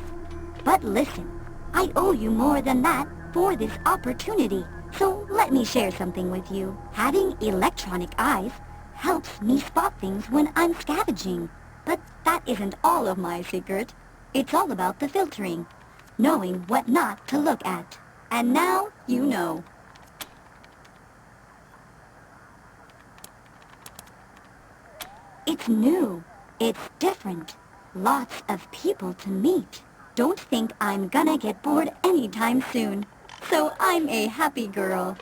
But listen, I owe you more than that for this opportunity, so let me share something with you. Having electronic eyes helps me spot things when I'm scavenging, but that isn't all of my secret. It's all about the filtering, knowing what not to look at. And now you know. It's new. It's different. Lots of people to meet. Don't think I'm gonna get bored anytime soon. So I'm a happy girl.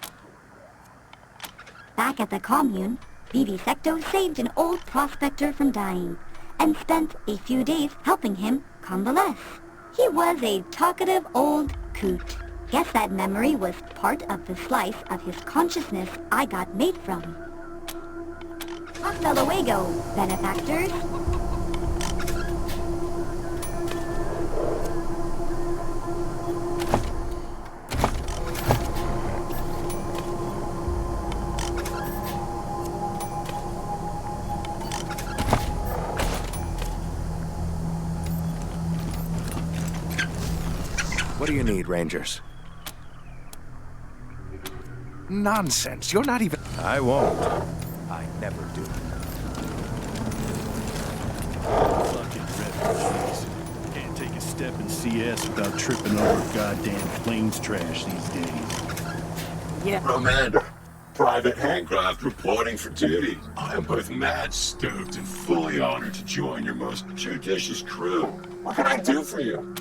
Back at the commune, Vivisecto saved an old prospector from dying and spent a few days helping him convalesce. He was a talkative old coot. Guess that memory was part of the slice of his consciousness I got made from. Hasta luego, benefactors. What do you need, Rangers? Nonsense. You're not even... I won't. I never do. Fucking refugees. Can't take a step in CS without tripping over goddamn planes trash these days. Yeah. Commander, Private Handcraft reporting for duty. I am both mad stoked and fully honored to join your most judicious crew. What can I do for you?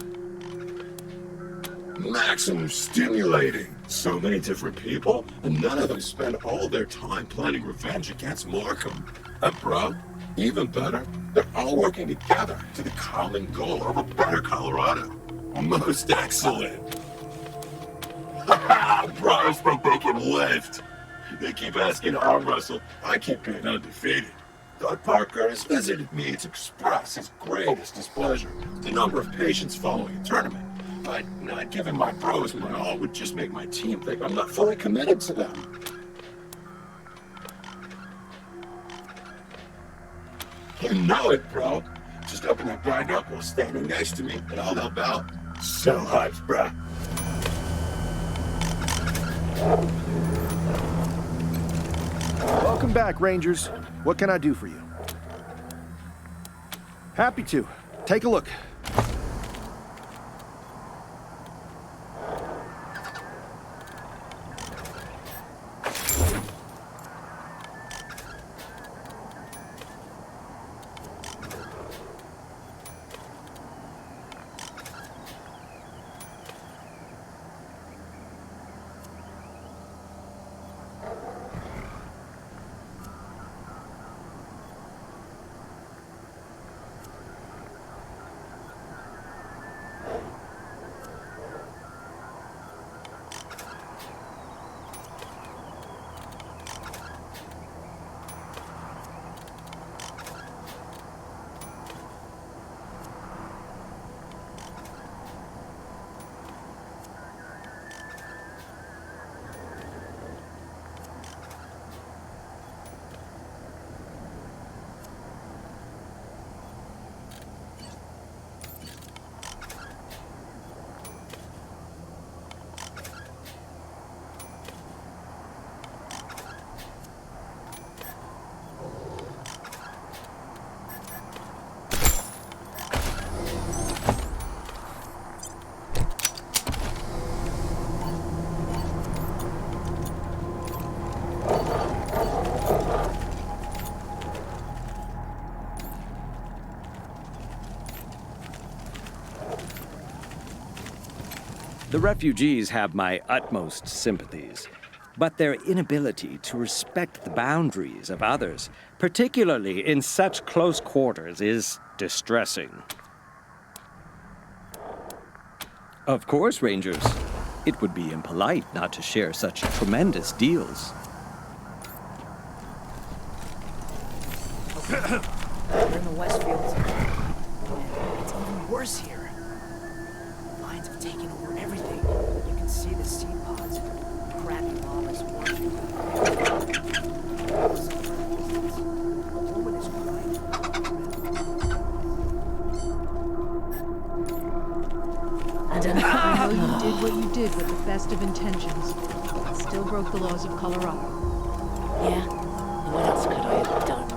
Maximum stimulating. So many different people, and none of them spend all their time planning revenge against Markham. And bro, even better, they're all working together to the common goal of a better Colorado. Most excellent. Bros think they can lift. They keep asking to arm wrestle. I keep being undefeated. Doc Parker has visited me to express his greatest displeasure with the number of patients following a tournament. But not giving my bros my all would just make my team think I'm not fully committed to them. You know it, bro. Just open that blind up while standing next to me, and I'll help out. So hyped, bro. Welcome back, Rangers. What can I do for you? Happy to. Take a look. The refugees have my utmost sympathies, but their inability to respect the boundaries of others, particularly in such close quarters, is distressing. Of course, Rangers. It would be impolite not to share such tremendous deals. We're in the Westfields. And it's even worse here. Mines have taken over everything. You can see the seed pods, crappy lava did what you did with the best of intentions. It still broke the laws of Colorado. Yeah? And what else could I have done?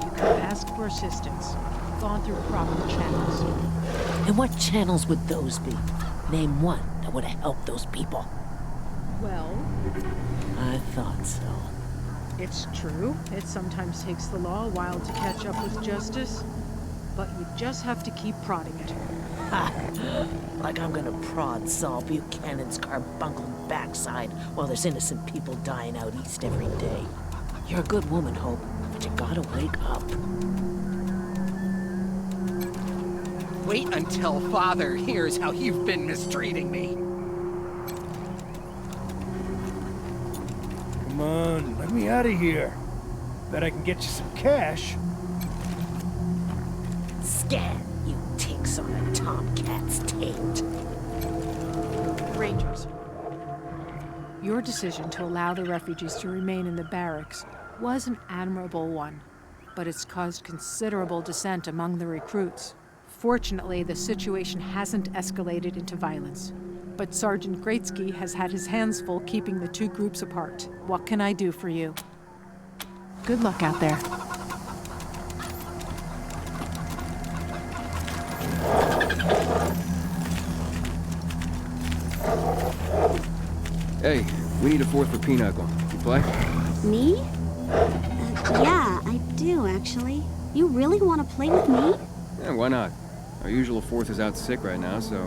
You could have asked for assistance, gone through proper channels. And what channels would those be? Name one that would have helped those people. Well, I thought so. it's true. It sometimes takes the law a while to catch up with justice. But you just have to keep prodding it. Ha! Like I'm gonna prod Saul Buchanan's carbuncle backside while there's innocent people dying out east every day. You're a good woman, Hope, but you gotta wake up. Wait until Father hears how you've been mistreating me. Come on, let me out of here. Bet I can get you some cash. Scan, you ticks on a tomcat's taint. Rangers, your decision to allow the refugees to remain in the barracks was an admirable one, but it's caused considerable dissent among the recruits. Fortunately, the situation hasn't escalated into violence, but Sergeant Greatsky has had his hands full keeping the two groups apart. What can I do for you? Good luck out there. Hey, we need a fourth for Pinochle. You play? Me? Yeah, I do, actually. You really want to play with me? Yeah, why not? Our usual fourth is out sick right now, so...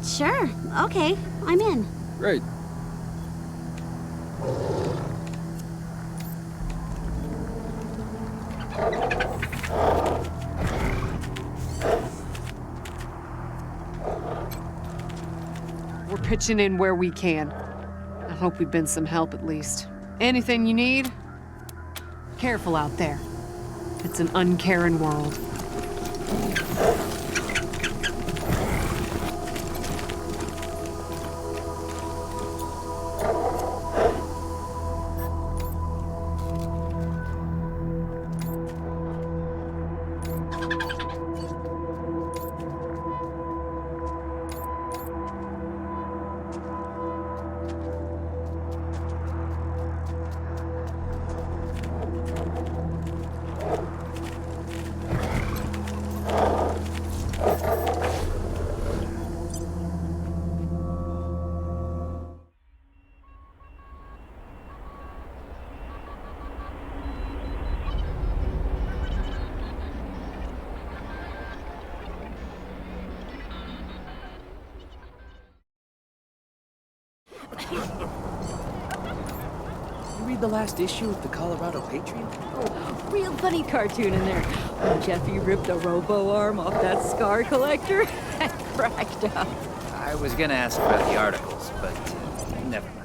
Sure, okay, I'm in. Great. We're pitching in where we can. I hope we've been some help at least. Anything you need? Careful out there. It's an uncaring world. You read the last issue of the Colorado Patriot? Oh, real funny cartoon in there. When Jeffy ripped a robo arm off that scar collector, I cracked up. I was gonna ask about the articles, but never mind.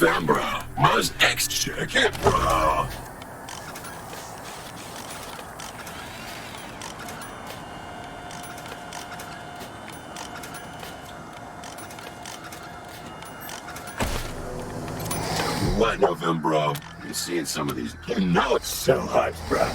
November. Must next check it, bro. What, November? You're seeing some of these. You know it's so hot, bro.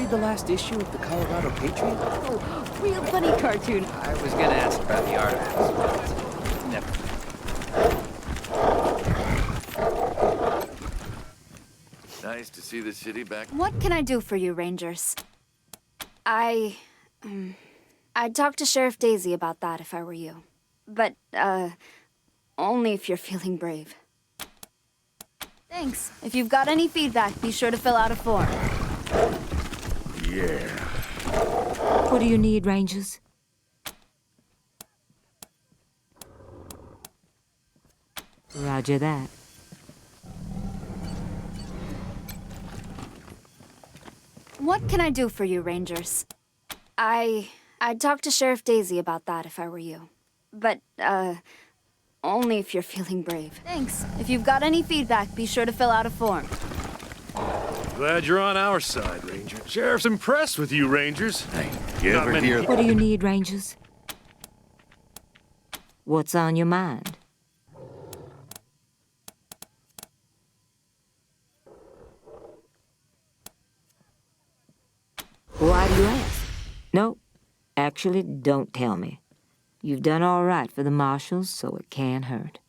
read the last issue of the Colorado Patriot? Oh, real funny cartoon. I was gonna ask about the artifacts, but never. Nice to see the city back. What can I do for you, Rangers? I'd talk to Sheriff Daisy about that if I were you. But, only if you're feeling brave. Thanks. If you've got any feedback, be sure to fill out a form. Yeah. What do you need, Rangers? Roger that. What can I do for you, Rangers? I'd talk to Sheriff Daisy about that if I were you. But, only if you're feeling brave. Thanks. If you've got any feedback, be sure to fill out a form. Glad you're on our side, Ranger. Sheriff's impressed with you, Rangers. Hey, you ever hear? What do you need, Rangers? What's on your mind? Why do you ask? No, actually, don't tell me. You've done all right for the marshals, so it can't hurt.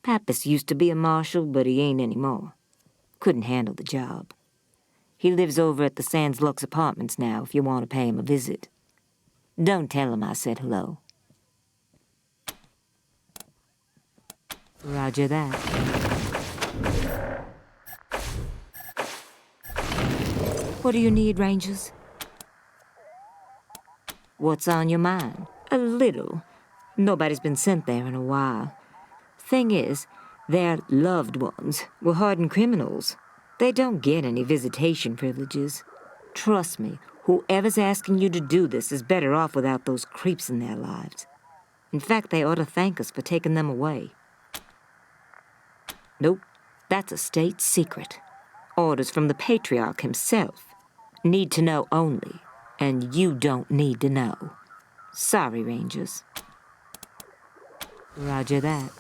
Pappas used to be a marshal, but he ain't anymore. Couldn't handle the job. He lives over at the Sands Lux Apartments now, if you want to pay him a visit. Don't tell him I said hello. Roger that. What do you need, Rangers? What's on your mind? A little. Nobody's been sent there in a while. Thing is, their loved ones were hardened criminals. They don't get any visitation privileges. Trust me, whoever's asking you to do this is better off without those creeps in their lives. In fact, they ought to thank us for taking them away. Nope, that's a state secret. Orders from the Patriarch himself. Need to know only, and you don't need to know. Sorry, Rangers. Roger that.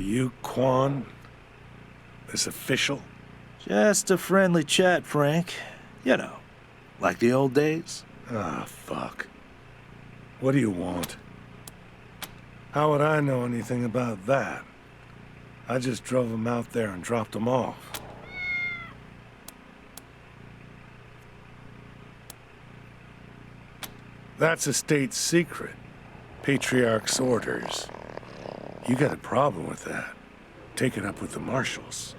You, Quan? This official? Just a friendly chat, Frank. You know, like the old days. Ah, fuck. What do you want? How would I know anything about that? I just drove him out there and dropped him off. That's a state secret. Patriarch's orders. You got a problem with that. Take it up with the marshals.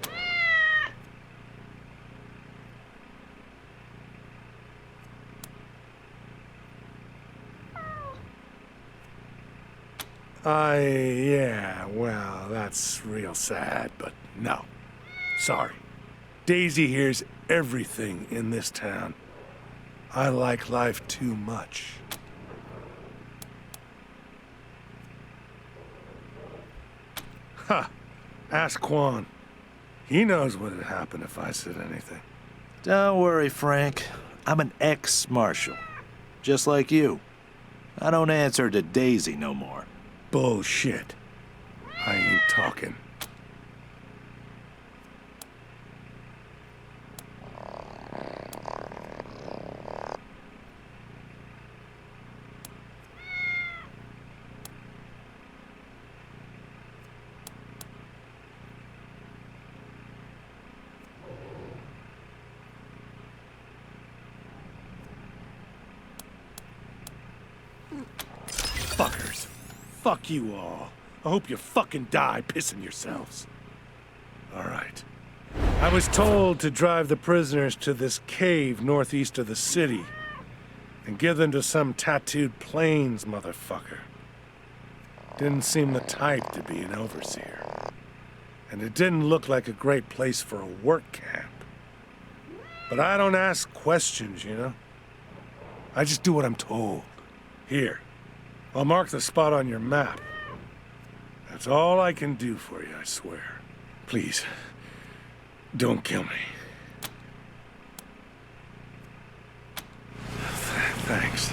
Yeah, well, that's real sad, but no. Sorry. Daisy hears everything in this town. I like life too much. Ha! Ask Quan. He knows what'd happen if I said anything. Don't worry, Frank. I'm an ex-marshal. Just like you. I don't answer to Daisy no more. Bullshit. I ain't talking. Fuck you all. I hope you fucking die pissing yourselves. All right. I was told to drive the prisoners to this cave northeast of the city and give them to some tattooed plains motherfucker. Didn't seem the type to be an overseer. And it didn't look like a great place for a work camp. But I don't ask questions, you know? I just do what I'm told. Here, I'll mark the spot on your map. That's all I can do for you, I swear. Please, don't kill me. Thanks.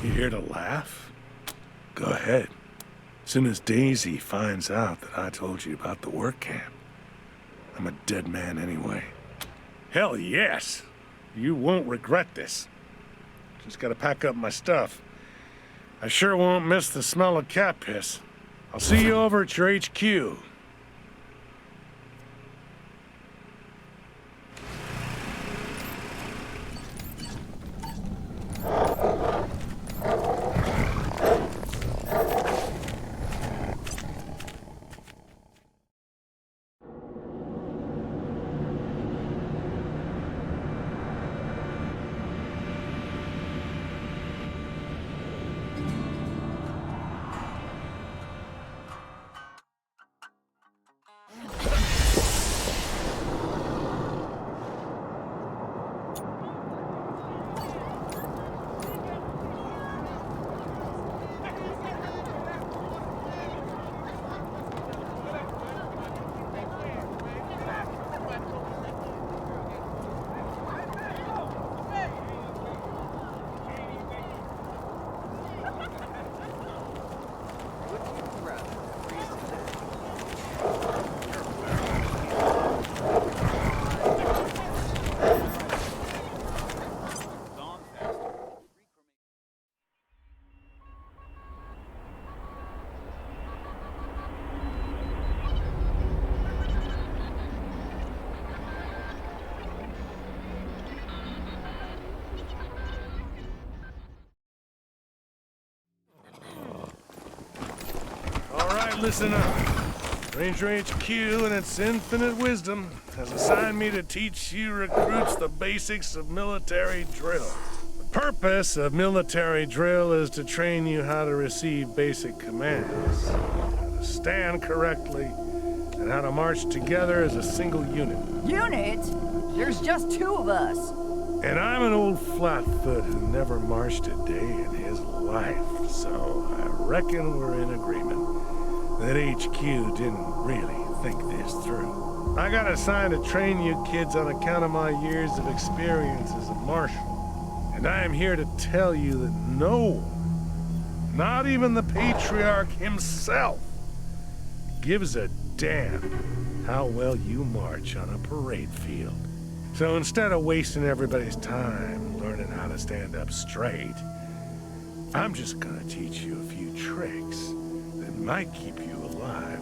You here to laugh? Go ahead. As soon as Daisy finds out that I told you about the work camp, I'm a dead man anyway. Hell yes! You won't regret this. Just gotta pack up my stuff. I sure won't miss the smell of cat piss. I'll see you over at your HQ. Listen up. Ranger HQ and its infinite wisdom has assigned me to teach you recruits the basics of military drill. The purpose of military drill is to train you how to receive basic commands, how to stand correctly, and how to march together as a single unit. Unit? There's just two of us. And I'm an old flatfoot who never marched a day in his life, so I reckon we're in agreement that HQ didn't really think this through. I got assigned to train you kids on account of my years of experience as a marshal. And I am here to tell you that no one, not even the patriarch himself, gives a damn how well you march on a parade field. So instead of wasting everybody's time learning how to stand up straight, I'm just gonna teach you a few tricks that might keep you alive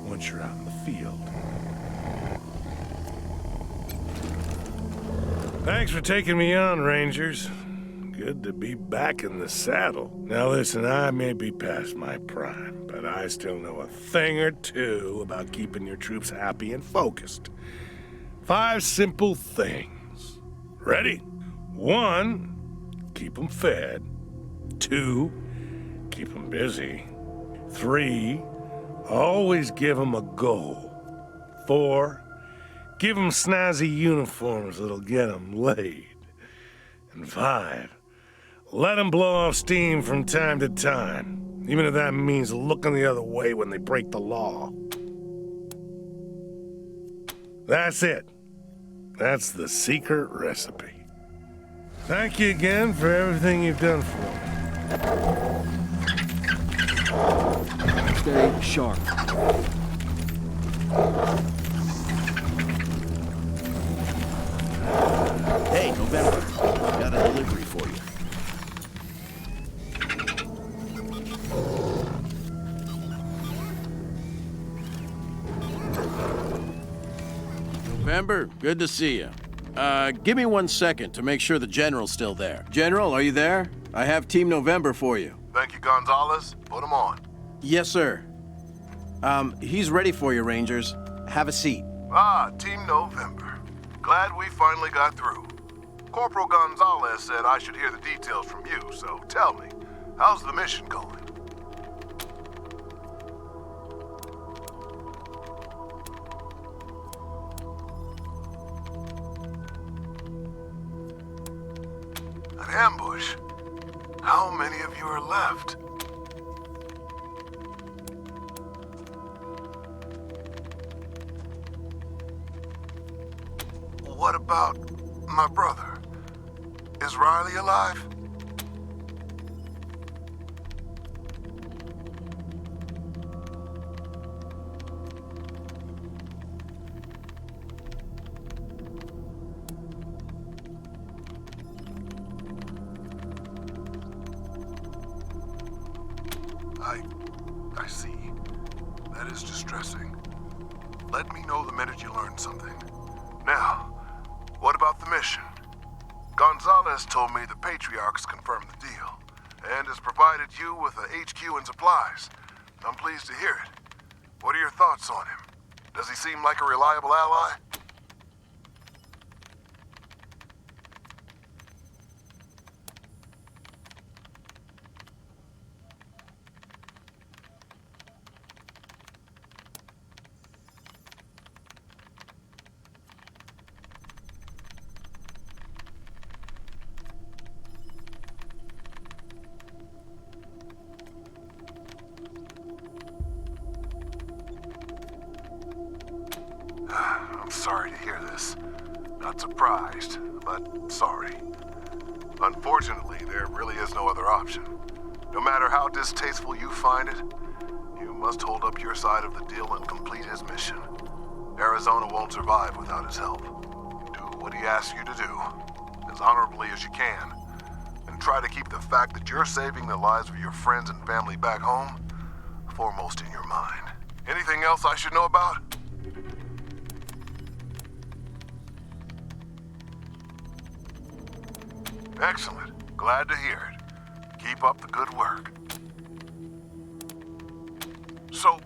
once you're out in the field. Thanks for taking me on, Rangers. Good to be back in the saddle. Now listen, I may be past my prime, but I still know a thing or two about keeping your troops happy and focused. 5 simple things. Ready? 1, keep them fed. 2, keep them busy. 3, always give them a goal. 4, give them snazzy uniforms that'll get them laid. And 5, let them blow off steam from time to time, even if that means looking the other way when they break the law. That's it. That's the secret recipe. Thank you again for everything you've done for me. Stay sharp. Hey, November. Got a delivery for you. November, good to see you. Give me 1 second to make sure the General's still there. General, are you there? I have Team November for you. Thank you, Gonzalez. Put him on. Yes, sir. He's ready for you, Rangers. Have a seat. Ah, Team November. Glad we finally got through. Corporal Gonzalez said I should hear the details from you, so tell me, how's the mission going? An ambush? How many of you are left? What about my brother? Is Riley alive? I see. That is distressing. Let me know the minute you learn something. Now, what about the mission? Gonzalez told me the Patriarchs confirmed the deal, and has provided you with a HQ and supplies. I'm pleased to hear it. What are your thoughts on him? Does he seem like a reliable ally? I'm sorry to hear this. Not surprised, but sorry. Unfortunately, there really is no other option. No matter how distasteful you find it, you must hold up your side of the deal and complete his mission. Arizona won't survive without his help. Do what he asks you to do, as honorably as you can, and try to keep the fact that you're saving the lives of your friends and family back home foremost in your mind. Anything else I should know about? Excellent. Glad to hear it. Keep up the good work. So,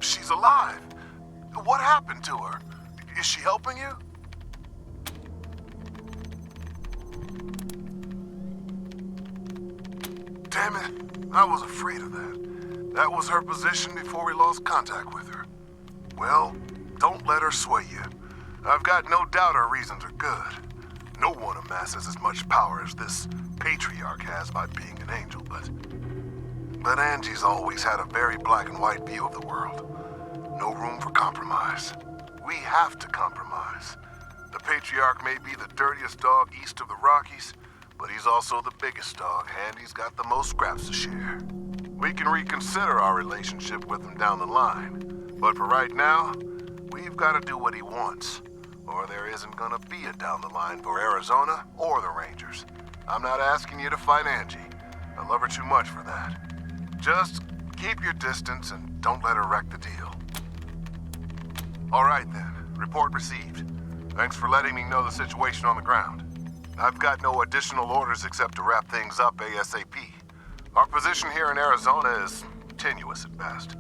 she's alive. What happened to her? Is she helping you? Damn it. I was afraid of that. That was her position before we lost contact with her. Well, don't let her sway you. I've got no doubt her reasons are good. No one amasses as much power as this Patriarch has by being an angel, but Angie's always had a very black and white view of the world. No room for compromise. We have to compromise. The Patriarch may be the dirtiest dog east of the Rockies, but he's also the biggest dog, and he's got the most scraps to share. We can reconsider our relationship with him down the line, but for right now, we've got to do what he wants. Or there isn't gonna be a down the line for Arizona or the Rangers. I'm not asking you to fight Angie. I love her too much for that. Just keep your distance and don't let her wreck the deal. All right then, report received. Thanks for letting me know the situation on the ground. I've got no additional orders except to wrap things up ASAP. Our position here in Arizona is tenuous at best.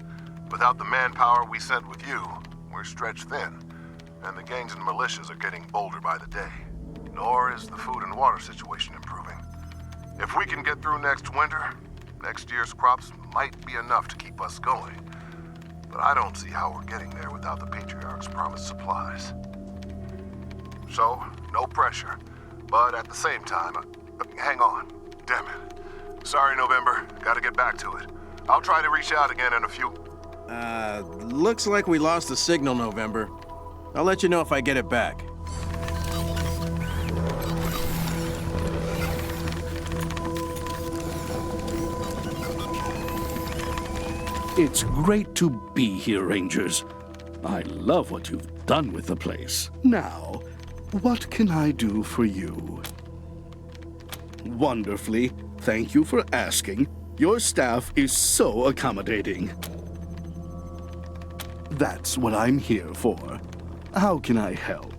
Without the manpower we sent with you, we're stretched thin, and the gangs and militias are getting bolder by the day. Nor is the food and water situation improving. If we can get through next winter, next year's crops might be enough to keep us going. But I don't see how we're getting there without the Patriarch's promised supplies. So, no pressure. But at the same time, hang on. Damn it. Sorry, November. Gotta get back to it. I'll try to reach out again in a few... Looks like we lost the signal, November. I'll let you know if I get it back. It's great to be here, Rangers. I love what you've done with the place. Now, what can I do for you? Wonderfully. Thank you for asking. Your staff is so accommodating. That's what I'm here for. How can I help?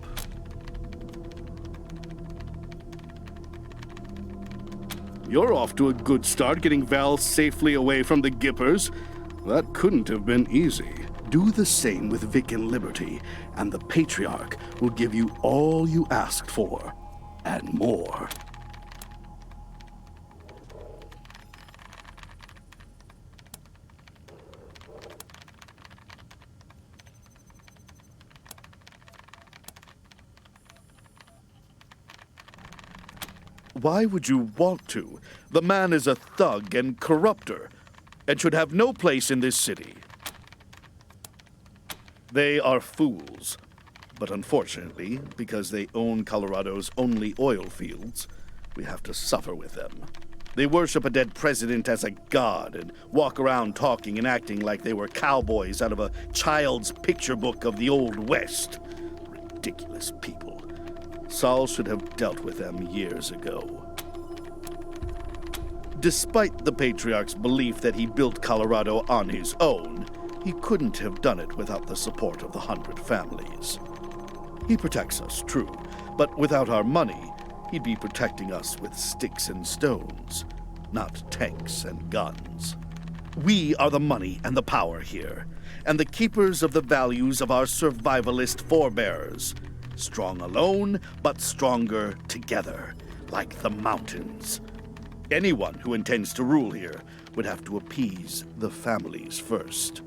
You're off to a good start getting Val safely away from the Gippers. That couldn't have been easy. Do the same with Vic and Liberty, and the Patriarch will give you all you asked for, and more. Why would you want to? The man is a thug and corrupter, and should have no place in this city. They are fools, but unfortunately, because they own Colorado's only oil fields, we have to suffer with them. They worship a dead president as a god and walk around talking and acting like they were cowboys out of a child's picture book of the Old West. Ridiculous people. Saul should have dealt with them years ago. Despite the Patriarch's belief that he built Colorado on his own, he couldn't have done it without the support of the 100 families. He protects us, true, but without our money, he'd be protecting us with sticks and stones, not tanks and guns. We are the money and the power here, and the keepers of the values of our survivalist forebears. Strong alone, but stronger together, like the mountains. Anyone who intends to rule here would have to appease the families first.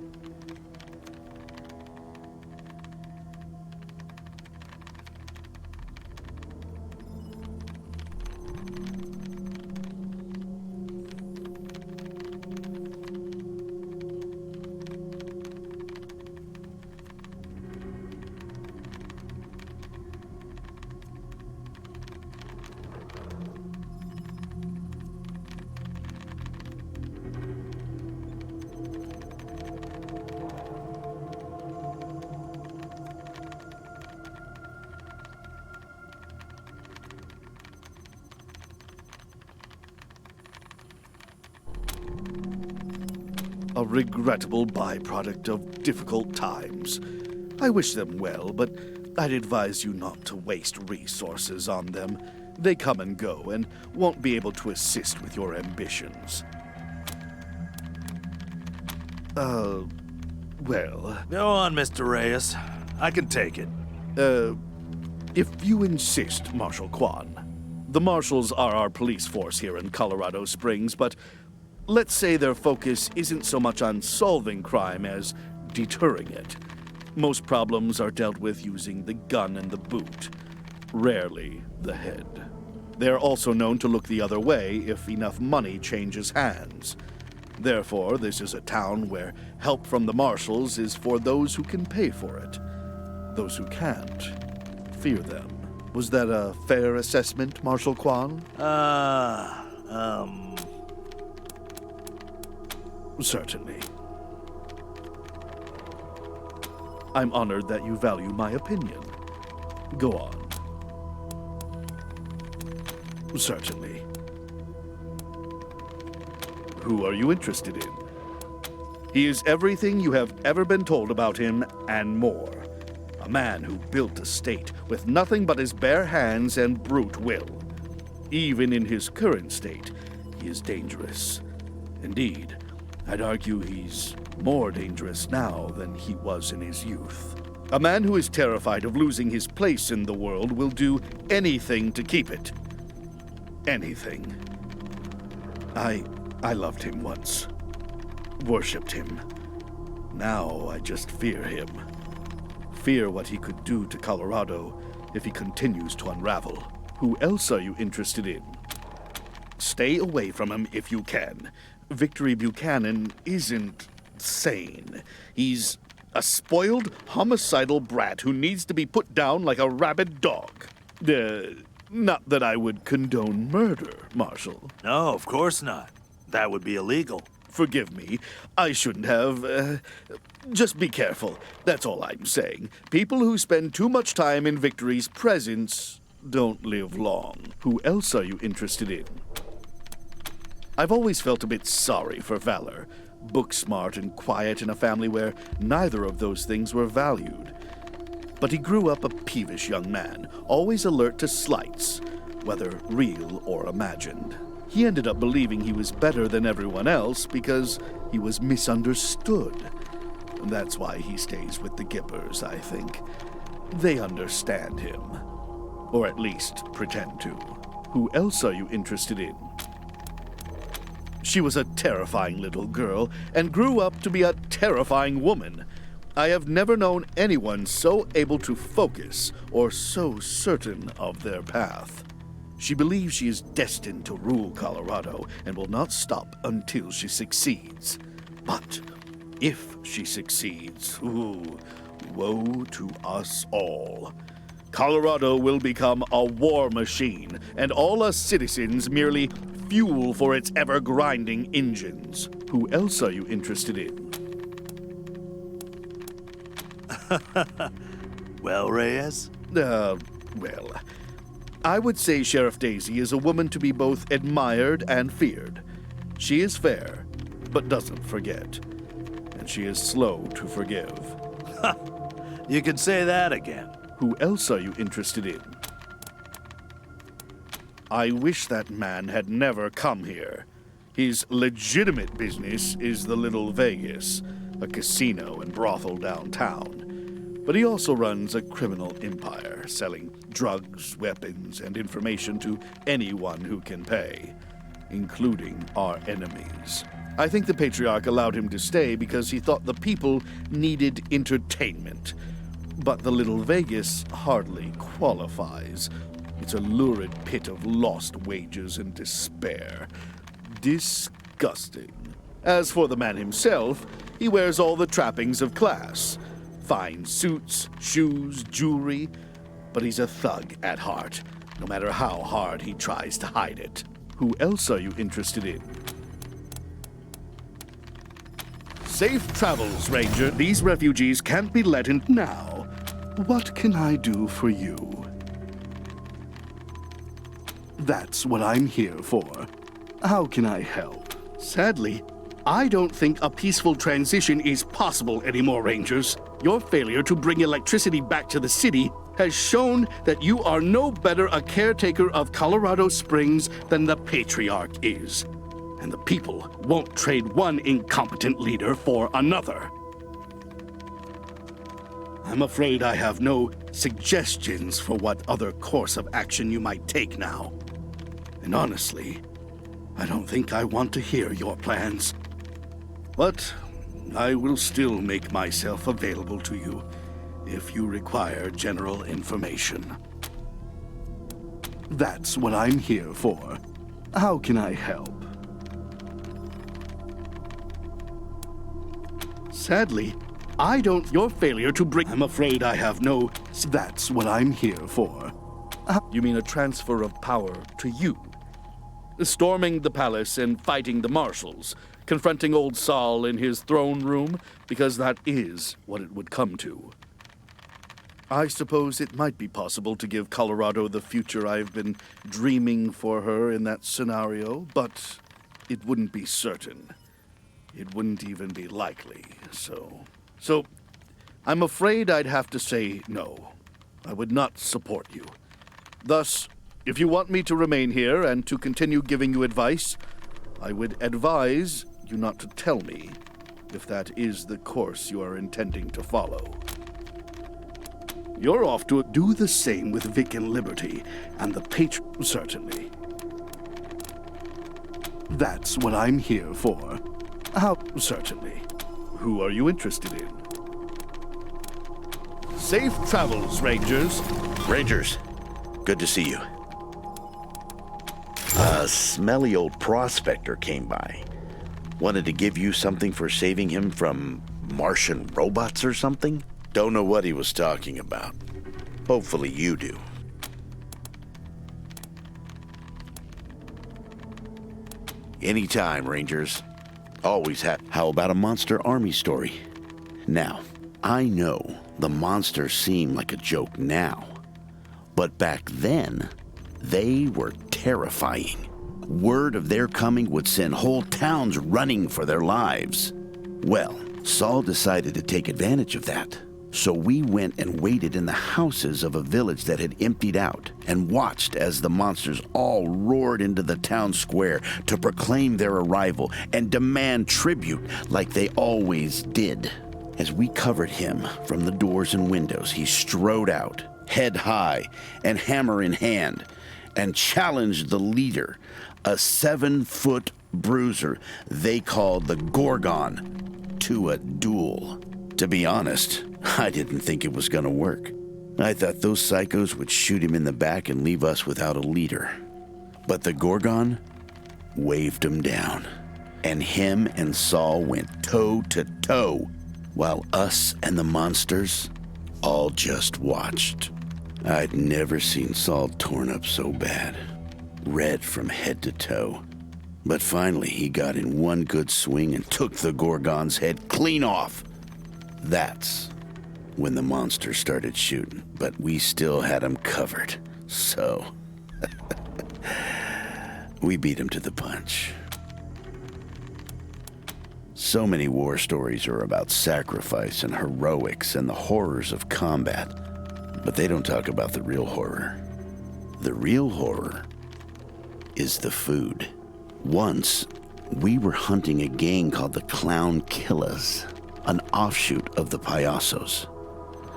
A regrettable byproduct of difficult times. I wish them well, but I'd advise you not to waste resources on them. They come and go and won't be able to assist with your ambitions. Well... Go on, Mr. Reyes. I can take it. If you insist, Marshal Kwan. The Marshals are our police force here in Colorado Springs, but let's say their focus isn't so much on solving crime as deterring it. Most problems are dealt with using the gun and the boot, rarely the head. They're also known to look the other way if enough money changes hands. Therefore, this is a town where help from the Marshals is for those who can pay for it. Those who can't, fear them. Was that a fair assessment, Marshal Kwan? Certainly. I'm honored that you value my opinion. Go on. Certainly. Who are you interested in? He is everything you have ever been told about him and more. A man who built a state with nothing but his bare hands and brute will. Even in his current state, he is dangerous. Indeed, I'd argue he's more dangerous now than he was in his youth. A man who is terrified of losing his place in the world will do anything to keep it. Anything. I loved him once. Worshipped him. Now I just fear him. Fear what he could do to Colorado if he continues to unravel. Who else are you interested in? Stay away from him if you can. Victory Buchanan isn't sane. He's a spoiled, homicidal brat who needs to be put down like a rabid dog. Not that I would condone murder, Marshal. No, of course not. That would be illegal. Forgive me. I shouldn't have. Just be careful. That's all I'm saying. People who spend too much time in Victory's presence don't live long. Who else are you interested in? I've always felt a bit sorry for Valor. Book smart and quiet in a family where neither of those things were valued. But he grew up a peevish young man, always alert to slights, whether real or imagined. He ended up believing he was better than everyone else because he was misunderstood. That's why he stays with the Gippers, I think. They understand him. Or at least pretend to. Who else are you interested in? She was a terrifying little girl and grew up to be a terrifying woman. I have never known anyone so able to focus or so certain of their path. She believes she is destined to rule Colorado and will not stop until she succeeds. But if she succeeds, woe to us all. Colorado will become a war machine, and all us citizens merely fuel for its ever-grinding engines. Who else are you interested in? Well, Reyes? Well, I would say Sheriff Daisy is a woman to be both admired and feared. She is fair, but doesn't forget. And she is slow to forgive. You can say that again. Who else are you interested in? I wish that man had never come here. His legitimate business is the Little Vegas, a casino and brothel downtown. But he also runs a criminal empire, selling drugs, weapons, and information to anyone who can pay, including our enemies. I think the Patriarch allowed him to stay because he thought the people needed entertainment. But the Little Vegas hardly qualifies. It's a lurid pit of lost wages and despair. Disgusting. As for the man himself, he wears all the trappings of class. Fine suits, shoes, jewelry. But he's a thug at heart, no matter how hard he tries to hide it. Who else are you interested in? Safe travels, Ranger. These refugees can't be let in now. What can I do for you? That's what I'm here for. How can I help? Sadly, I don't think a peaceful transition is possible anymore, Rangers. Your failure to bring electricity back to the city has shown that you are no better a caretaker of Colorado Springs than the Patriarch is. And the people won't trade one incompetent leader for another. I'm afraid I have no suggestions for what other course of action you might take now. And honestly, I don't think I want to hear your plans. But I will still make myself available to you if you require general information. That's what I'm here for. How can I help? Sadly, I don't. Your failure to bring. I'm afraid I have no. That's what I'm here for. You mean a transfer of power to you? Storming the palace and fighting the marshals, confronting old Saul in his throne room, because that is what it would come to. I suppose it might be possible to give Colorado the future I've been dreaming for her in that scenario, but it wouldn't be certain. It wouldn't even be likely, So, I'm afraid I'd have to say no. I would not support you. Thus, If you want me to remain here and to continue giving you advice, I would advise you not to tell me if that is the course you are intending to follow. You're off to do the same with Vic and Liberty, and the Patron, certainly. That's what I'm here for. How, certainly. Who are you interested in? Safe travels, Rangers. Rangers, good to see you. A smelly old prospector came by. Wanted to give you something for saving him from Martian robots or something? Don't know what he was talking about. Hopefully you do. Anytime, Rangers. Always have. How about a monster army story? Now, I know the monsters seem like a joke now, but back then, they were terrifying. Word of their coming would send whole towns running for their lives. Well, Saul decided to take advantage of that. So we went and waited in the houses of a village that had emptied out and watched as the monsters all roared into the town square to proclaim their arrival and demand tribute like they always did. As we covered him from the doors and windows, he strode out, head high and hammer in hand, and challenged the leader, a 7-foot bruiser they called the Gorgon, to a duel. To be honest, I didn't think it was gonna work. I thought those psychos would shoot him in the back and leave us without a leader. But the Gorgon waved him down, and him and Saul went toe to toe, while us and the monsters all just watched. I'd never seen Saul torn up so bad, red from head to toe. But finally he got in one good swing and took the Gorgon's head clean off. That's when the monster started shooting, but we still had him covered, so we beat him to the punch. So many war stories are about sacrifice and heroics and the horrors of combat, but they don't talk about the real horror. The real horror is the food. Once, we were hunting a gang called the Clown Killers, an offshoot of the Payasos.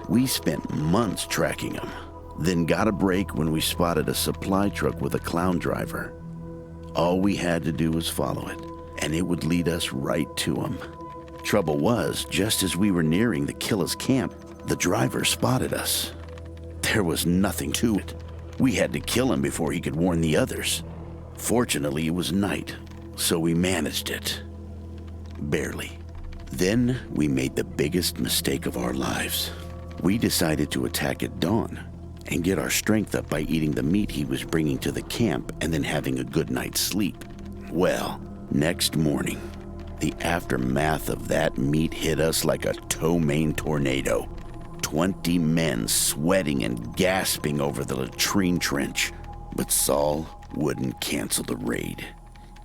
We spent months tracking them, then got a break when we spotted a supply truck with a clown driver. All we had to do was follow it, and it would lead us right to them. Trouble was, just as we were nearing the killer's camp, the driver spotted us. There was nothing to it. We had to kill him before he could warn the others. Fortunately, it was night, so we managed it. Barely. Then we made the biggest mistake of our lives. We decided to attack at dawn and get our strength up by eating the meat he was bringing to the camp and then having a good night's sleep. Well, next morning, the aftermath of that meat hit us like a ptomaine tornado. 20 men sweating and gasping over the latrine trench. But Saul wouldn't cancel the raid,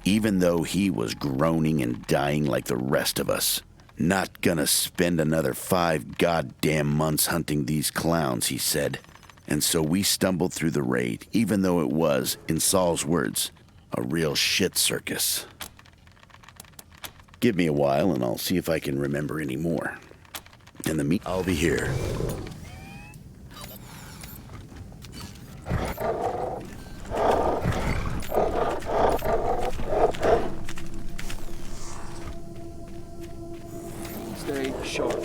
even though he was groaning and dying like the rest of us. Not gonna spend another 5 goddamn months hunting these clowns, he said. And so we stumbled through the raid, even though it was, in Saul's words, a real shit circus. Give me a while and I'll see if I can remember any more. In the meantime, I'll be here. Stay sharp.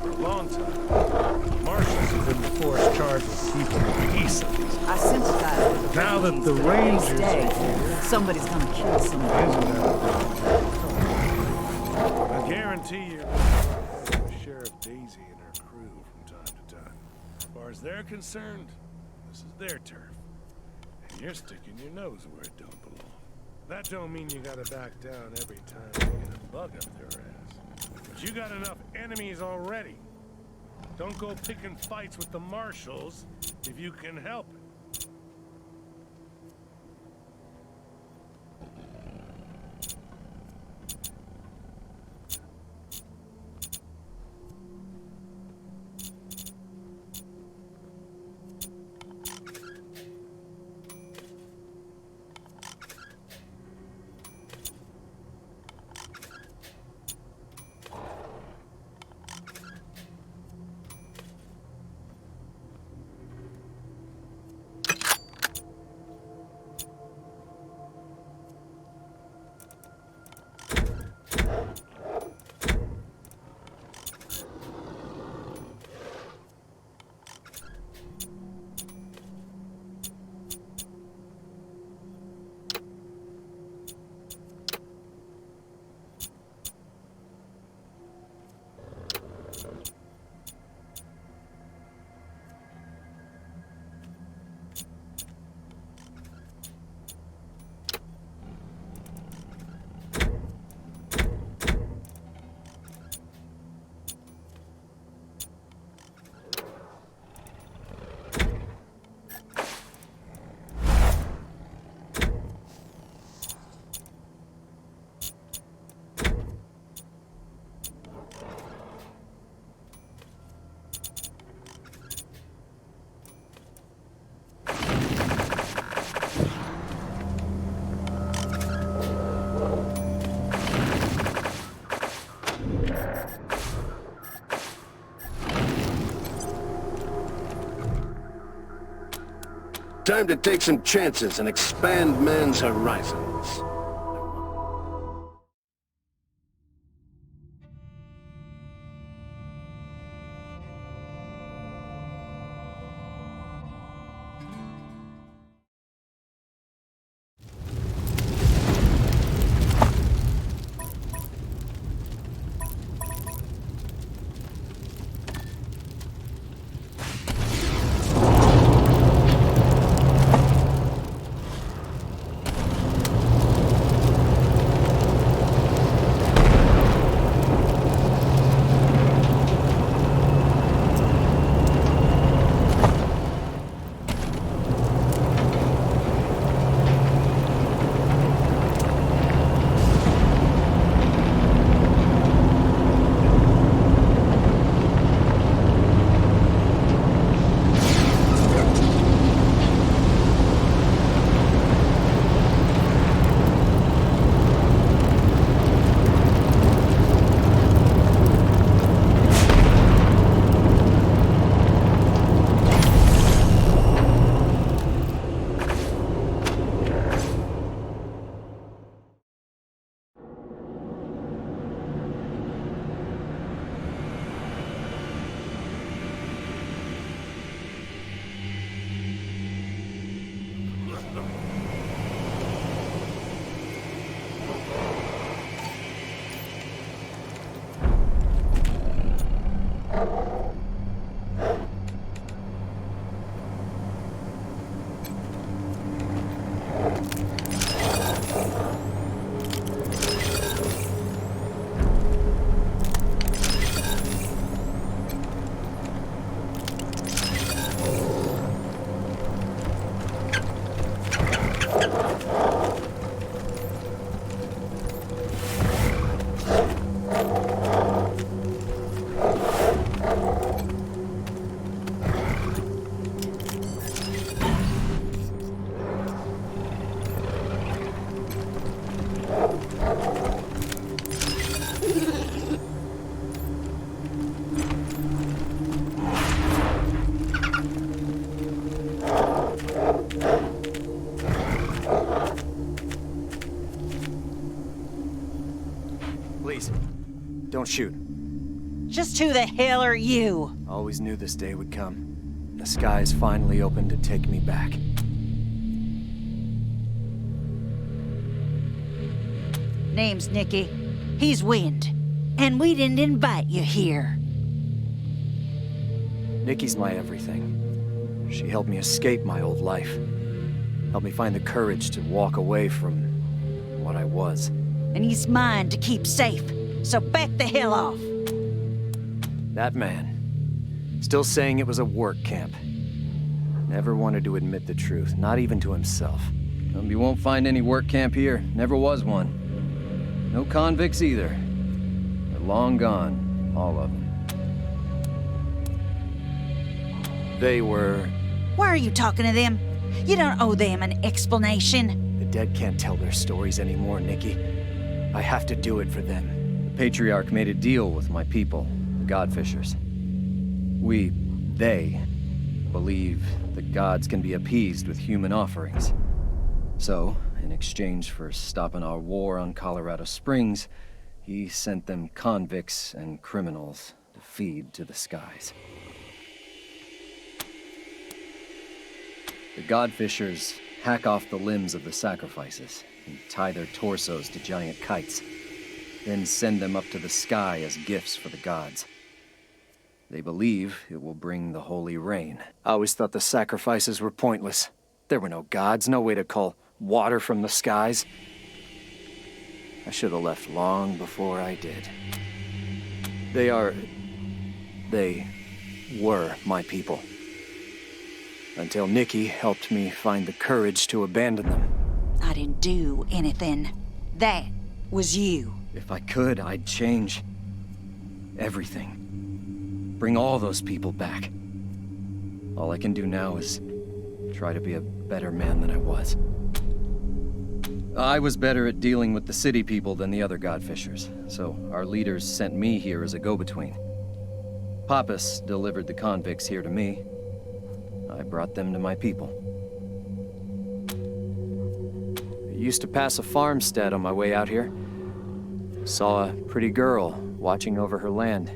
For a long time, Marshals have been the force charged with keeping the peace of these. I sympathize with the Now that the Rangers Rangers day, are here, somebody's gonna kill somebody. I guarantee you're going to Sheriff Daisy and her crew from time to time. As far as they're concerned, this is their turf. And you're sticking your nose where it don't belong. That don't mean you gotta back down every time you get a bug up their ass. But you got enough enemies already. Don't go picking fights with the Marshals if you can help it. Time to take some chances and expand man's horizons. Please, don't shoot. Just who the hell are you? Always knew this day would come. The skies finally opened to take me back. Name's Nikki. He's Wind. And we didn't invite you here. Nikki's my everything. She helped me escape my old life. Helped me find the courage to walk away from what I was. And he's mine to keep safe. So back the hell off. That man, still saying it was a work camp. Never wanted to admit the truth, not even to himself. You won't find any work camp here. Never was one. No convicts either. They're long gone, all of them. They were... Why are you talking to them? You don't owe them an explanation. The dead can't tell their stories anymore, Nikki. I have to do it for them. The Patriarch made a deal with my people, the Godfishers. They, believe the gods can be appeased with human offerings. So, in exchange for stopping our war on Colorado Springs, he sent them convicts and criminals to feed to the skies. The Godfishers hack off the limbs of the sacrifices and tie their torsos to giant kites, then send them up to the sky as gifts for the gods. They believe it will bring the holy rain. I always thought the sacrifices were pointless. There were no gods, no way to call water from the skies. I should have left long before I did. They were my people. Until Nikki helped me find the courage to abandon them. I didn't do anything. That was you. If I could, I'd change everything. Bring all those people back. All I can do now is try to be a better man than I was. I was better at dealing with the city people than the other Godfishers, so our leaders sent me here as a go-between. Pappas delivered the convicts here to me. I brought them to my people. used to pass a farmstead on my way out here. Saw a pretty girl watching over her land.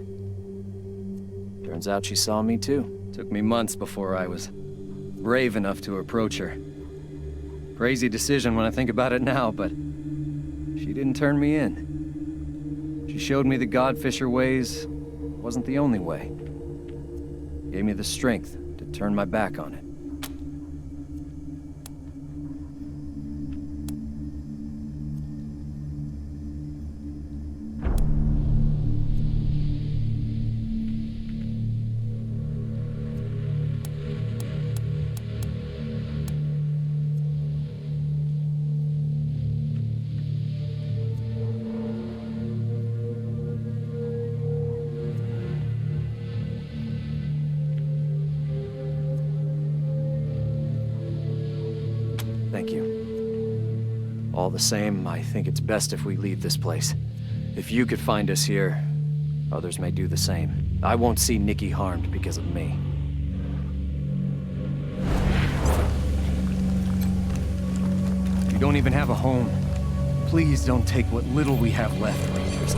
Turns out she saw me too. Took me months before I was brave enough to approach her. Crazy decision when I think about it now, but she didn't turn me in. She showed me the Godfisher ways wasn't the only way. Gave me the strength to turn my back on it. Thank you. All the same, I think it's best if we leave this place. If you could find us here, others may do the same. I won't see Nikki harmed because of me. You don't even have a home. Please don't take what little we have left, Rangers.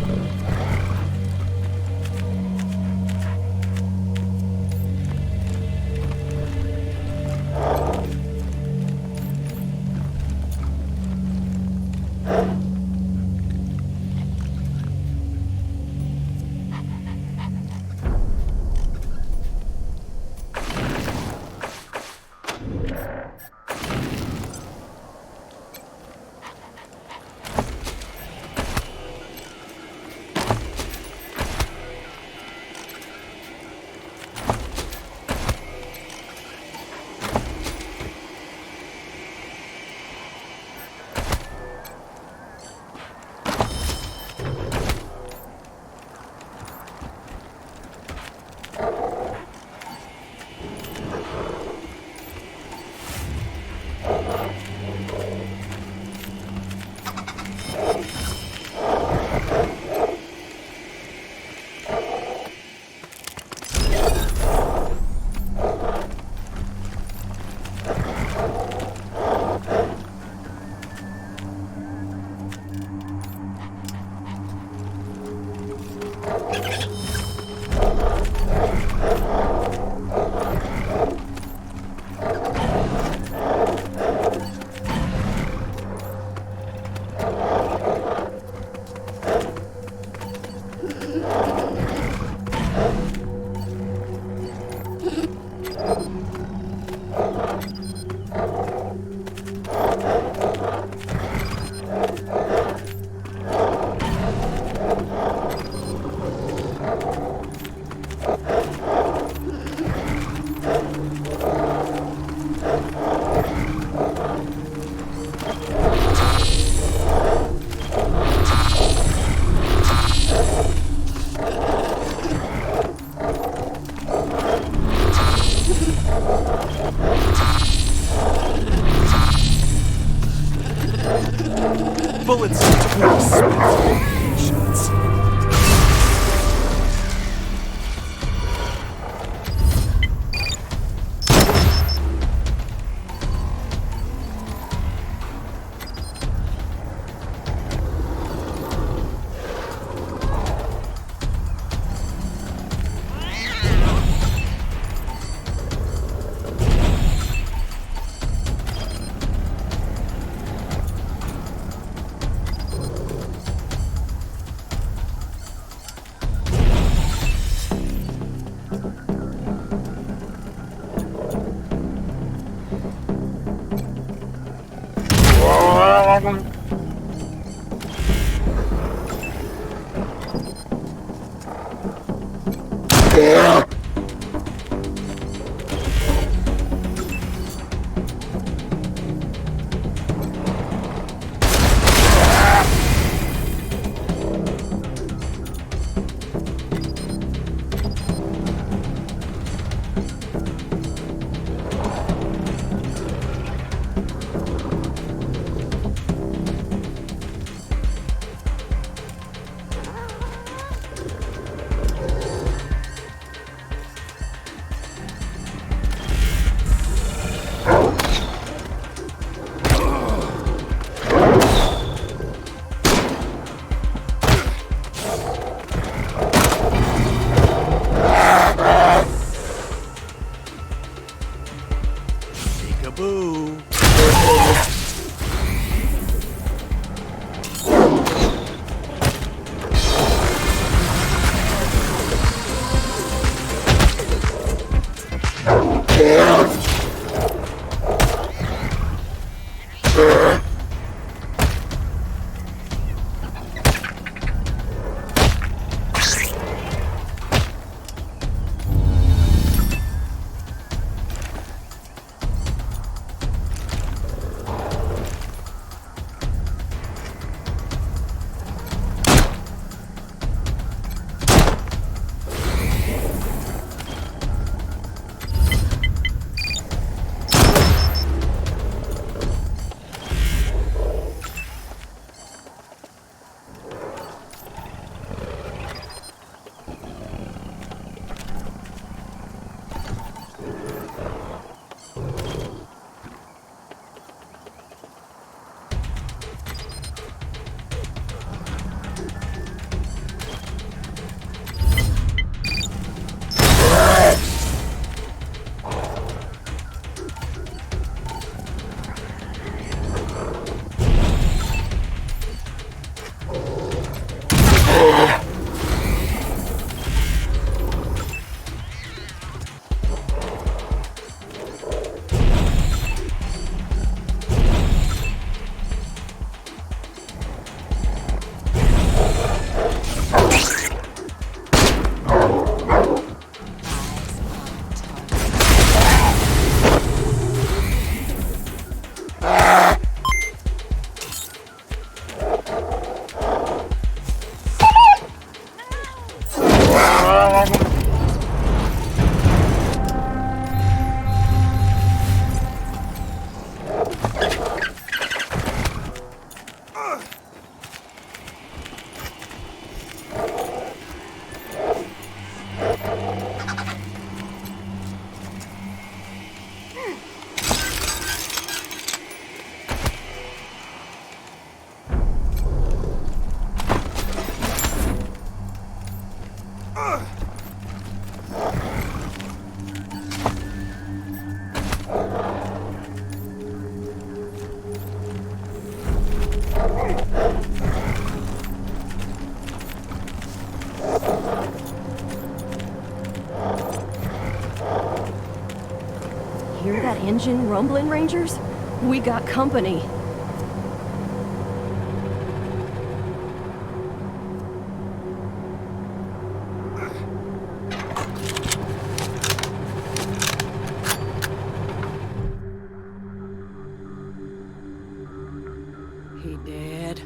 Bullets patience. Hear that engine rumbling, Rangers? We got company. He dead?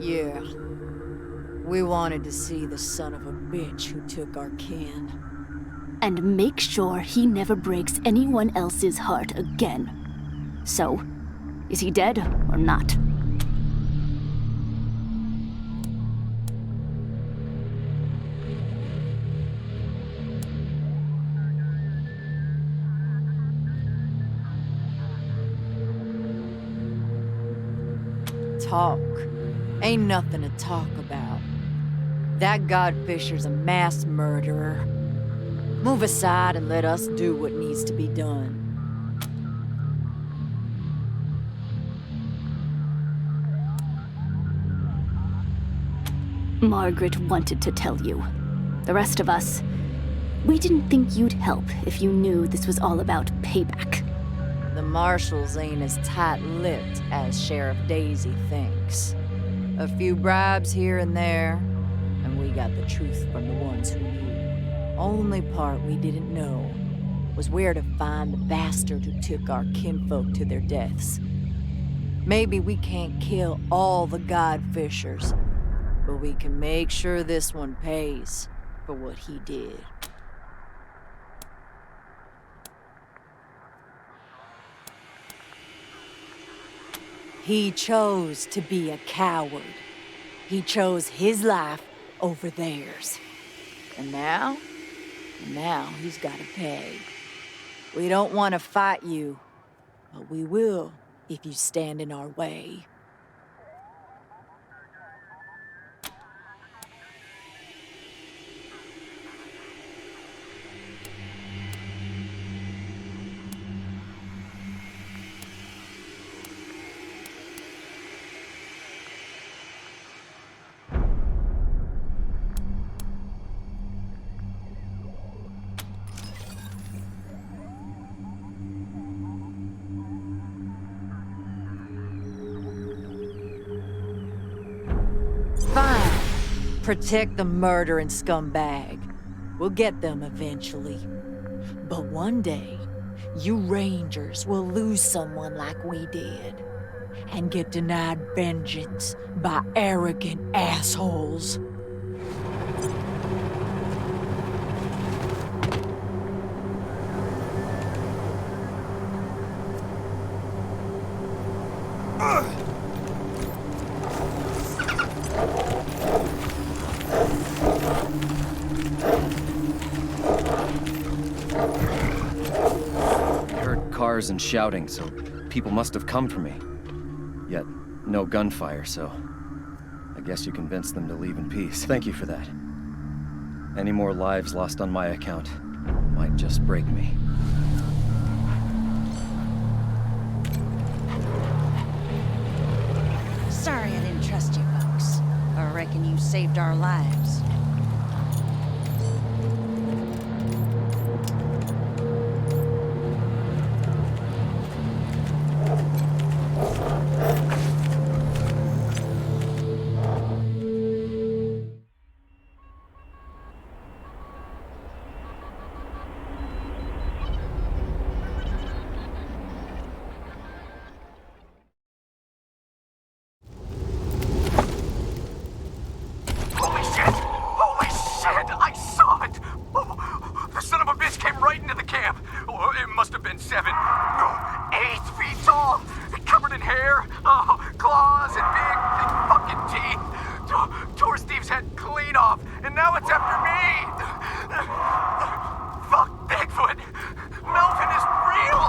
Yeah. We wanted to see the son of a bitch who took our kin. And make sure he never breaks anyone else's heart again. So, is he dead or not? Talk. Ain't nothing to talk about. That Godfisher's a mass murderer. Move aside and let us do what needs to be done. Margaret wanted to tell you. The rest of us, we didn't think you'd help if you knew this was all about payback. The marshals ain't as tight-lipped as Sheriff Daisy thinks. A few bribes here and there, and we got the truth from the ones who knew. Only part we didn't know was where to find the bastard who took our kinfolk to their deaths. Maybe we can't kill all the Godfishers, but we can make sure this one pays for what he did. He chose to be a coward. He chose his life over theirs. And now he's gotta pay. We don't want to fight you, but we will if you stand in our way. Fine. Protect the murdering scumbag. We'll get them eventually. But one day, you Rangers will lose someone like we did. And get denied vengeance by arrogant assholes. Cars and shouting, so people must have come for me. Yet, no gunfire, so I guess you convinced them to leave in peace. Thank you for that. Any more lives lost on my account might just break me. almost saved our lives. Holy shit! Holy shit! I saw it! Oh, the son of a bitch came right into the camp. Oh, it must have been 7, 8 feet tall, covered in hair, claws, and big fucking teeth. Tore Steve's head clean off, and now it's after me! Fuck Bigfoot! Melvin is real!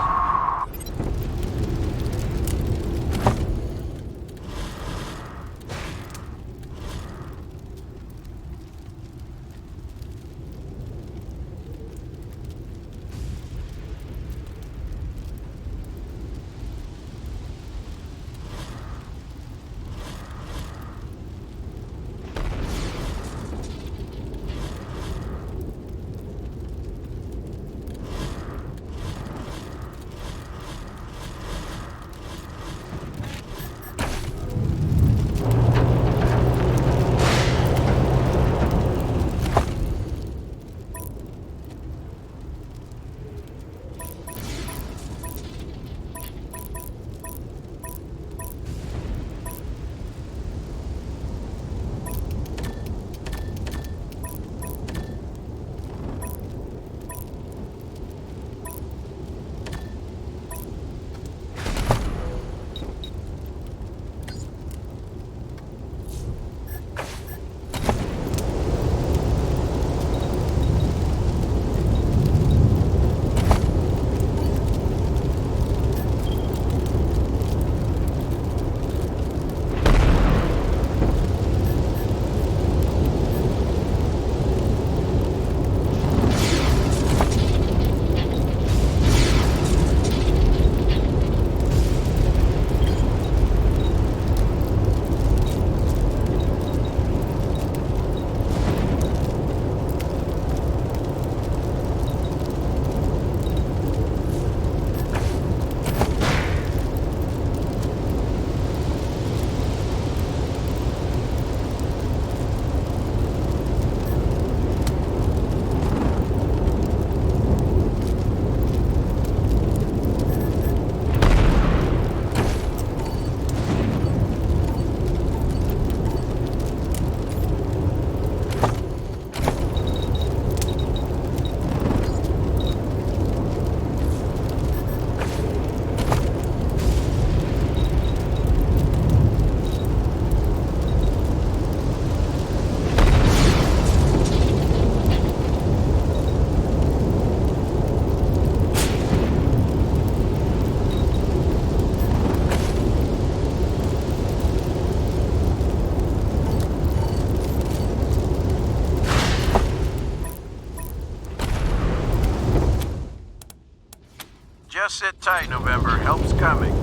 Just sit tight, November. Help's coming.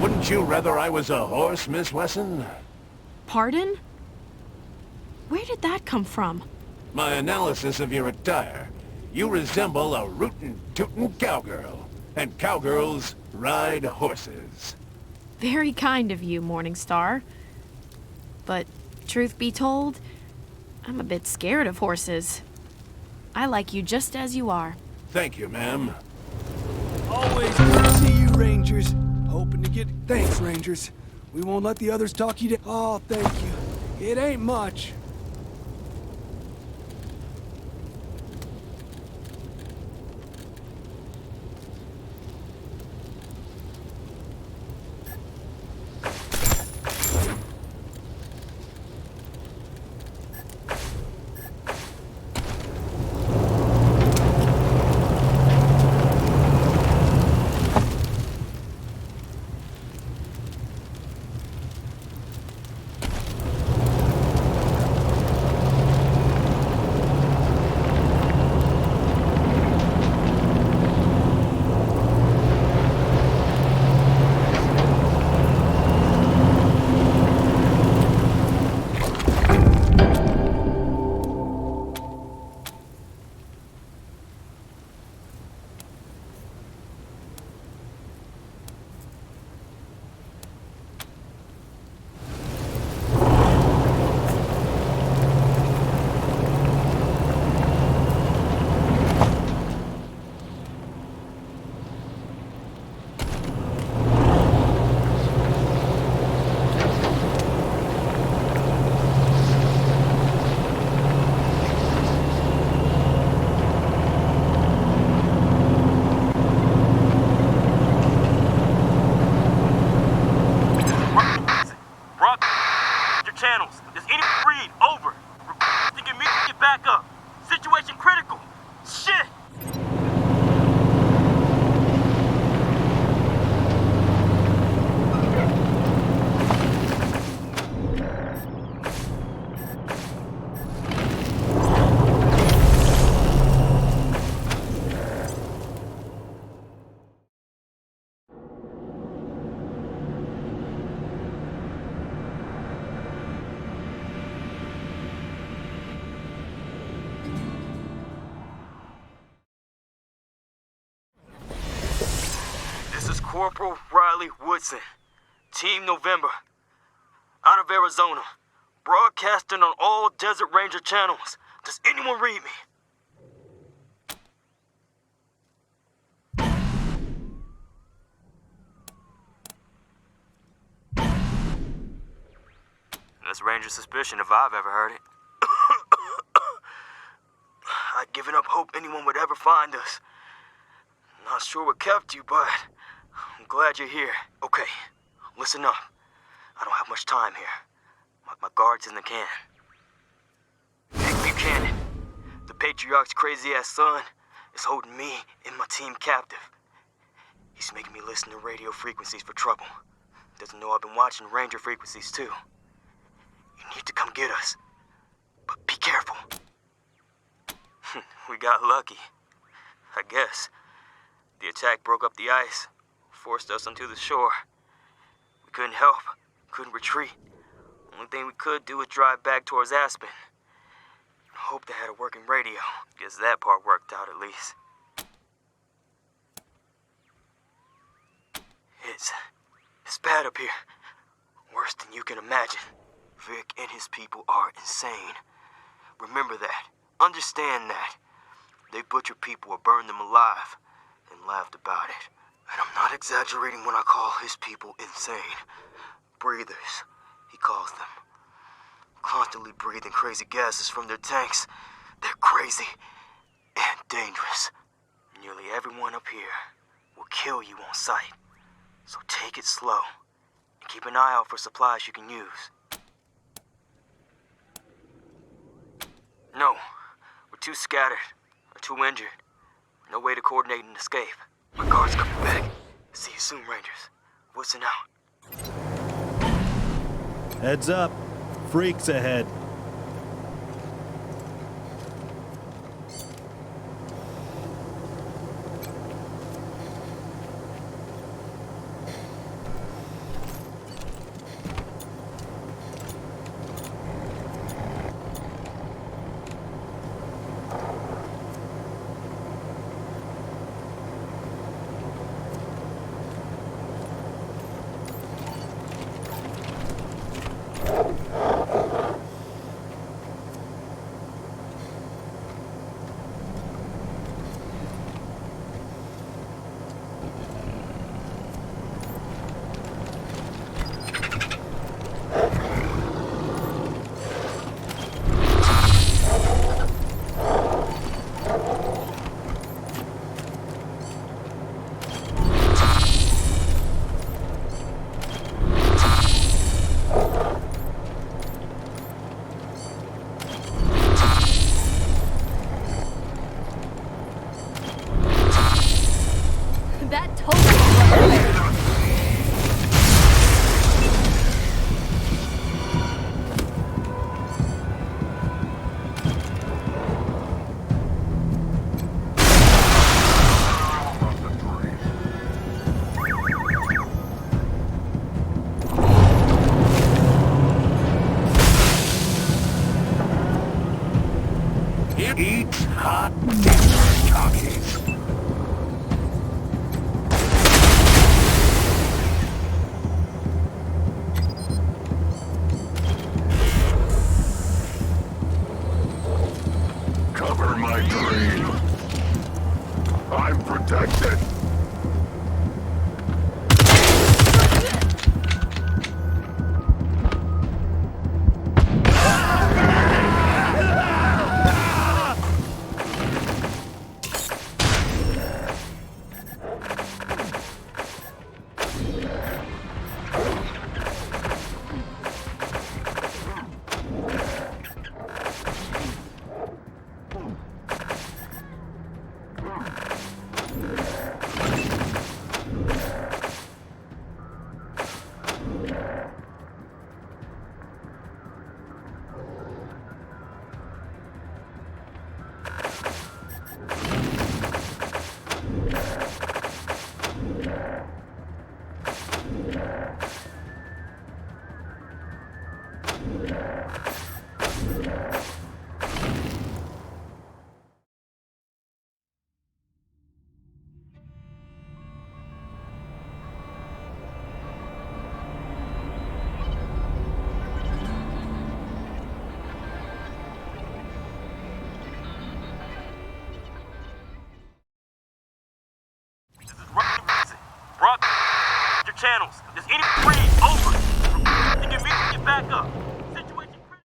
Wouldn't you rather I was a horse, Miss Wesson? Pardon? Where did that come from? My analysis of your attire. You resemble a rootin' tootin' cowgirl. And cowgirls ride horses. Very kind of you, Morningstar. But, truth be told, I'm a bit scared of horses. I like you just as you are. Thank you, ma'am. Always good to see you, Rangers. Hoping to get... Thanks, Rangers. We won't let the others talk you down. Oh, thank you. It ain't much. Corporal Riley Woodson, Team November, out of Arizona, broadcasting on all Desert Ranger channels. Does anyone read me? That's Ranger suspicion if I've ever heard it. I'd given up hope anyone would ever find us. Not sure what kept you, but I'm glad you're here. Okay, listen up. I don't have much time here. My guard's in the can. Nick Buchanan, the Patriarch's crazy-ass son, is holding me and my team captive. He's making me listen to radio frequencies for trouble. Doesn't know I've been watching Ranger frequencies, too. You need to come get us. But be careful. We got lucky, I guess. The attack broke up the ice, forced us onto the shore. We couldn't help, couldn't retreat. Only thing we could do was drive back towards Aspen. Hope they had a working radio. Guess that part worked out at least. It's bad up here. Worse than you can imagine. Vic and his people are insane. Remember that. Understand that. They butchered people or burned them alive and laughed about it. And I'm not exaggerating when I call his people insane. Breathers, he calls them. Constantly breathing crazy gases from their tanks. They're crazy and dangerous. Nearly everyone up here will kill you on sight. So take it slow and keep an eye out for supplies you can use. No, we're too scattered or too injured. No way to coordinate an escape. My guard's coming back. See you soon, Rangers. Woodson out. Heads up. Freaks ahead. Eat hot cookies. Cover my dream. I'm protected. channels. Does anyone read? Over. You can immediately get back up. Situation critical.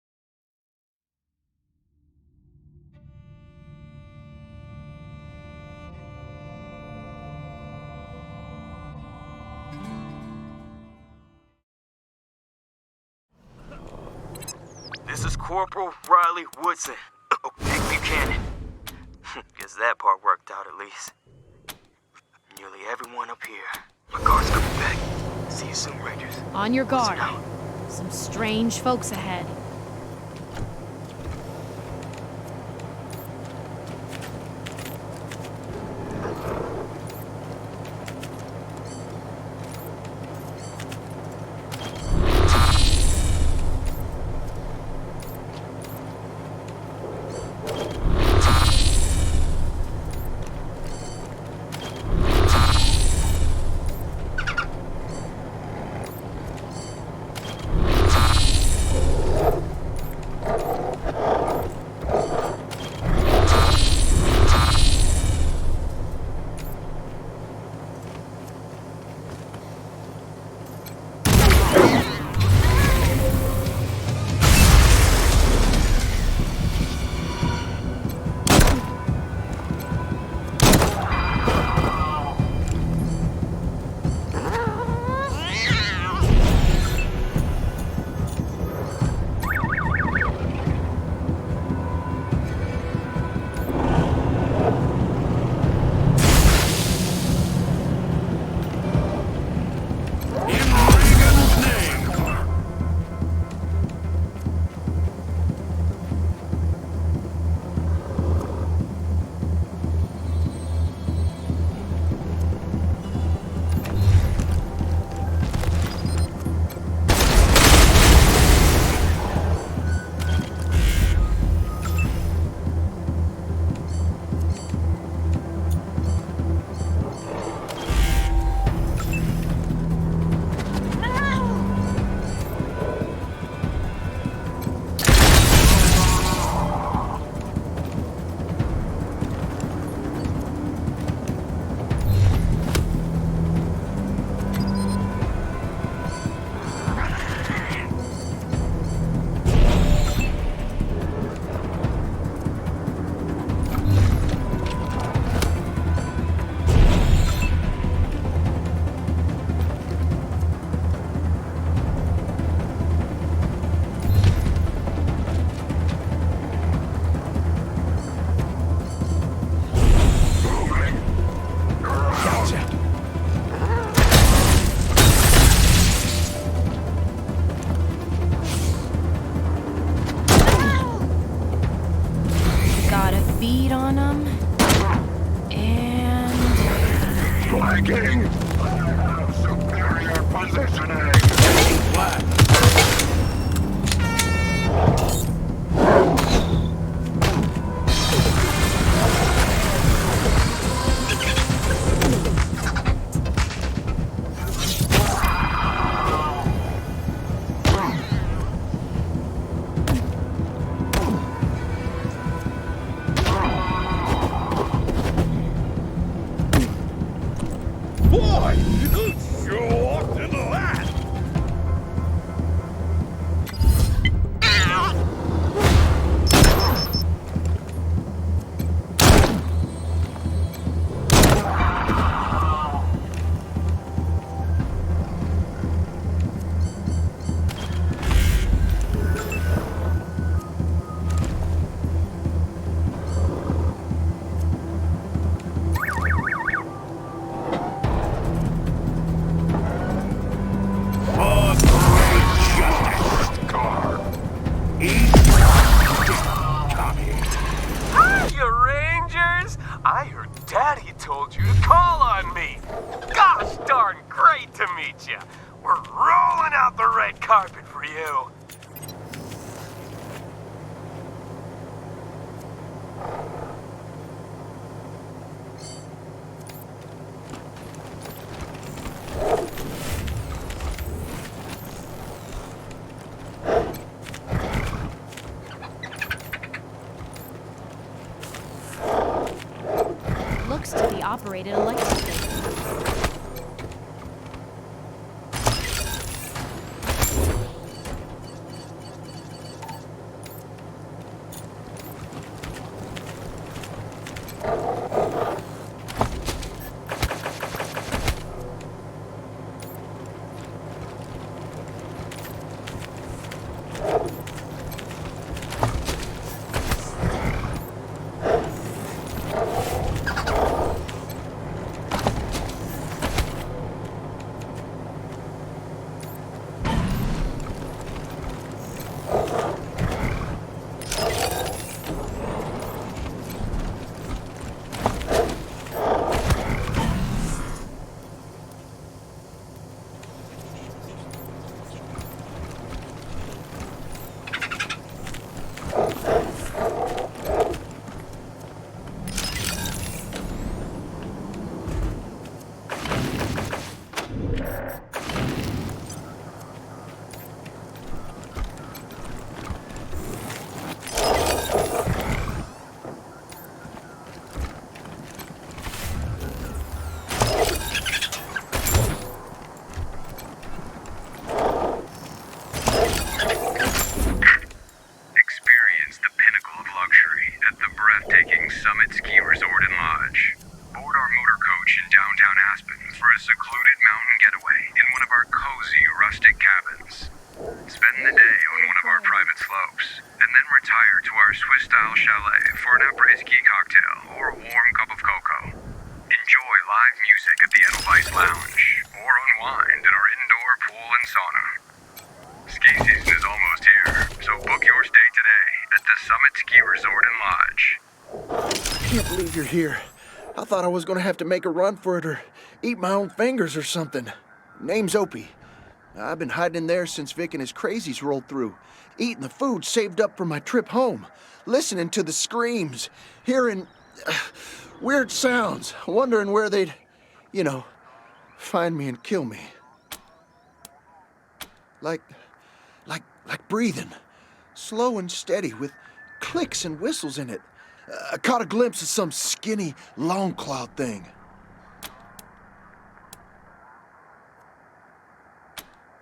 This is Corporal Riley Woodson. Oh, Dick Buchanan. Guess that part worked out at least. Nearly everyone up here. My car's coming back. See you soon, Rangers. On your guard. Listen out. Some strange folks ahead. Flanking! Superior positioning! What? I heard Daddy told you to call on me. Gosh darn great to meet you. We're rolling out the red carpet for you. Looks to be operated electrically. secluded mountain getaway in one of our cozy, rustic cabins. Spend the day on one of our private slopes, and then retire to our Swiss-style chalet for an après-ski cocktail or a warm cup of cocoa. Enjoy live music at the Edelweiss Lounge, or unwind in our indoor pool and sauna. Ski season is almost here, so book your stay today at the Summit Ski Resort and Lodge. I can't believe you're here. I thought I was gonna have to make a run for it or eat my own fingers or something. Name's Opie. I've been hiding in there since Vic and his crazies rolled through, eating the food saved up for my trip home, listening to the screams, hearing weird sounds, wondering where they'd, find me and kill me. Like breathing, slow and steady with clicks and whistles in it. I caught a glimpse of some skinny, long cloud thing.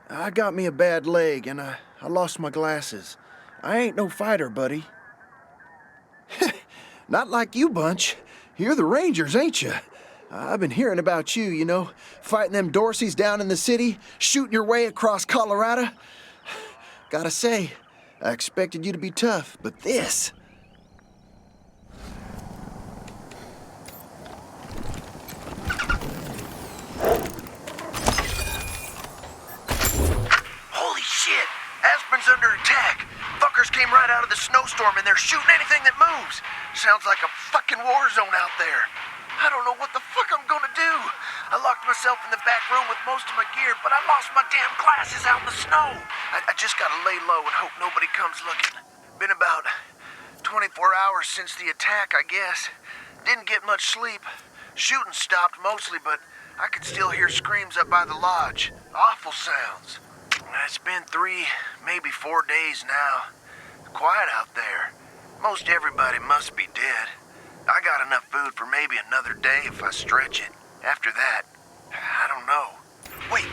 I got me a bad leg, and I lost my glasses. I ain't no fighter, buddy. Not like you bunch. You're the Rangers, ain't you? I've been hearing about you, fighting them Dorseys down in the city, shooting your way across Colorado. Gotta say, I expected you to be tough, but this... Holy shit! Aspen's under attack. Fuckers came right out of the snowstorm and they're shooting anything that moves. Sounds like a fucking war zone out there. I don't know what the fuck I'm gonna do. I locked myself in the back room with most of my gear, but I lost my damn glasses out in the snow. I just gotta lay low and hope nobody comes looking. Been about 24 hours since the attack, I guess. Didn't get much sleep. Shooting stopped mostly, but I could still hear screams up by the lodge. Awful sounds. It's been 3, maybe 4 days now. Quiet out there. Most everybody must be dead. I got enough food for maybe another day if I stretch it. After that, I don't know. Wait,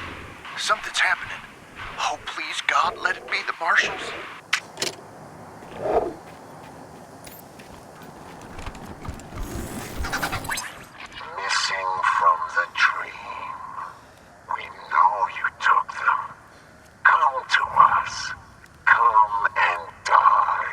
something's happening. Oh, please, God, let it be the marshals. Missing from the dream. We know you took them. Come to us. Come and die.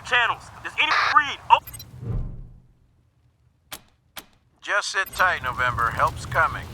channels. Does anyone read? Oh. Just sit tight, November. Help's coming.